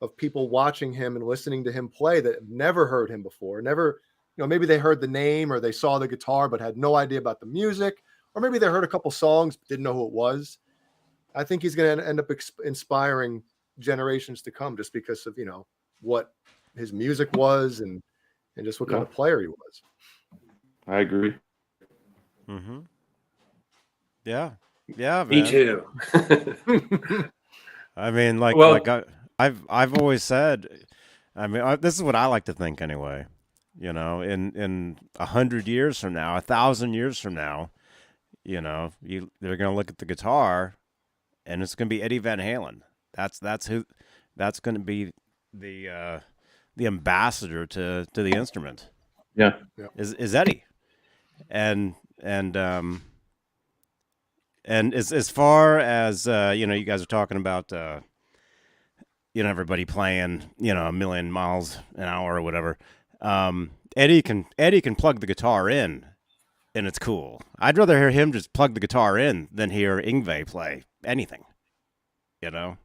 [SPEAKER 1] of people watching him and listening to him play that have never heard him before. Never, you know, maybe they heard the name or they saw the guitar, but had no idea about the music, or maybe they heard a couple songs, but didn't know who it was. I think he's going to end up inspiring generations to come just because of, you know, what his music was and just what kind of player he was.
[SPEAKER 3] I agree.
[SPEAKER 2] Yeah. Yeah, man.
[SPEAKER 4] Me too.
[SPEAKER 2] I mean, like I've always said, I mean, this is what I like to think anyway. You know, in 100 years from now, 1,000 years from now, you know, they're going to look at the guitar, and it's going to be Eddie Van Halen. That's going to be the ambassador to the instrument.
[SPEAKER 3] Yeah.
[SPEAKER 2] Is Eddie, and as far as you know, you guys are talking about you know, everybody playing, you know, 1,000,000 miles an hour or whatever. Eddie can plug the guitar in, and it's cool. I'd rather hear him just plug the guitar in than hear Yngwie play anything. You know.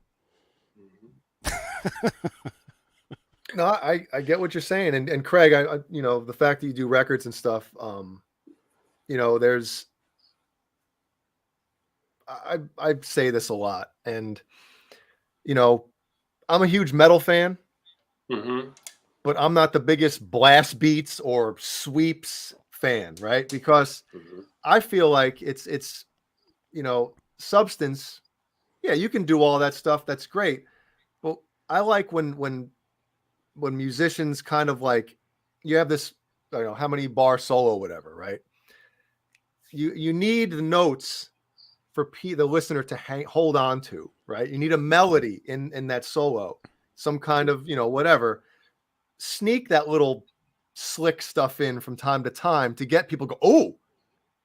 [SPEAKER 1] No, I get what you're saying, and Craig, I you know, the fact that you do records and stuff, you know, there's. I say this a lot, and you know, I'm a huge metal fan, but I'm not the biggest blast beats or sweeps fan, right? Because I feel like it's you know, substance. Yeah, you can do all that stuff. That's great, but I like when musicians kind of like, you have this, I don't know how many bar solo, whatever, right? You need the notes for the listener to hold on to, right? You need a melody in that solo, some kind of, you know, whatever. Sneak that little slick stuff in from time to time to get people go, oh,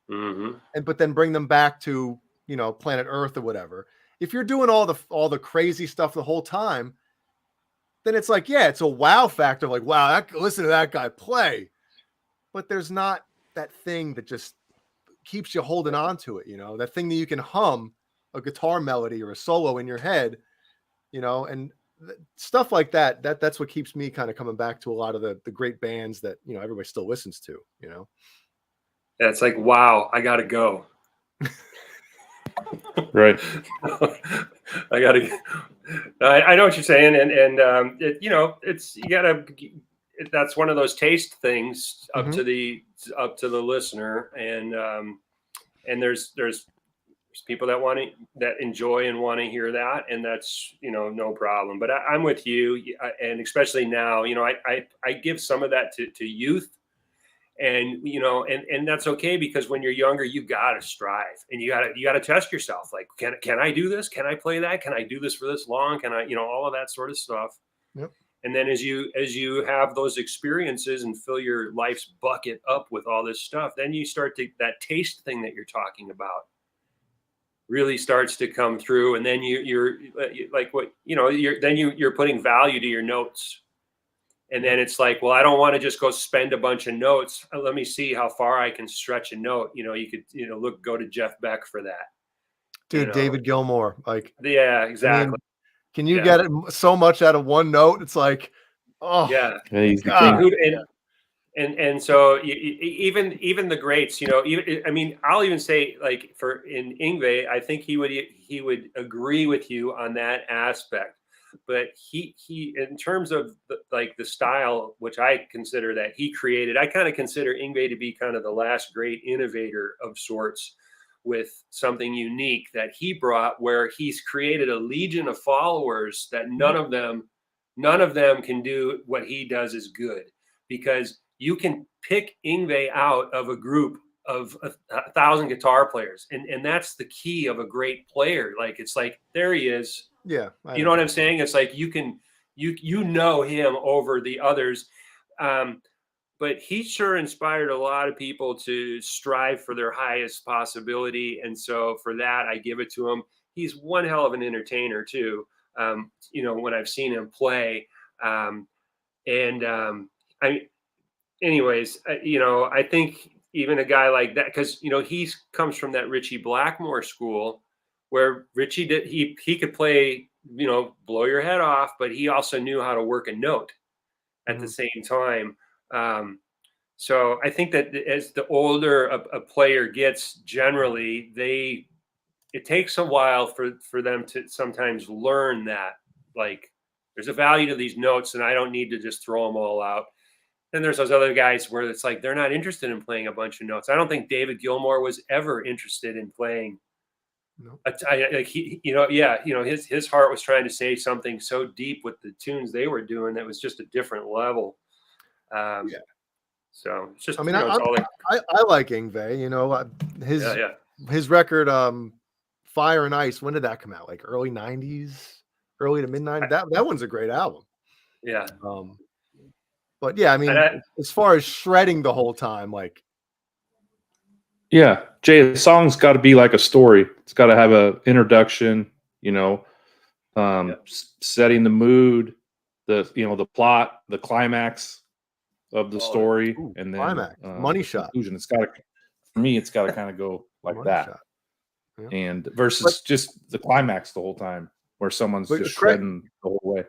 [SPEAKER 1] and but then bring them back to, you know, planet Earth or whatever. If you're doing all the crazy stuff the whole time, then it's like, yeah, it's a wow factor. Like, wow, listen to that guy play. But there's not that thing that just keeps you holding on to it, you know, that thing that you can hum a guitar melody or a solo in your head, you know, and stuff like that. That's what keeps me kind of coming back to a lot of the great bands that, you know, everybody still listens to, you know.
[SPEAKER 4] Yeah, it's like, wow, I gotta go.
[SPEAKER 3] Right.
[SPEAKER 4] I gotta. I know what you're saying, and you know, it's, you gotta. That's one of those taste things up to the listener, and there's people that enjoy and want to hear that, and that's, you know, no problem. But I'm with you, and especially now, you know, I give some of that to youth. And, you know, and that's okay, because when you're younger, you got to strive, and you got to test yourself. Like, can I do this? Can I play that? Can I do this for this long? Can I, you know, all of that sort of stuff.
[SPEAKER 1] Yep.
[SPEAKER 4] And then as you have those experiences and fill your life's bucket up with all this stuff, then you start to, that taste thing that you're talking about really starts to come through. And then you're like, what, you know, you're putting value to your notes. And then it's like, well, I don't want to just go spend a bunch of notes. Let me see how far I can stretch a note. You know, you could, you know, go to Jeff Beck for that.
[SPEAKER 1] Dude,
[SPEAKER 4] you know?
[SPEAKER 1] David Gilmour, like,
[SPEAKER 4] yeah, exactly.
[SPEAKER 1] I mean, can you get it so much out of one note? It's like, oh,
[SPEAKER 4] yeah.
[SPEAKER 1] God.
[SPEAKER 4] And so even the greats, you know, I mean, I'll even say, like, in Yngwie, I think he would agree with you on that aspect. But he in terms of the style, which I consider that he created, I kind of consider Yngwie to be kind of the last great innovator of sorts, with something unique that he brought, where he's created a legion of followers that none of them can do what he does as good, because you can pick Yngwie out of a group of 1,000 guitar players. And that's the key of a great player. Like, it's like, there he is.
[SPEAKER 1] Yeah.
[SPEAKER 4] You know what I'm saying? It's like, you know him over the others. But he sure inspired a lot of people to strive for their highest possibility. And so for that, I give it to him. He's one hell of an entertainer too. When I've seen him play, I think even a guy like that, because, he comes from that Richie Blackmore school, where Richie he could play, blow your head off, but he also knew how to work a note at the same time. So I think that as the older a player gets, generally, it takes a while for them to sometimes learn that, like, there's a value to these notes and I don't need to just throw them all out. Then there's those other guys where it's like, they're not interested in playing a bunch of notes. I don't think David Gilmour was ever interested in playing. No. His heart was trying to say something so deep with the tunes they were doing that was just a different level. So it's just,
[SPEAKER 1] I like Yngwie, his record, Fire and Ice. When did that come out? Like early 90s, early to mid 90s. That one's a great album.
[SPEAKER 4] Yeah.
[SPEAKER 1] But yeah, as far as shredding the whole time, like.
[SPEAKER 3] Yeah, Jay, the song's got to be like a story. It's got to have a introduction, setting the mood, the plot, the climax of the story, and then
[SPEAKER 1] climax, money shot.
[SPEAKER 3] Conclusion. It's got to, for me, it's got to kind of go like that. Yeah. And versus just the climax the whole time, where someone's just shredding the whole way.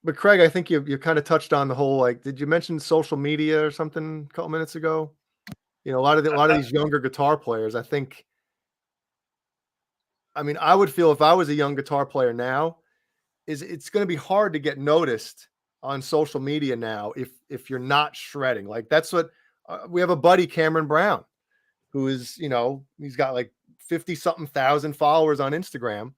[SPEAKER 1] But Craig, I think you kind of touched on the whole, like, did you mention social media or something a couple minutes ago? A lot of these younger guitar players, I think. I would feel if I was a young guitar player now, it's going to be hard to get noticed on social media now if you're not shredding. Like, that's what we have a buddy, Cameron Brown, who is, he's got like 50-something thousand followers on Instagram.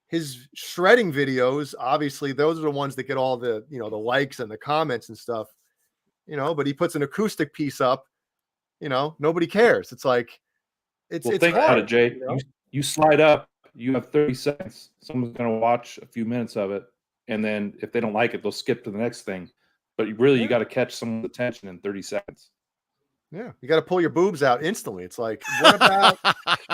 [SPEAKER 1] His shredding videos, obviously, those are the ones that get all the, the likes and the comments and stuff, but he puts an acoustic piece up, nobody cares. It's like, it's
[SPEAKER 3] think
[SPEAKER 1] hard,
[SPEAKER 3] about it, Jay. You slide up, you have 30 seconds. Someone's going to watch a few minutes of it. And then if they don't like it, they'll skip to the next thing. But you got to catch someone's attention in 30 seconds.
[SPEAKER 1] Yeah, you got to pull your boobs out instantly. It's like, what about?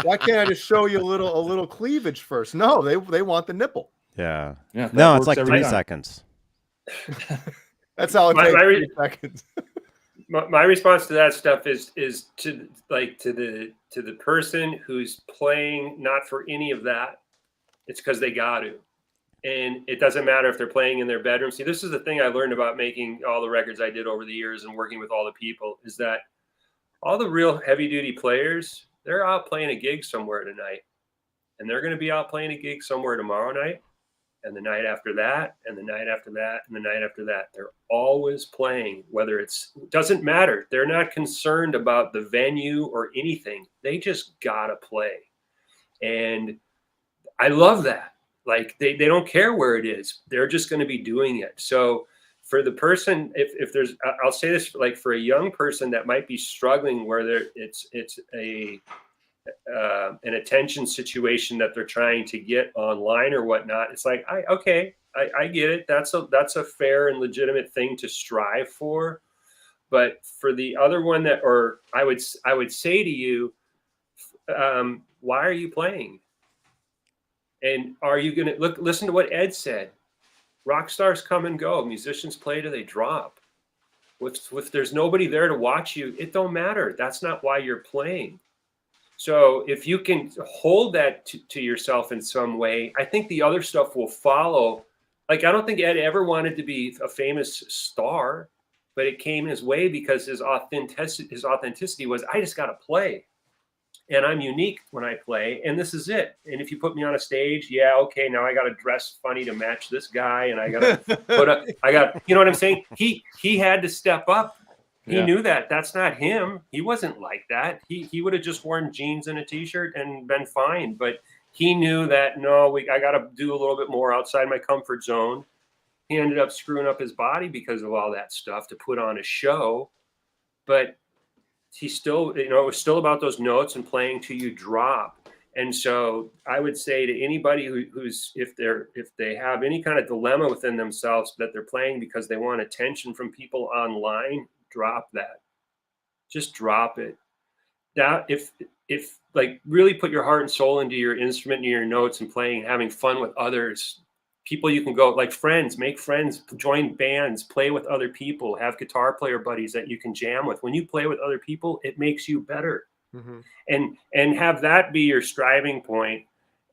[SPEAKER 1] Why can't I just show you a little cleavage first? No, they want the nipple.
[SPEAKER 2] Yeah. No, it's like 3 seconds.
[SPEAKER 1] That's how it takes 3 seconds.
[SPEAKER 4] My response to that stuff is to the person who's playing not for any of that. It's because they got to. And it doesn't matter if they're playing in their bedroom. See, this is the thing I learned about making all the records I did over the years and working with all the people, is that all the real heavy duty players, they're out playing a gig somewhere tonight, and they're going to be out playing a gig somewhere tomorrow night, and the night after that, and the night after that, and the night after that. They're always playing, doesn't matter. They're not concerned about the venue or anything. They just got to play. And I love that. Like, they don't care where it is. They're just going to be doing it. So for the person, if there's, I'll say this, like, for a young person that might be struggling where it's an attention situation that they're trying to get online or whatnot. It's like, I get it. That's a fair and legitimate thing to strive for. But for the other one I would say to you, why are you playing? And are you going to listen to what Ed said? Rock stars come and go. Musicians play till they drop. If there's nobody there to watch you, it don't matter. That's not why you're playing. So if you can hold that to yourself in some way, I think the other stuff will follow. Like, I don't think Ed ever wanted to be a famous star, but it came his way because his authenticity was, I just got to play. And I'm unique when I play, and this is it. And if you put me on a stage, now I got to dress funny to match this guy, and I got to you know what I'm saying? He had to step up He knew that that's not him. He wasn't like that. He would have just worn jeans and a t-shirt and been fine. But he knew that, no, I got to do a little bit more outside my comfort zone. He ended up screwing up his body because of all that stuff to put on a show. But he still, it was still about those notes and playing till you drop. And so I would say to anybody who's, if they have any kind of dilemma within themselves that they're playing because they want attention from people online, drop that. Just drop it. That if like really put your heart and soul into your instrument and your notes and playing, having fun with others, people you can go, like friends, make friends, join bands, play with other people, have guitar player buddies that you can jam with. When you play with other people, it makes you better. And have that be your striving point.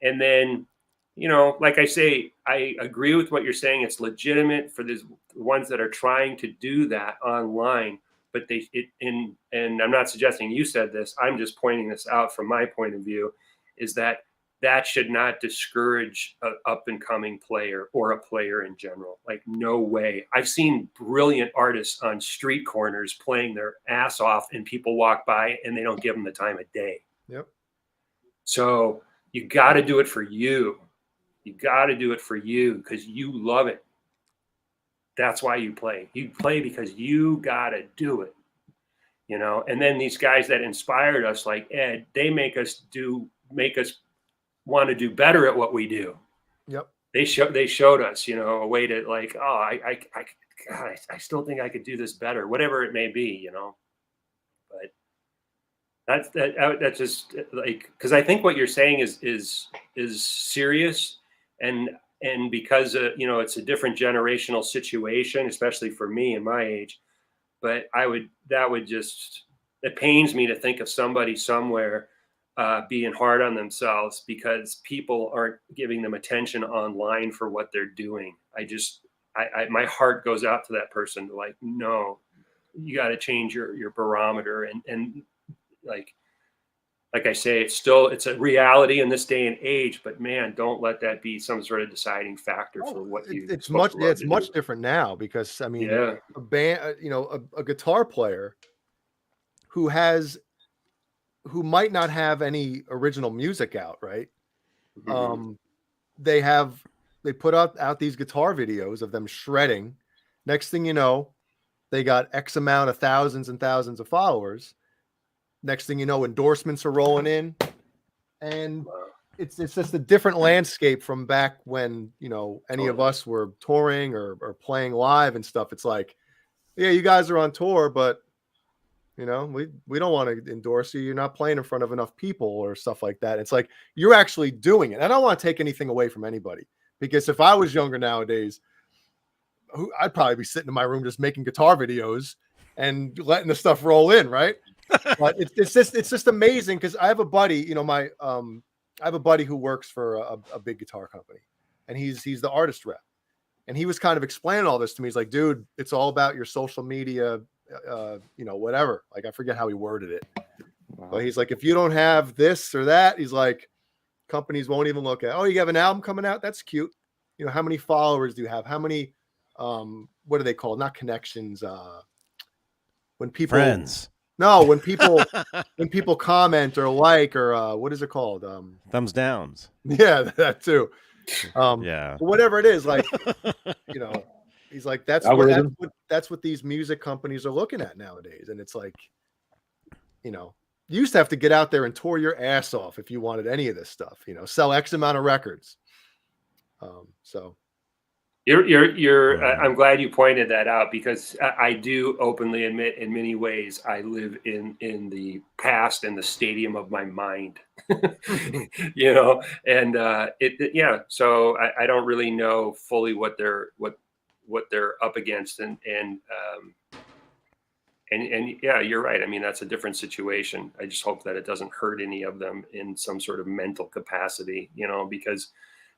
[SPEAKER 4] And then, like I say, I agree with what you're saying. It's legitimate for the ones that are trying to do that online, but and I'm not suggesting you said this, I'm just pointing this out from my point of view, is that should not discourage an up and coming player or a player in general. Like, no way. I've seen brilliant artists on street corners playing their ass off and people walk by and they don't give them the time of day.
[SPEAKER 1] Yep.
[SPEAKER 4] So you got to do it for you. You got to do it for you because you love it. That's why you play. You play because you got to do it, and then these guys that inspired us, like Ed, they make us want to do better at what we do. Yep. They showed us, a way to, like, oh, I still think I could do this better, whatever it may be, but that's just like, because I think what you're saying is serious, and because it's a different generational situation, especially for me and my age. But it pains me to think of somebody somewhere being hard on themselves because people aren't giving them attention online for what they're doing. My heart goes out to that person, like, no, you got to change your barometer. And like I say, it's a reality in this day and age, but man, don't let that be some sort of deciding factor for what you.
[SPEAKER 1] It's much different now because, I mean, a band, a guitar player who might not have any original music out, right? Mm-hmm. They put out these guitar videos of them shredding. Next thing you know, they got X amount of thousands and thousands of followers. Next thing you know, endorsements are rolling in, and it's just a different landscape from back when, any of us were touring or playing live and stuff. It's like, yeah, you guys are on tour, but we don't want to endorse you. You're not playing in front of enough people or stuff like that. It's like, you're actually doing it. I don't want to take anything away from anybody, because if I was younger nowadays, I'd probably be sitting in my room just making guitar videos and letting the stuff roll in, right? But it's just amazing because I have a buddy, I have a buddy who works for a big guitar company, and he's the artist rep, and he was kind of explaining all this to me. He's like, dude, it's all about your social media, whatever. Like, I forget how he worded it, but he's like, if you don't have this or that, he's like, companies won't even look at. Oh, you have an album coming out? That's cute. How many followers do you have? How many? What are they called? Not connections. When people
[SPEAKER 2] friends.
[SPEAKER 1] No, when people comment or like, or what is it called?
[SPEAKER 2] Thumbs downs.
[SPEAKER 1] Yeah, that too. Whatever it is, like, he's like, that's what these music companies are looking at nowadays. And it's like, you used to have to get out there and tour your ass off if you wanted any of this stuff, sell X amount of records. So
[SPEAKER 4] I'm glad you pointed that out, because I do openly admit, in many ways, I live in the past and the stadium of my mind, and so I don't really know fully what they're up against, and yeah, you're right. I mean, that's a different situation. I just hope that it doesn't hurt any of them in some sort of mental capacity, because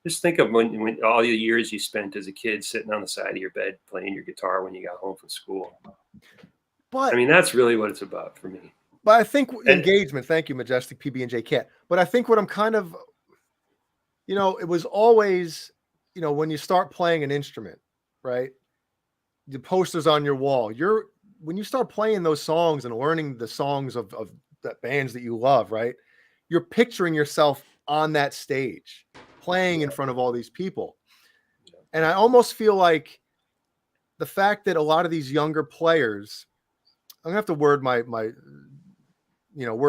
[SPEAKER 4] just think of when all the years you spent as a kid sitting on the side of your bed playing your guitar when you got home from school. But I mean, that's really what it's about for me.
[SPEAKER 1] But I think engagement. Thank you, Majestic PB&J Cat. But I think what I'm kind of, it was always, when you start playing an instrument, right? The posters on your wall. when you start playing those songs and learning the songs of the bands that you love, right? You're picturing yourself on that stage playing in front of all these people. And I almost feel like the fact that a lot of these younger players, I'm gonna have to word word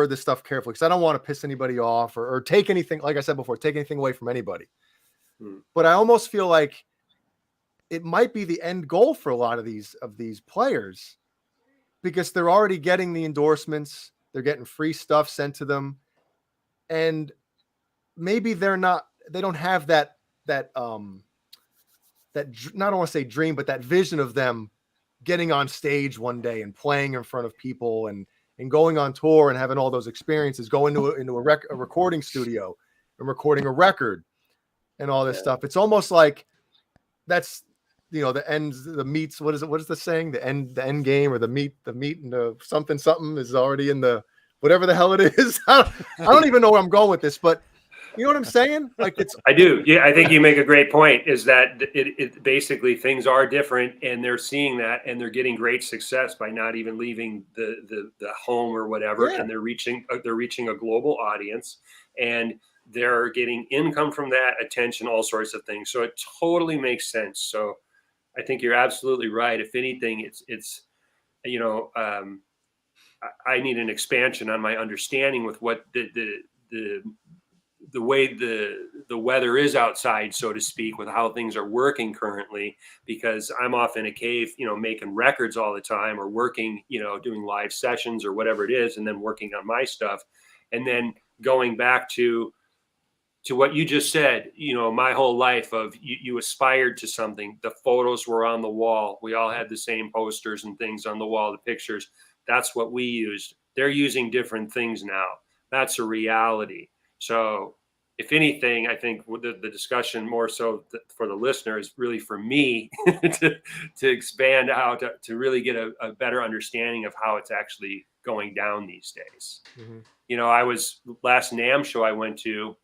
[SPEAKER 1] this stuff carefully because I don't want to piss anybody off or take anything, like I said before, take anything away from anybody. But I almost feel like it might be the end goal for a lot of these players because they're already getting the endorsements, they're getting free stuff sent to them, and maybe they don't have that not I want to say dream, but that vision of them getting on stage one day and playing in front of people and going on tour and having all those experiences, going into a recording studio and recording a record and all this stuff. It's almost like that's, the ends, the meats. What is the saying? The end game, or the meat and the something is already in the, whatever the hell it is. I don't even know where I'm going with this, but you know what I'm saying? Like
[SPEAKER 4] I do. Yeah. I think you make a great point is that it basically things are different and they're seeing that and they're getting great success by not even leaving the home or whatever. Yeah. And they're reaching a global audience and they're getting income from that, attention, all sorts of things. So it totally makes sense. So I think you're absolutely right. If anything, it's I need an expansion on my understanding with what the way the weather is outside, so to speak, with how things are working currently, because I'm off in a cave, making records all the time or working, doing live sessions or whatever it is, and then working on my stuff. And then going back to what you just said, my whole life of you aspired to something. The photos were on the wall. We all had the same posters and things on the wall, the pictures. That's what we used. They're using different things now. That's a reality. So if anything, I think the discussion more so for the listener is really for me to expand out, to really get a better understanding of how it's actually going down these days. Mm-hmm. I was last NAMM show I went to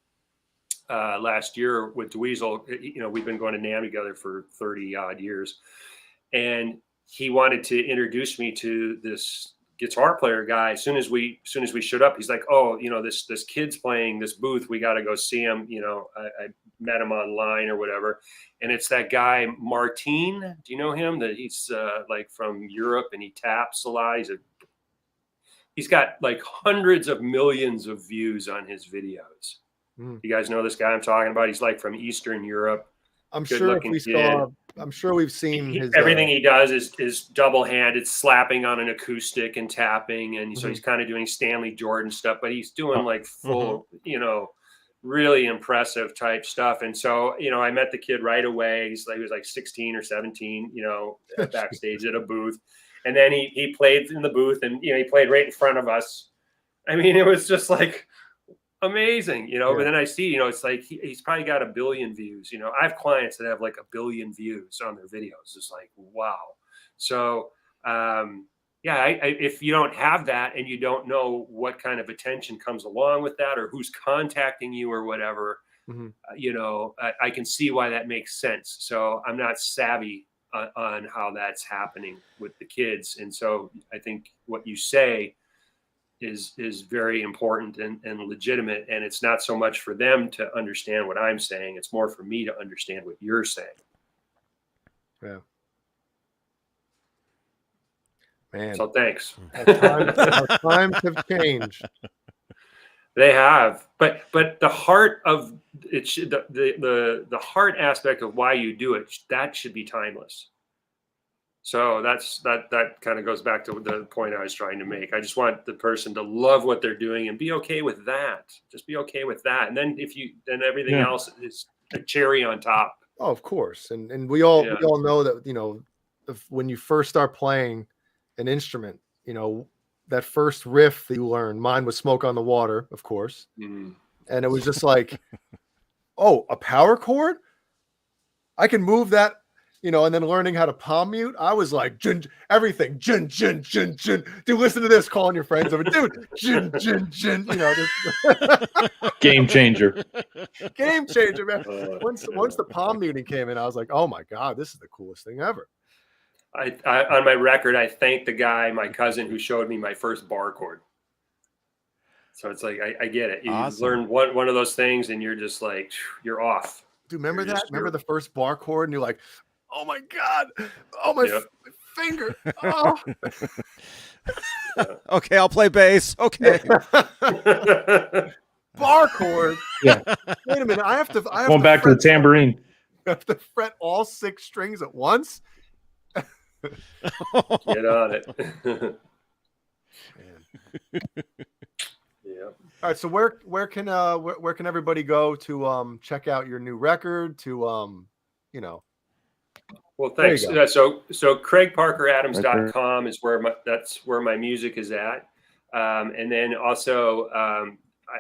[SPEAKER 4] last year with Dweezil. We've been going to NAMM together for 30 odd years. And he wanted to introduce me to this guitar player guy. As soon as we showed up, he's like, "Oh, this kid's playing this booth. We got to go see him." I met him online or whatever, and it's that guy Martin. Do you know him? That he's like from Europe and he taps a lot. He's got like hundreds of millions of views on his videos. You guys know this guy I'm talking about? He's like from Eastern Europe.
[SPEAKER 1] I'm sure we've seen
[SPEAKER 4] everything he does is double-handed, slapping on an acoustic and tapping, and so he's kind of doing Stanley Jordan stuff, but he's doing like full, really impressive type stuff. And so, I met the kid right away. He was like 16 or 17, backstage at a booth, and then he played in the booth, and he played right in front of us. I mean, it was just like amazing, but then I see, it's like he's probably got 1 billion views. I have clients that have like 1 billion views on their videos. It's like, wow. So if you don't have that and you don't know what kind of attention comes along with that or who's contacting you or whatever, I can see why that makes sense. So I'm not savvy on how that's happening with the kids. And so I think what you say is very important and legitimate, and it's not so much for them to understand what I'm saying, it's more for me to understand what you're saying.
[SPEAKER 1] Yeah, man.
[SPEAKER 4] So thanks.
[SPEAKER 1] Our times have changed.
[SPEAKER 4] They have, but the heart of it should, the heart aspect of why you do it, that should be timeless. So that kind of goes back to the point I was trying to make. I just want the person to love what they're doing and be okay with that. Just be okay with that. And then everything else is a cherry on top.
[SPEAKER 1] Oh, of course. And we all know that, when you first start playing an instrument, that first riff that you learn, mine was Smoke on the Water, of course. Mm. And it was just like, oh, a power chord? I can move that. And then learning how to palm mute, I was like, everything, jin. Dude, listen to this, calling your friends over, dude, jin.
[SPEAKER 3] Game changer,
[SPEAKER 1] man. Once the palm muting came in, I was like, oh my God, this is the coolest thing ever.
[SPEAKER 4] on my record, I thank the guy, my cousin, who showed me my first bar chord. So it's like, I get it. You learn one of those things and you're just like, you're off.
[SPEAKER 1] Dude, remember that? Remember the first bar chord and you're like, oh my God. Oh, my finger. Oh.
[SPEAKER 2] Okay, I'll play bass. Okay.
[SPEAKER 1] Bar chord.
[SPEAKER 3] Yeah.
[SPEAKER 1] Wait a minute. I have to
[SPEAKER 3] going back to the tambourine.
[SPEAKER 1] I have to fret all 6 strings at once.
[SPEAKER 4] Get on it. Yeah.
[SPEAKER 1] All right. So where can everybody go to check out your new record, to you know?
[SPEAKER 4] Well, thanks. So CraigParkerAdams.com is where my music is at. And then also,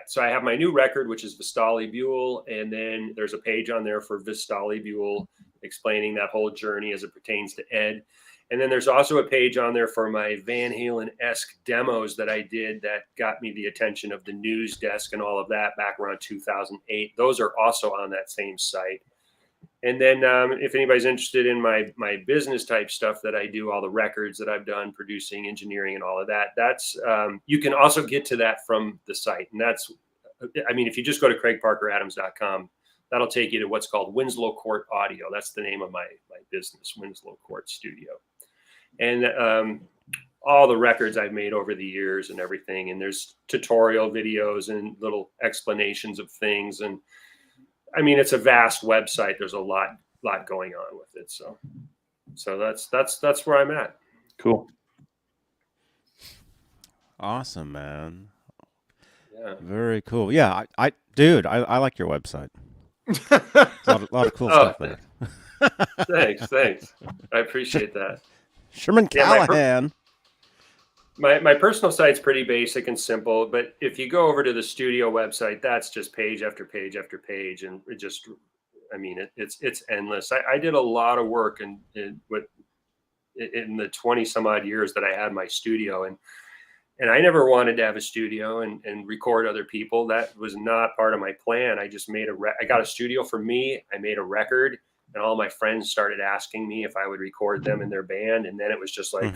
[SPEAKER 4] so I have my new record, which is Vistali Buell. And then there's a page on there for Vistali Buell explaining that whole journey as it pertains to Ed. And then there's also a page on there for my Van Halen-esque demos that I did that got me the attention of the news desk and all of that back around 2008. Those are also on that same site. And then if anybody's interested in my business type stuff that I do, all the records that I've done, producing, engineering, and all of that, that's you can also get to that from the site. And that's, I mean, if you just go to CraigParkerAdams.com, that'll take you to what's called Winslow Court Audio. That's the name of my business, Winslow Court Studio. And all the records I've made over the years and everything. And there's tutorial videos and little explanations of things. And I mean, it's a vast website. There's a lot going on with it. So that's where I'm at.
[SPEAKER 3] Cool.
[SPEAKER 2] Awesome, man.
[SPEAKER 4] Yeah.
[SPEAKER 2] Very cool. Yeah, dude, I like your website. A lot of cool stuff there.
[SPEAKER 4] Thanks. I appreciate that.
[SPEAKER 2] Sherman Callahan.
[SPEAKER 4] My personal site's pretty basic and simple, but if you go over to the studio website, that's just page after page after page, and it just, I mean, it's endless. I did a lot of work in the 20 some odd years that I had my studio, and I never wanted to have a studio and record other people. That was not part of my plan. I just made I got a studio for me. I made a record, and all my friends started asking me if I would record them in their band, and then it was just like.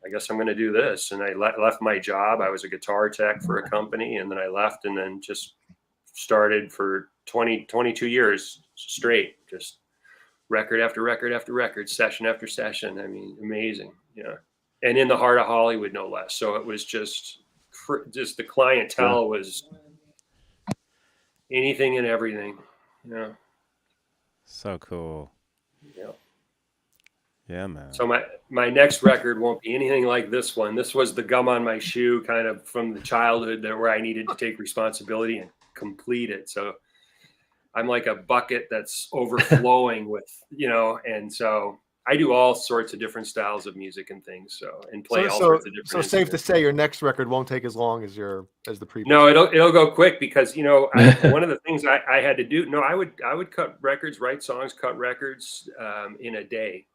[SPEAKER 4] I guess I'm going to do this. And I left my job. I was a guitar tech for a company. And then I left and then just started for 22 years straight, just record after record after record, session after session. I mean, amazing. Yeah. And in the heart of Hollywood, no less. So it was just the clientele was anything and everything. Yeah.
[SPEAKER 2] So cool.
[SPEAKER 4] Yeah.
[SPEAKER 2] Yeah, man.
[SPEAKER 4] So my next record won't be anything like this one. This was the gum on my shoe kind of from the childhood where I needed to take responsibility and complete it. So I'm like a bucket that's overflowing with, and so I do all sorts of different styles of music and things. So, and play all sorts of different.
[SPEAKER 1] So safe to say your next record won't take as long as the previous.
[SPEAKER 4] No, it'll go quick because, one of the things I had to do, I would cut records, write songs, cut records in a day.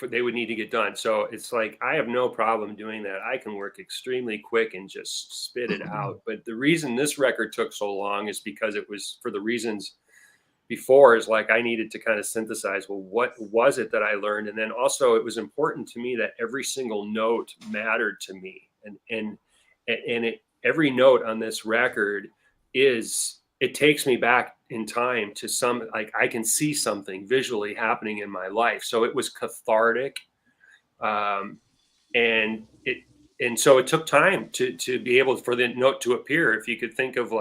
[SPEAKER 4] They would need to get done. So it's like, I have no problem doing that. I can work extremely quick and just spit it out. But the reason this record took so long is because it was for the reasons before, is like, I needed to kind of synthesize, well, what was it that I learned? And then also it was important to me that every single note mattered to me. And every note on this record it takes me back in time to I can see something visually happening in my life. So it was cathartic. And so it took time to be able for the note to appear. If you could think of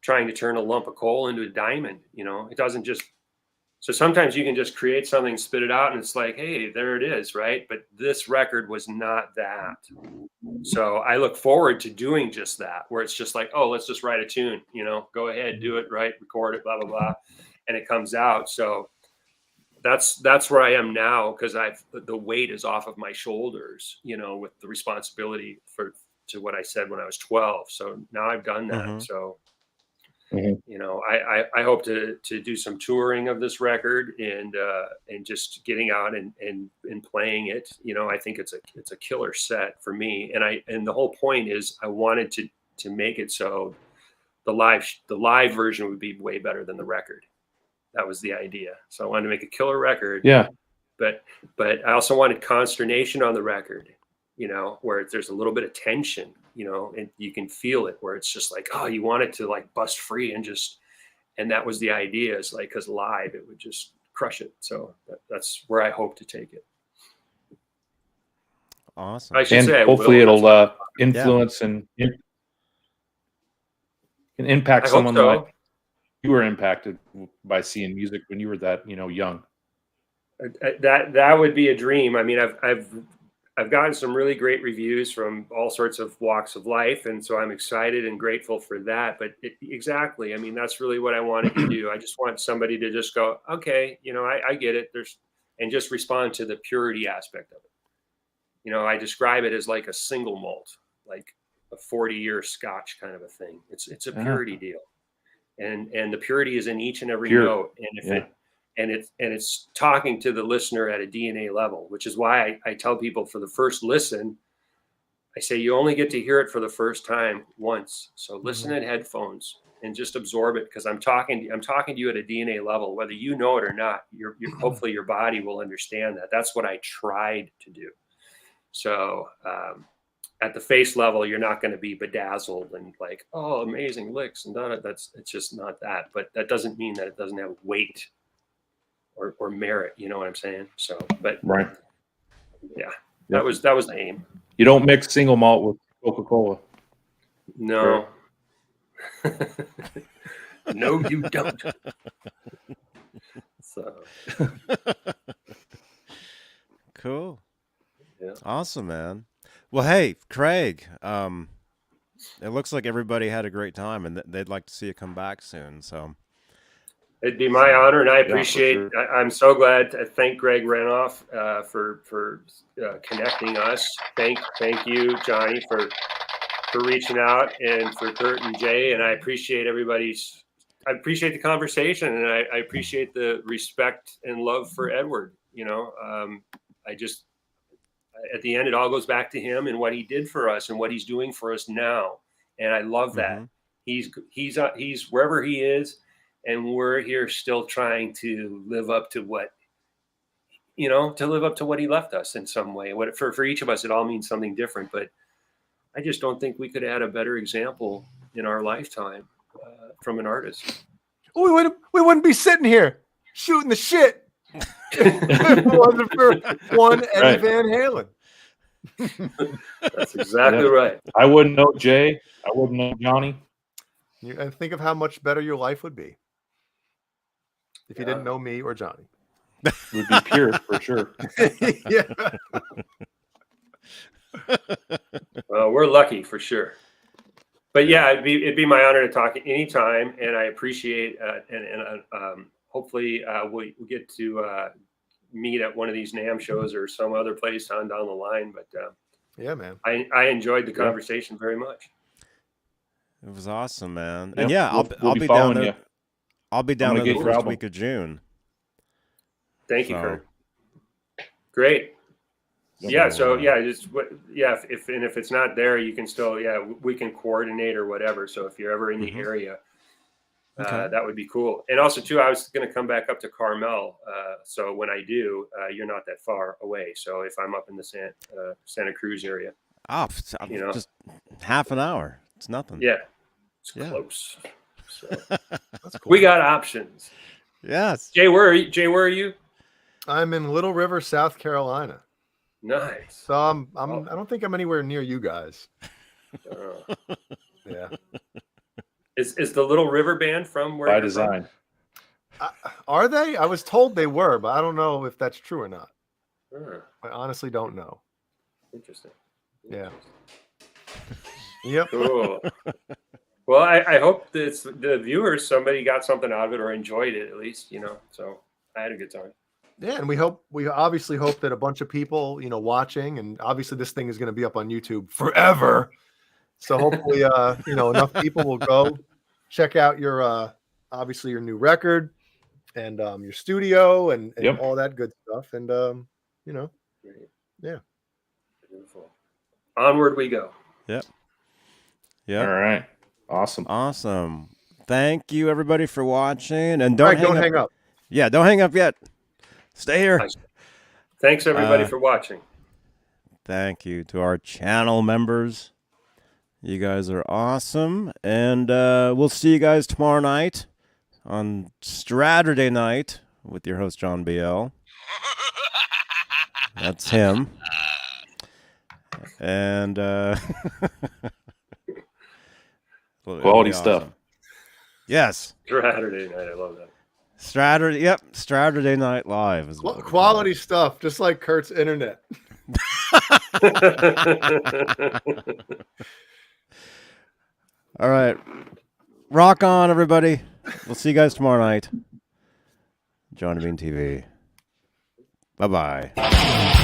[SPEAKER 4] trying to turn a lump of coal into a diamond, it doesn't just, so sometimes you can just create something, spit it out, and it's like, hey, there it is. Right. But this record was not that. So I look forward to doing just that, where it's just like, oh, let's just write a tune, go ahead, do it, right, record it, blah, blah, blah. And it comes out. So that's where I am now, because the weight is off of my shoulders, with the responsibility to what I said when I was 12. So now I've done that.
[SPEAKER 2] Mm-hmm.
[SPEAKER 4] So, I hope to do some touring of this record and just getting out and playing it. I think it's a killer set for me. And the whole point is I wanted to make it so the live version would be way better than the record. That was the idea. So I wanted to make a killer record.
[SPEAKER 3] Yeah.
[SPEAKER 4] but I also wanted consternation on the record, you know, where there's a little bit of tension, you know, and you can feel it, where it's just like, oh, you want it to like bust free and that was the idea, is like, because live it would just crush it. So that's where I hope to take it.
[SPEAKER 2] Awesome.
[SPEAKER 4] I should say,
[SPEAKER 3] hopefully it'll influence and impact someone like you were impacted by seeing music when you were that, you know, young.
[SPEAKER 4] That would be a dream. I mean, I've gotten some really great reviews from all sorts of walks of life, and so I'm excited and grateful for that. But exactly, I mean, that's really what I wanted to do. I just want somebody to just go, okay, you know, I get it. And just respond to the purity aspect of it. You know, I describe it as like a single malt, like a 40-year Scotch kind of a thing. It's a purity deal, and the purity is in each and every note, and it's talking to the listener at a DNA level, which is why I tell people for the first listen, I say you only get to hear it for the first time once. So listen in headphones and just absorb it, because I'm talking to you at a DNA level, whether you know it or not. You're hopefully your body will understand that. That's what I tried to do. So at the face level, you're not going to be bedazzled and like, oh, amazing licks and done it. It's just not that. But that doesn't mean that it doesn't have weight or merit. You know what I'm saying? So, but
[SPEAKER 3] right,
[SPEAKER 4] yeah, that was the aim.
[SPEAKER 3] You don't mix single malt with Coca-Cola.
[SPEAKER 4] No. No, you don't. So
[SPEAKER 2] cool.
[SPEAKER 4] Yeah.
[SPEAKER 2] Awesome, man. Well, hey, Craig, it looks like everybody had a great time, and they'd like to see you come back soon. So
[SPEAKER 4] it'd be my honor, and I appreciate.
[SPEAKER 3] Yeah, for sure.
[SPEAKER 4] I'm so glad to thank Greg Renoff for connecting us. Thank you, Johnny, for reaching out, and for Kurt and Jay. And I appreciate I appreciate the conversation, and I appreciate the respect and love for Edward. You know, at the end, it all goes back to him and what he did for us and what he's doing for us now. And I love that. He's wherever he is, and we're here still trying to live up to what, you know, to live up to what he left us in some way. What for each of us, it all means something different, but I just don't think we could have had a better example in our lifetime from an artist.
[SPEAKER 1] We wouldn't be sitting here shooting the shit. It wasn't for one Eddie Van Halen.
[SPEAKER 4] That's exactly right.
[SPEAKER 3] I wouldn't know Jay. I wouldn't know Johnny.
[SPEAKER 1] And think of how much better your life would be if you didn't know me or Johnny.
[SPEAKER 3] It would be pure for sure.
[SPEAKER 1] Yeah.
[SPEAKER 4] Well, we're lucky for sure. But yeah, it'd be my honor to talk anytime, and I appreciate and hopefully we'll get to meet at one of these NAMM shows or some other place on down the line. But
[SPEAKER 1] yeah, man,
[SPEAKER 4] I enjoyed the conversation very much.
[SPEAKER 2] it was awesome, man.
[SPEAKER 3] Yep.
[SPEAKER 2] And yeah,
[SPEAKER 3] We'll
[SPEAKER 2] I'll be down
[SPEAKER 3] following
[SPEAKER 2] there.
[SPEAKER 3] you.
[SPEAKER 2] I'll be down there the
[SPEAKER 3] get your
[SPEAKER 2] first
[SPEAKER 3] album.
[SPEAKER 2] week of June.
[SPEAKER 4] Thank you,
[SPEAKER 2] So-
[SPEAKER 4] Kurt. Great. Yeah. So
[SPEAKER 2] Yeah.
[SPEAKER 4] if it's not there, you can still we can coordinate or whatever. So if you're ever in the area,
[SPEAKER 2] Okay.
[SPEAKER 4] that would be cool. And also too, I was going to come back up to Carmel. So when I do, you're not that far away. So if I'm up in the Santa Cruz area,
[SPEAKER 2] Just half an hour. It's nothing.
[SPEAKER 4] yeah, it's
[SPEAKER 2] Yeah.
[SPEAKER 4] close. So
[SPEAKER 1] that's cool.
[SPEAKER 4] we got options.
[SPEAKER 2] Yes.
[SPEAKER 4] Jay, where are you?
[SPEAKER 1] I'm in Little River, South Carolina.
[SPEAKER 4] Nice.
[SPEAKER 1] So I don't think I'm anywhere near you guys. Yeah.
[SPEAKER 4] Is the Little River Band from where?
[SPEAKER 3] By
[SPEAKER 4] you're
[SPEAKER 3] design.
[SPEAKER 1] Are they? I was told they were, but I don't know if that's true or not.
[SPEAKER 4] From?
[SPEAKER 1] I honestly don't know.
[SPEAKER 4] Interesting.
[SPEAKER 1] Yeah. Yep.
[SPEAKER 4] Cool. Well, I hope that the viewers, somebody got something out of it or enjoyed it at least, you know. So I had a good time.
[SPEAKER 1] Yeah, and we obviously hope that a bunch of people, you know, watching, and obviously this thing is going to be up on YouTube forever. So hopefully, you know, enough people will go check out your, obviously your new record and your studio and all that good stuff. And, you know, yeah.
[SPEAKER 4] Beautiful. Onward we go.
[SPEAKER 2] Yep. Yeah.
[SPEAKER 3] All right. Awesome.
[SPEAKER 2] Awesome. Thank you, everybody, for watching. And don't
[SPEAKER 1] All right, don't hang up.
[SPEAKER 2] Yeah, don't hang up yet. Stay here.
[SPEAKER 4] Nice. Thanks everybody for watching.
[SPEAKER 2] Thank you to our channel members. You guys are awesome. And we'll see you guys tomorrow night on Straturday night with your host, John BL. That's him. And
[SPEAKER 3] quality stuff.
[SPEAKER 2] Yes.
[SPEAKER 4] Saturday night. I love that.
[SPEAKER 2] Saturday Night Live. Is
[SPEAKER 1] quality stuff, just like Kurt's internet.
[SPEAKER 2] All right. Rock on, everybody. We'll see you guys tomorrow night. Johnny Beane TV. Bye-bye.